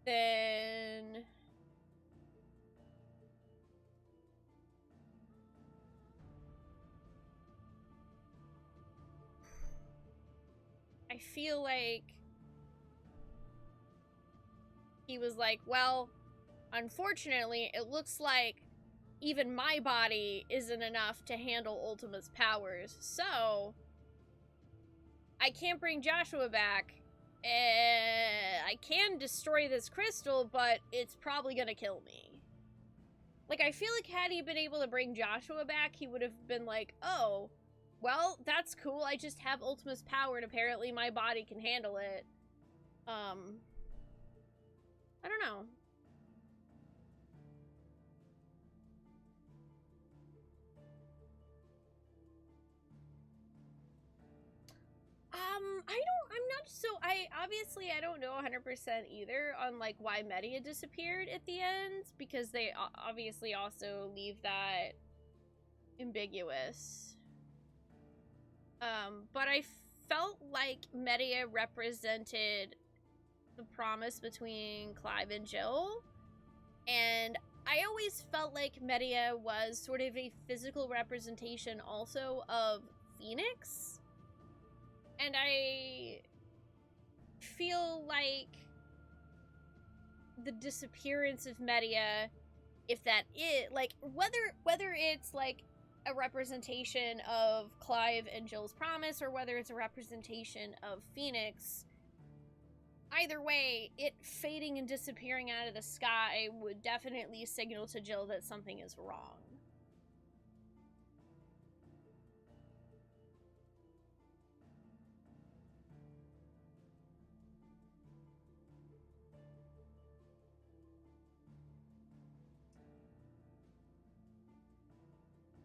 then I feel like he was like, well, unfortunately, it looks like even my body isn't enough to handle Ultima's powers, so I can't bring Joshua back. I can destroy this crystal, but it's probably gonna kill me. Like, I feel like had he been able to bring Joshua back, he would have been like, oh, well, that's cool, I just have Ultima's power and apparently my body can handle it. I don't know. I don't know 100% either on, like, why Media disappeared at the end, because they obviously also leave that ambiguous. But I felt like Media represented the promise between Clive and Jill, and I always felt like Media was sort of a physical representation also of Phoenix. And I feel like the disappearance of Media, if that is, like, whether it's, like, a representation of Clive and Jill's promise, or whether it's a representation of Phoenix, either way, it fading and disappearing out of the sky would definitely signal to Jill that something is wrong.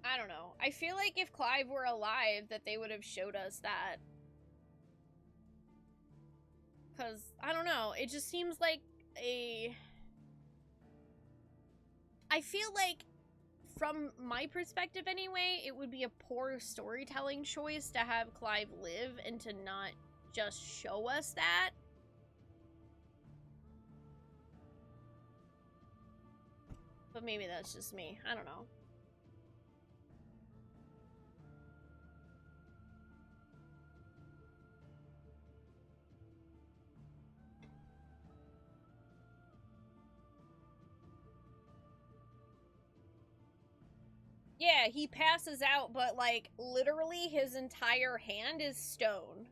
I don't know. I feel like if Clive were alive, that they would have showed us that. Because, I don't know, it just seems like I feel like, from my perspective anyway, it would be a poor storytelling choice to have Clive live and to not just show us that. But maybe that's just me. I don't know. Yeah, he passes out, but, like, literally his entire hand is stone.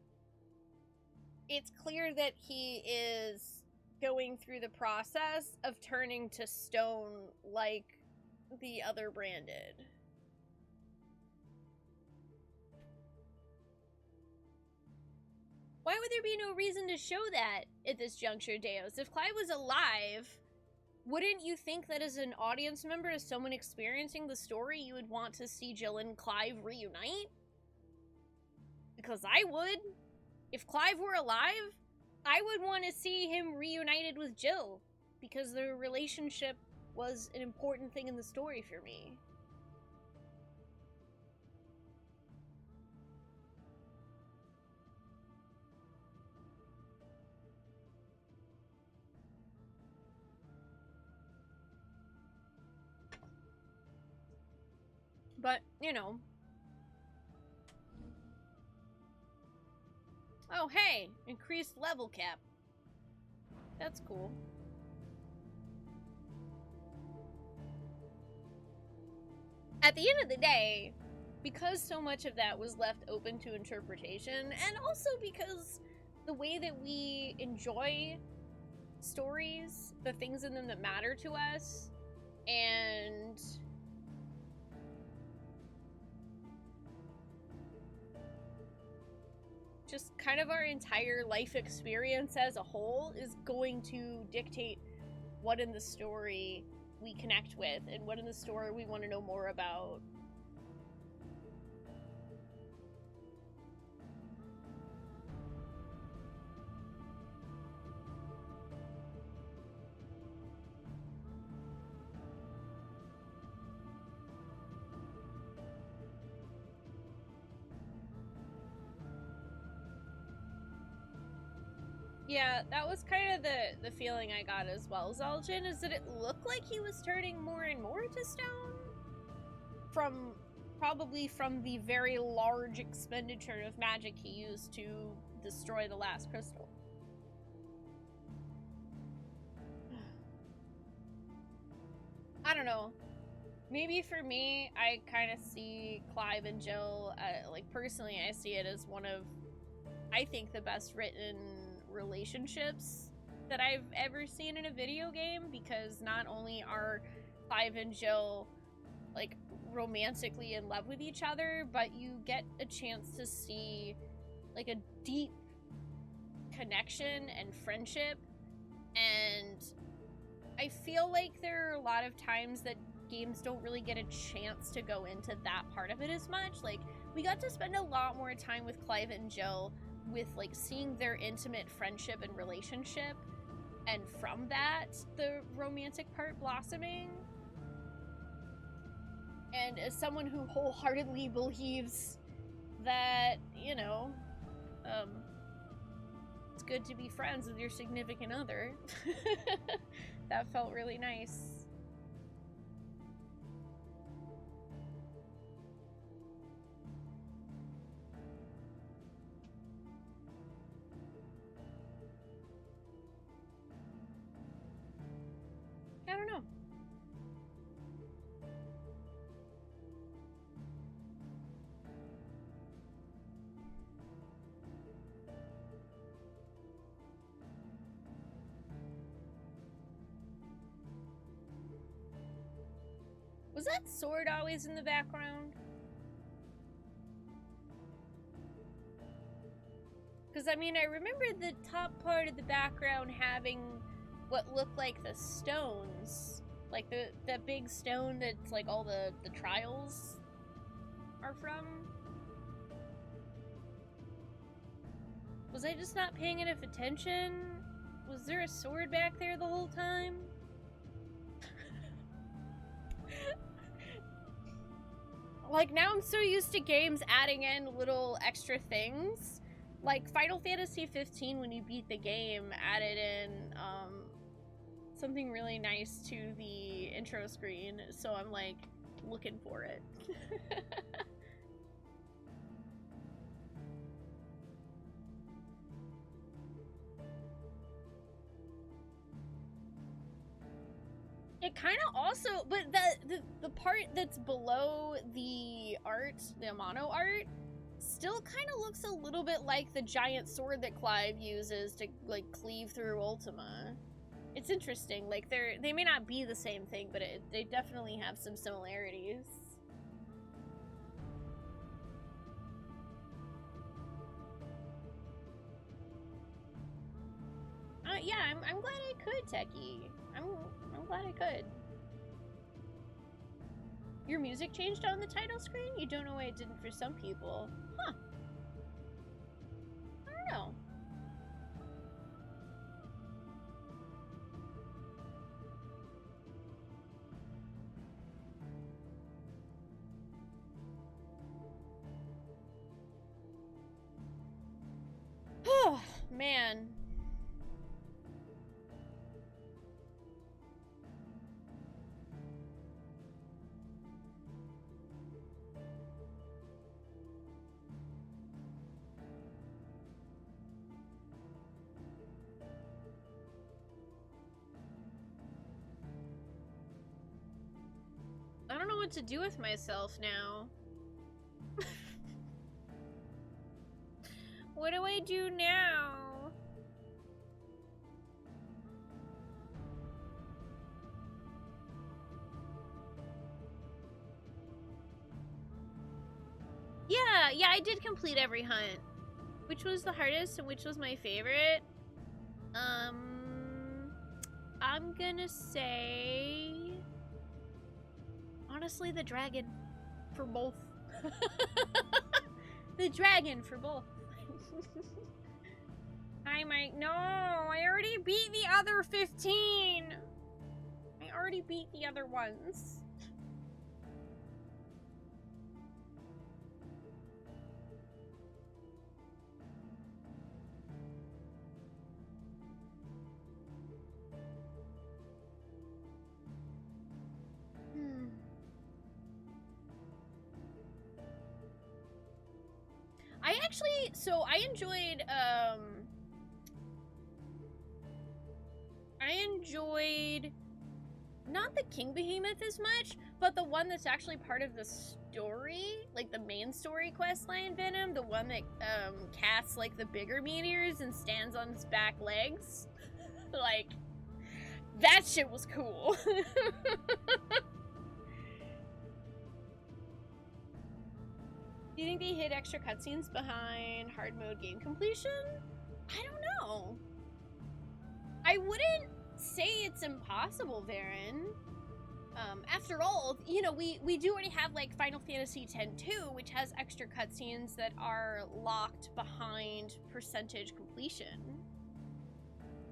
It's clear that he is going through the process of turning to stone like the other Branded. Why would there be no reason to show that at this juncture, Deos? If Clive was alive, wouldn't you think that as an audience member, as someone experiencing the story, you would want to see Jill and Clive reunite? Because I would. If Clive were alive, I would want to see him reunited with Jill, because their relationship was an important thing in the story for me. But, you know. Oh, hey! Increased level cap. That's cool. At the end of the day, because so much of that was left open to interpretation, and also because the way that we enjoy stories, the things in them that matter to us, and just kind of our entire life experience as a whole is going to dictate what in the story we connect with and what in the story we want to know more about. Yeah, that was kind of the feeling I got as well, Zul'jin, is that it looked like he was turning more and more to stone. Probably from the very large expenditure of magic he used to destroy the last crystal. I don't know. Maybe for me, I kind of see Clive and Jill, like personally, I see it as one of, I think, the best written relationships that I've ever seen in a video game, because not only are Clive and Jill like romantically in love with each other, but you get a chance to see like a deep connection and friendship. And I feel like there are a lot of times that games don't really get a chance to go into that part of it as much. Like, we got to spend a lot more time with Clive and Jill with like seeing their intimate friendship and relationship, and from that the romantic part blossoming. And as someone who wholeheartedly believes that, you know, it's good to be friends with your significant other, that felt really nice. I don't know. Was that sword always in the background? Because, I mean, I remember the top part of the background having what looked like the stones. Like, that big stone that's, like, all the trials are from. Was I just not paying enough attention? Was there a sword back there the whole time? Like, now I'm so used to games adding in little extra things. Like, Final Fantasy XV, when you beat the game, added in, something really nice to the intro screen, so I'm, like, looking for it. It kind of also, but the part that's below the art, the mono art, still kind of looks a little bit like the giant sword that Clive uses to, like, cleave through Ultima. It's interesting. Like, they may not be the same thing, but they definitely have some similarities. Yeah, I'm glad I could, Techie. I'm glad I could. Your music changed on the title screen? You don't know why it didn't for some people. Huh. I don't know. Oh, man. what to do with myself now. What do I do now? Yeah, I did complete every hunt. Which was the hardest and which was my favorite? I'm gonna say... honestly, the dragon. For both. The dragon for both. Hi, Mike. No, I already beat the other 15. I already beat the other ones. I enjoyed not the King Behemoth as much, but the one that's actually part of the story, like the main story quest line Venom, the one that casts like the bigger meteors and stands on his back legs. Like, that shit was cool. Do you think they hid extra cutscenes behind hard mode game completion? I don't know. I wouldn't say it's impossible, Varen. After all, you know, we do already have like Final Fantasy X-2, which has extra cutscenes that are locked behind percentage completion.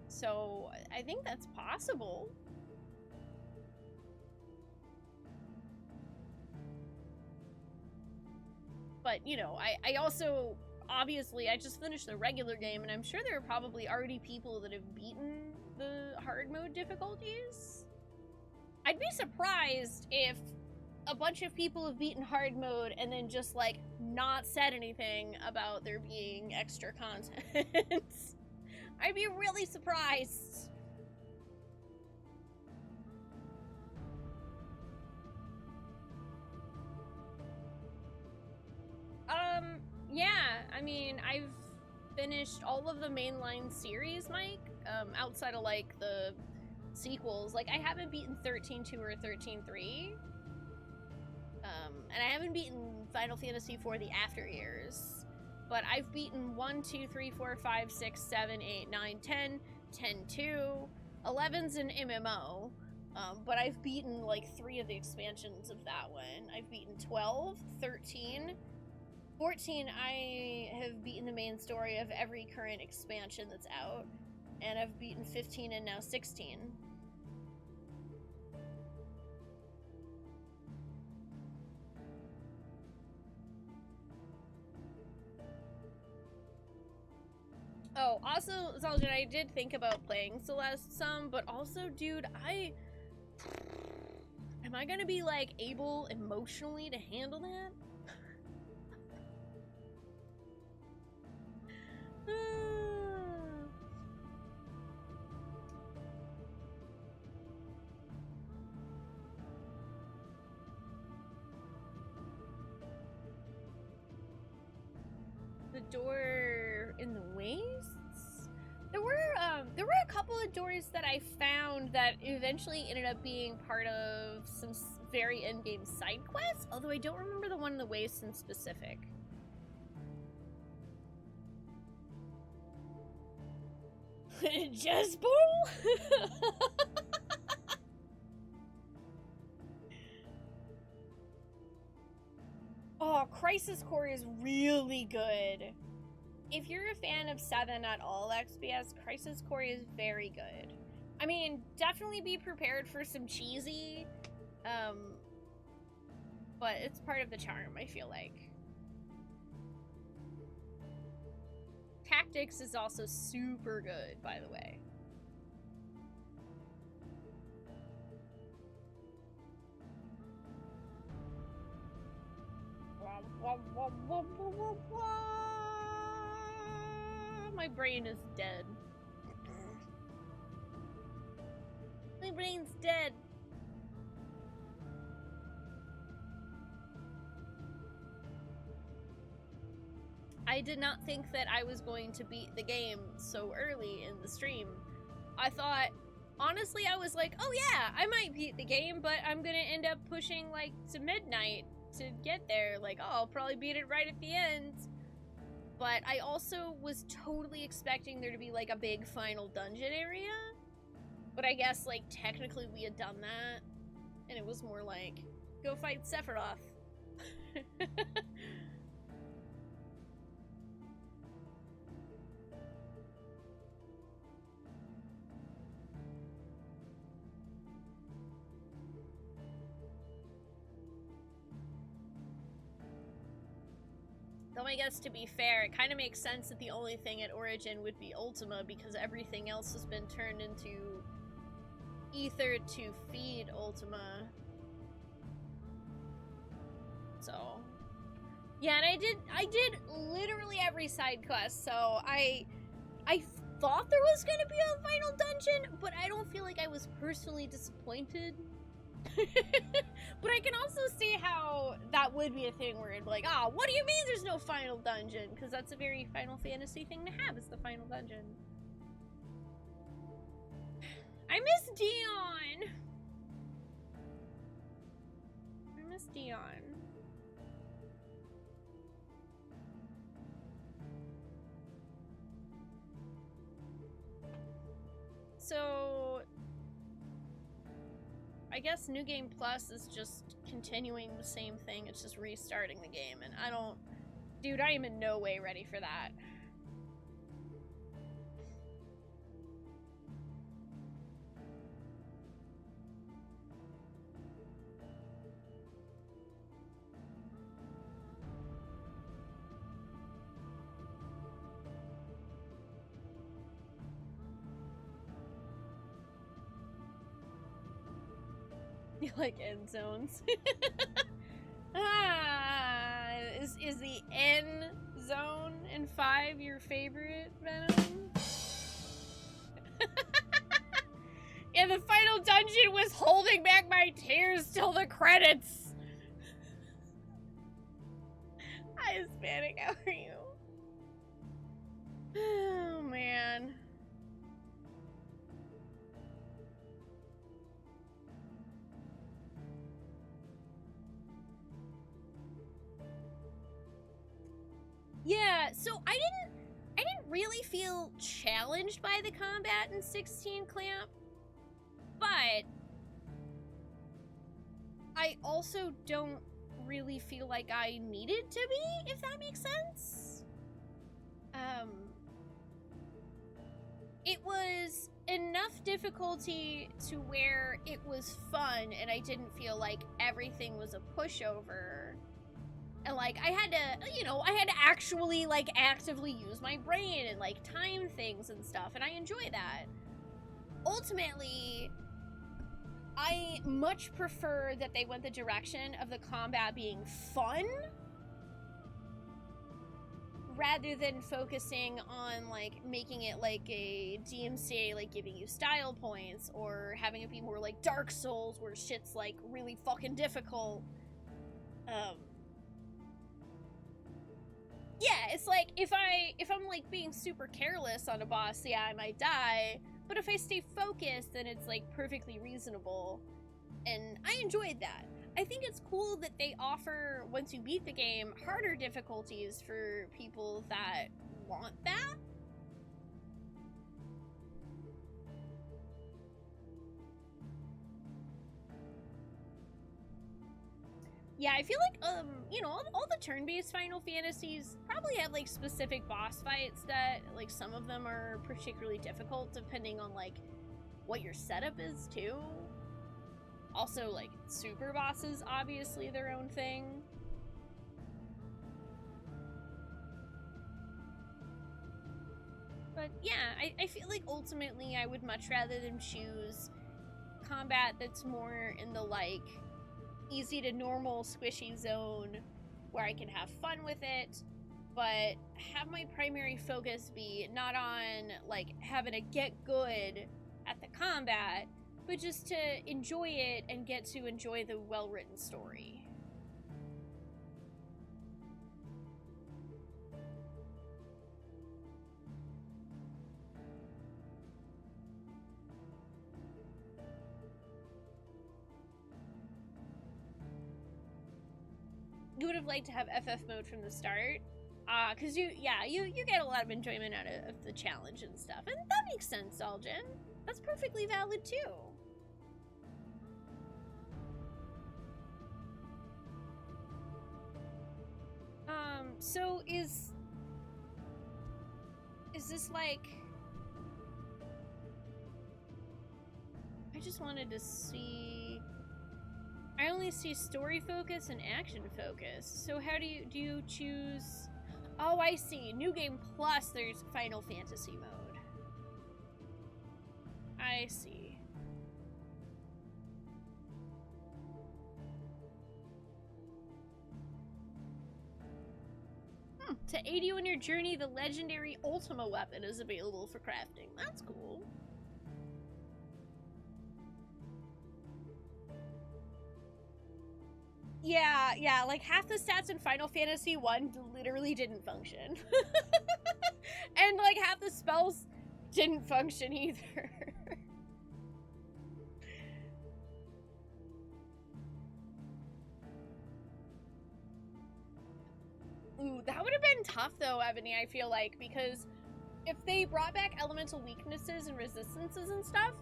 So I think that's possible. But, you know, I also, obviously, I just finished the regular game, and I'm sure there are probably already people that have beaten the hard mode difficulties. I'd be surprised if a bunch of people have beaten hard mode and then just, like, not said anything about there being extra content. I'd be really surprised. Yeah, I mean, I've finished all of the mainline series, Mike, outside of, like, the sequels. Like, I haven't beaten 13-2 or 13-3. And I haven't beaten Final Fantasy IV The After Years. But I've beaten 1, 2, 3, 4, 5, 6, 7, 8, 9, 10, 10-2, 11's an MMO. But I've beaten, like, 3 of the expansions of that one. I've beaten 12, 13... 14, I have beaten the main story of every current expansion that's out, and I've beaten 15 and now 16. Oh, also, Zaldin, I did think about playing Celeste some, but also, dude, am I gonna be, like, able emotionally to handle that? The door in the wastes? There were a couple of doors that I found that eventually ended up being part of some very end-game side quests, although I don't remember the one in the wastes in specific. Just bull? Oh, Crisis Core is really good. If you're a fan of 7 at all XPS, Crisis Core is very good. I mean, definitely be prepared for some cheesy, but it's part of the charm, I feel like. Tactics is also super good, by the way. My brain is dead. My brain's dead. I did not think that I was going to beat the game so early in the stream. I thought, honestly, I was like, oh yeah, I might beat the game, but I'm gonna end up pushing like to midnight to get there. Like, oh, I'll probably beat it right at the end. But I also was totally expecting there to be like a big final dungeon area. But I guess like technically we had done that. And it was more like, go fight Sephiroth. Though I guess to be fair, it kind of makes sense that the only thing at Origin would be Ultima because everything else has been turned into Ether to feed Ultima. So, yeah, and I did literally every side quest. So I thought there was gonna be a final dungeon, but I don't feel like I was personally disappointed. But I can also see how that would be a thing where it'd be like, ah, what do you mean there's no final dungeon? Because that's a very Final Fantasy thing to have, is the final dungeon. I miss Dion! I miss Dion. So, I guess New Game Plus is just continuing the same thing. It's just restarting the game, and I don't... Dude, I am in no way ready for that. You like end zones. Is the N zone in 5 your favorite, Venom? Yeah, the final dungeon was holding back my tears till the credits. Hi, Hispanic, how are you? Oh, man. Yeah, so I didn't really feel challenged by the combat in 16 Clamp, but I also don't really feel like I needed to be, if that makes sense. It was enough difficulty to where it was fun and I didn't feel like everything was a pushover. And, like, I had to, you know, I had to actually, like, actively use my brain and, like, time things and stuff, and I enjoy that. Ultimately, I much prefer that they went the direction of the combat being fun rather than focusing on, like, making it like a DMCA, like, giving you style points, or having it be more like Dark Souls, where shit's, like, really fucking difficult. Yeah, it's like, if I'm like being super careless on a boss, yeah, I might die, but if I stay focused, then it's like perfectly reasonable, and I enjoyed that. I think it's cool that they offer, once you beat the game, harder difficulties for people that want that. Yeah, I feel like, you know, all the turn-based Final Fantasies probably have, like, specific boss fights that, like, some of them are particularly difficult depending on, like, what your setup is, too. Also, like, super bosses, obviously, their own thing. But, yeah, I feel like ultimately I would much rather them choose combat that's more in the, like, easy to normal squishy zone where I can have fun with it, but have my primary focus be not on like having to get good at the combat, but just to enjoy it and get to enjoy the well-written story. you would have liked to have FF mode from the start. Cause you get a lot of enjoyment out of the challenge and stuff. And that makes sense, Algin. That's perfectly valid too. So is this like... I just wanted to see... I only see story focus and action focus. So how do you choose... Oh, I see. New Game Plus, there's Final Fantasy mode. I see. To aid you in your journey, the legendary Ultima weapon is available for crafting. That's cool. Yeah, like half the stats in Final Fantasy 1 literally didn't function. And like half the spells didn't function either. Ooh, that would have been tough though, Ebony, I feel like, because if they brought back elemental weaknesses and resistances and stuff,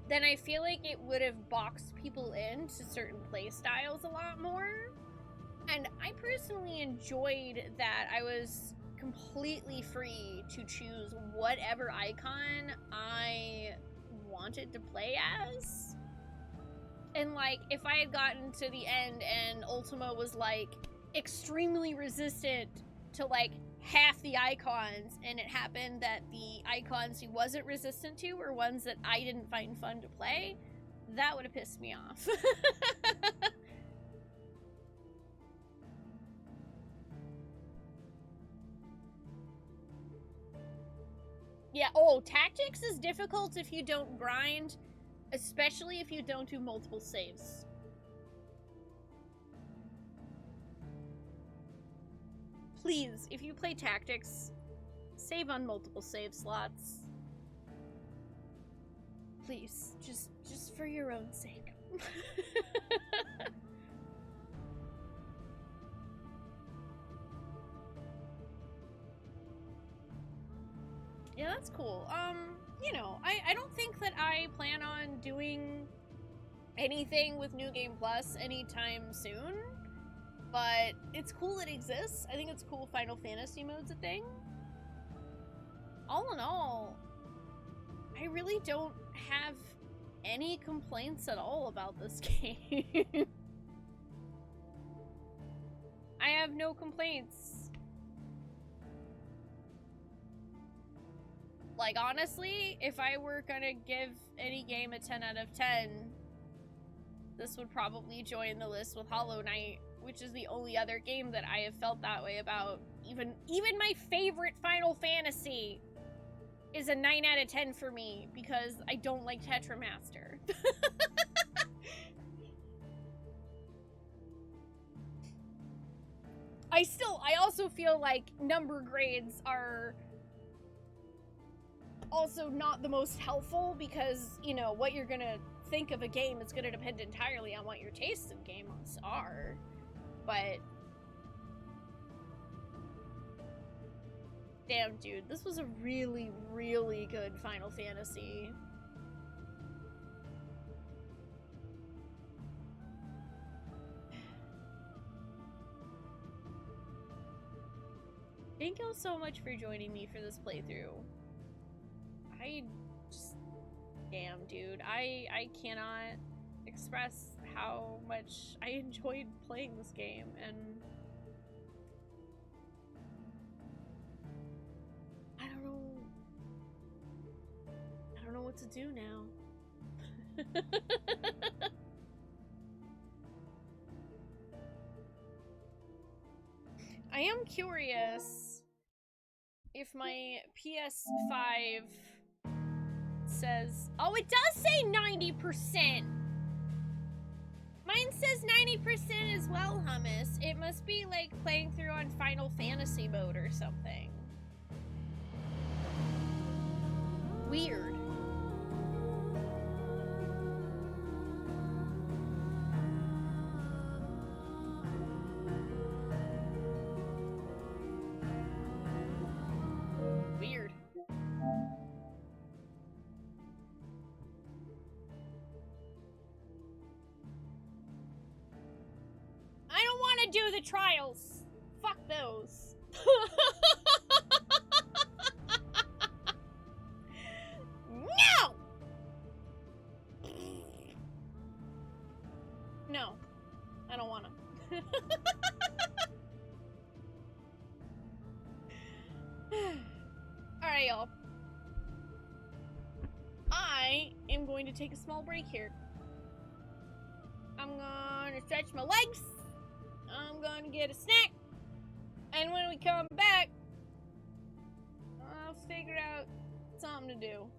then I feel like it would have boxed people into certain play styles a lot more. And I personally enjoyed that I was completely free to choose whatever icon I wanted to play as. And like, if I had gotten to the end and Ultima was like extremely resistant to like half the icons, and it happened that the icons he wasn't resistant to were ones that I didn't find fun to play, that would have pissed me off. Yeah, oh, tactics is difficult if you don't grind, especially if you don't do multiple saves. Please, if you play tactics, save on multiple save slots. Please, just for your own sake. Yeah, that's cool. You know, I don't think that I plan on doing anything with New Game Plus anytime soon. But it's cool it exists. I think it's cool Final Fantasy mode's a thing. All in all, I really don't have any complaints at all about this game. I have no complaints. Like, honestly, if I were gonna give any game a 10 out of 10, this would probably join the list with Hollow Knight, which is the only other game that I have felt that way about. Even my favorite Final Fantasy is a 9 out of 10 for me because I don't like Tetramaster. I also feel like number grades are also not the most helpful because, you know, what you're gonna think of a game is gonna depend entirely on what your tastes in games are. But damn, dude, this was a really, really good Final Fantasy. Thank you so much for joining me for this playthrough. Damn, dude, I cannot express how much I enjoyed playing this game, and I don't know what to do now. I am curious if my PS5 says, oh, it does say 90%. Mine says 90% as well, Hummus. It must be like playing through on Final Fantasy mode or something. Weird. do the trials. Fuck those. No! No. I don't want to. Alright, y'all. I am going to take a small break here. I'm gonna stretch my legs. I'm gonna get a snack. And when we come back, I'll figure out something to do.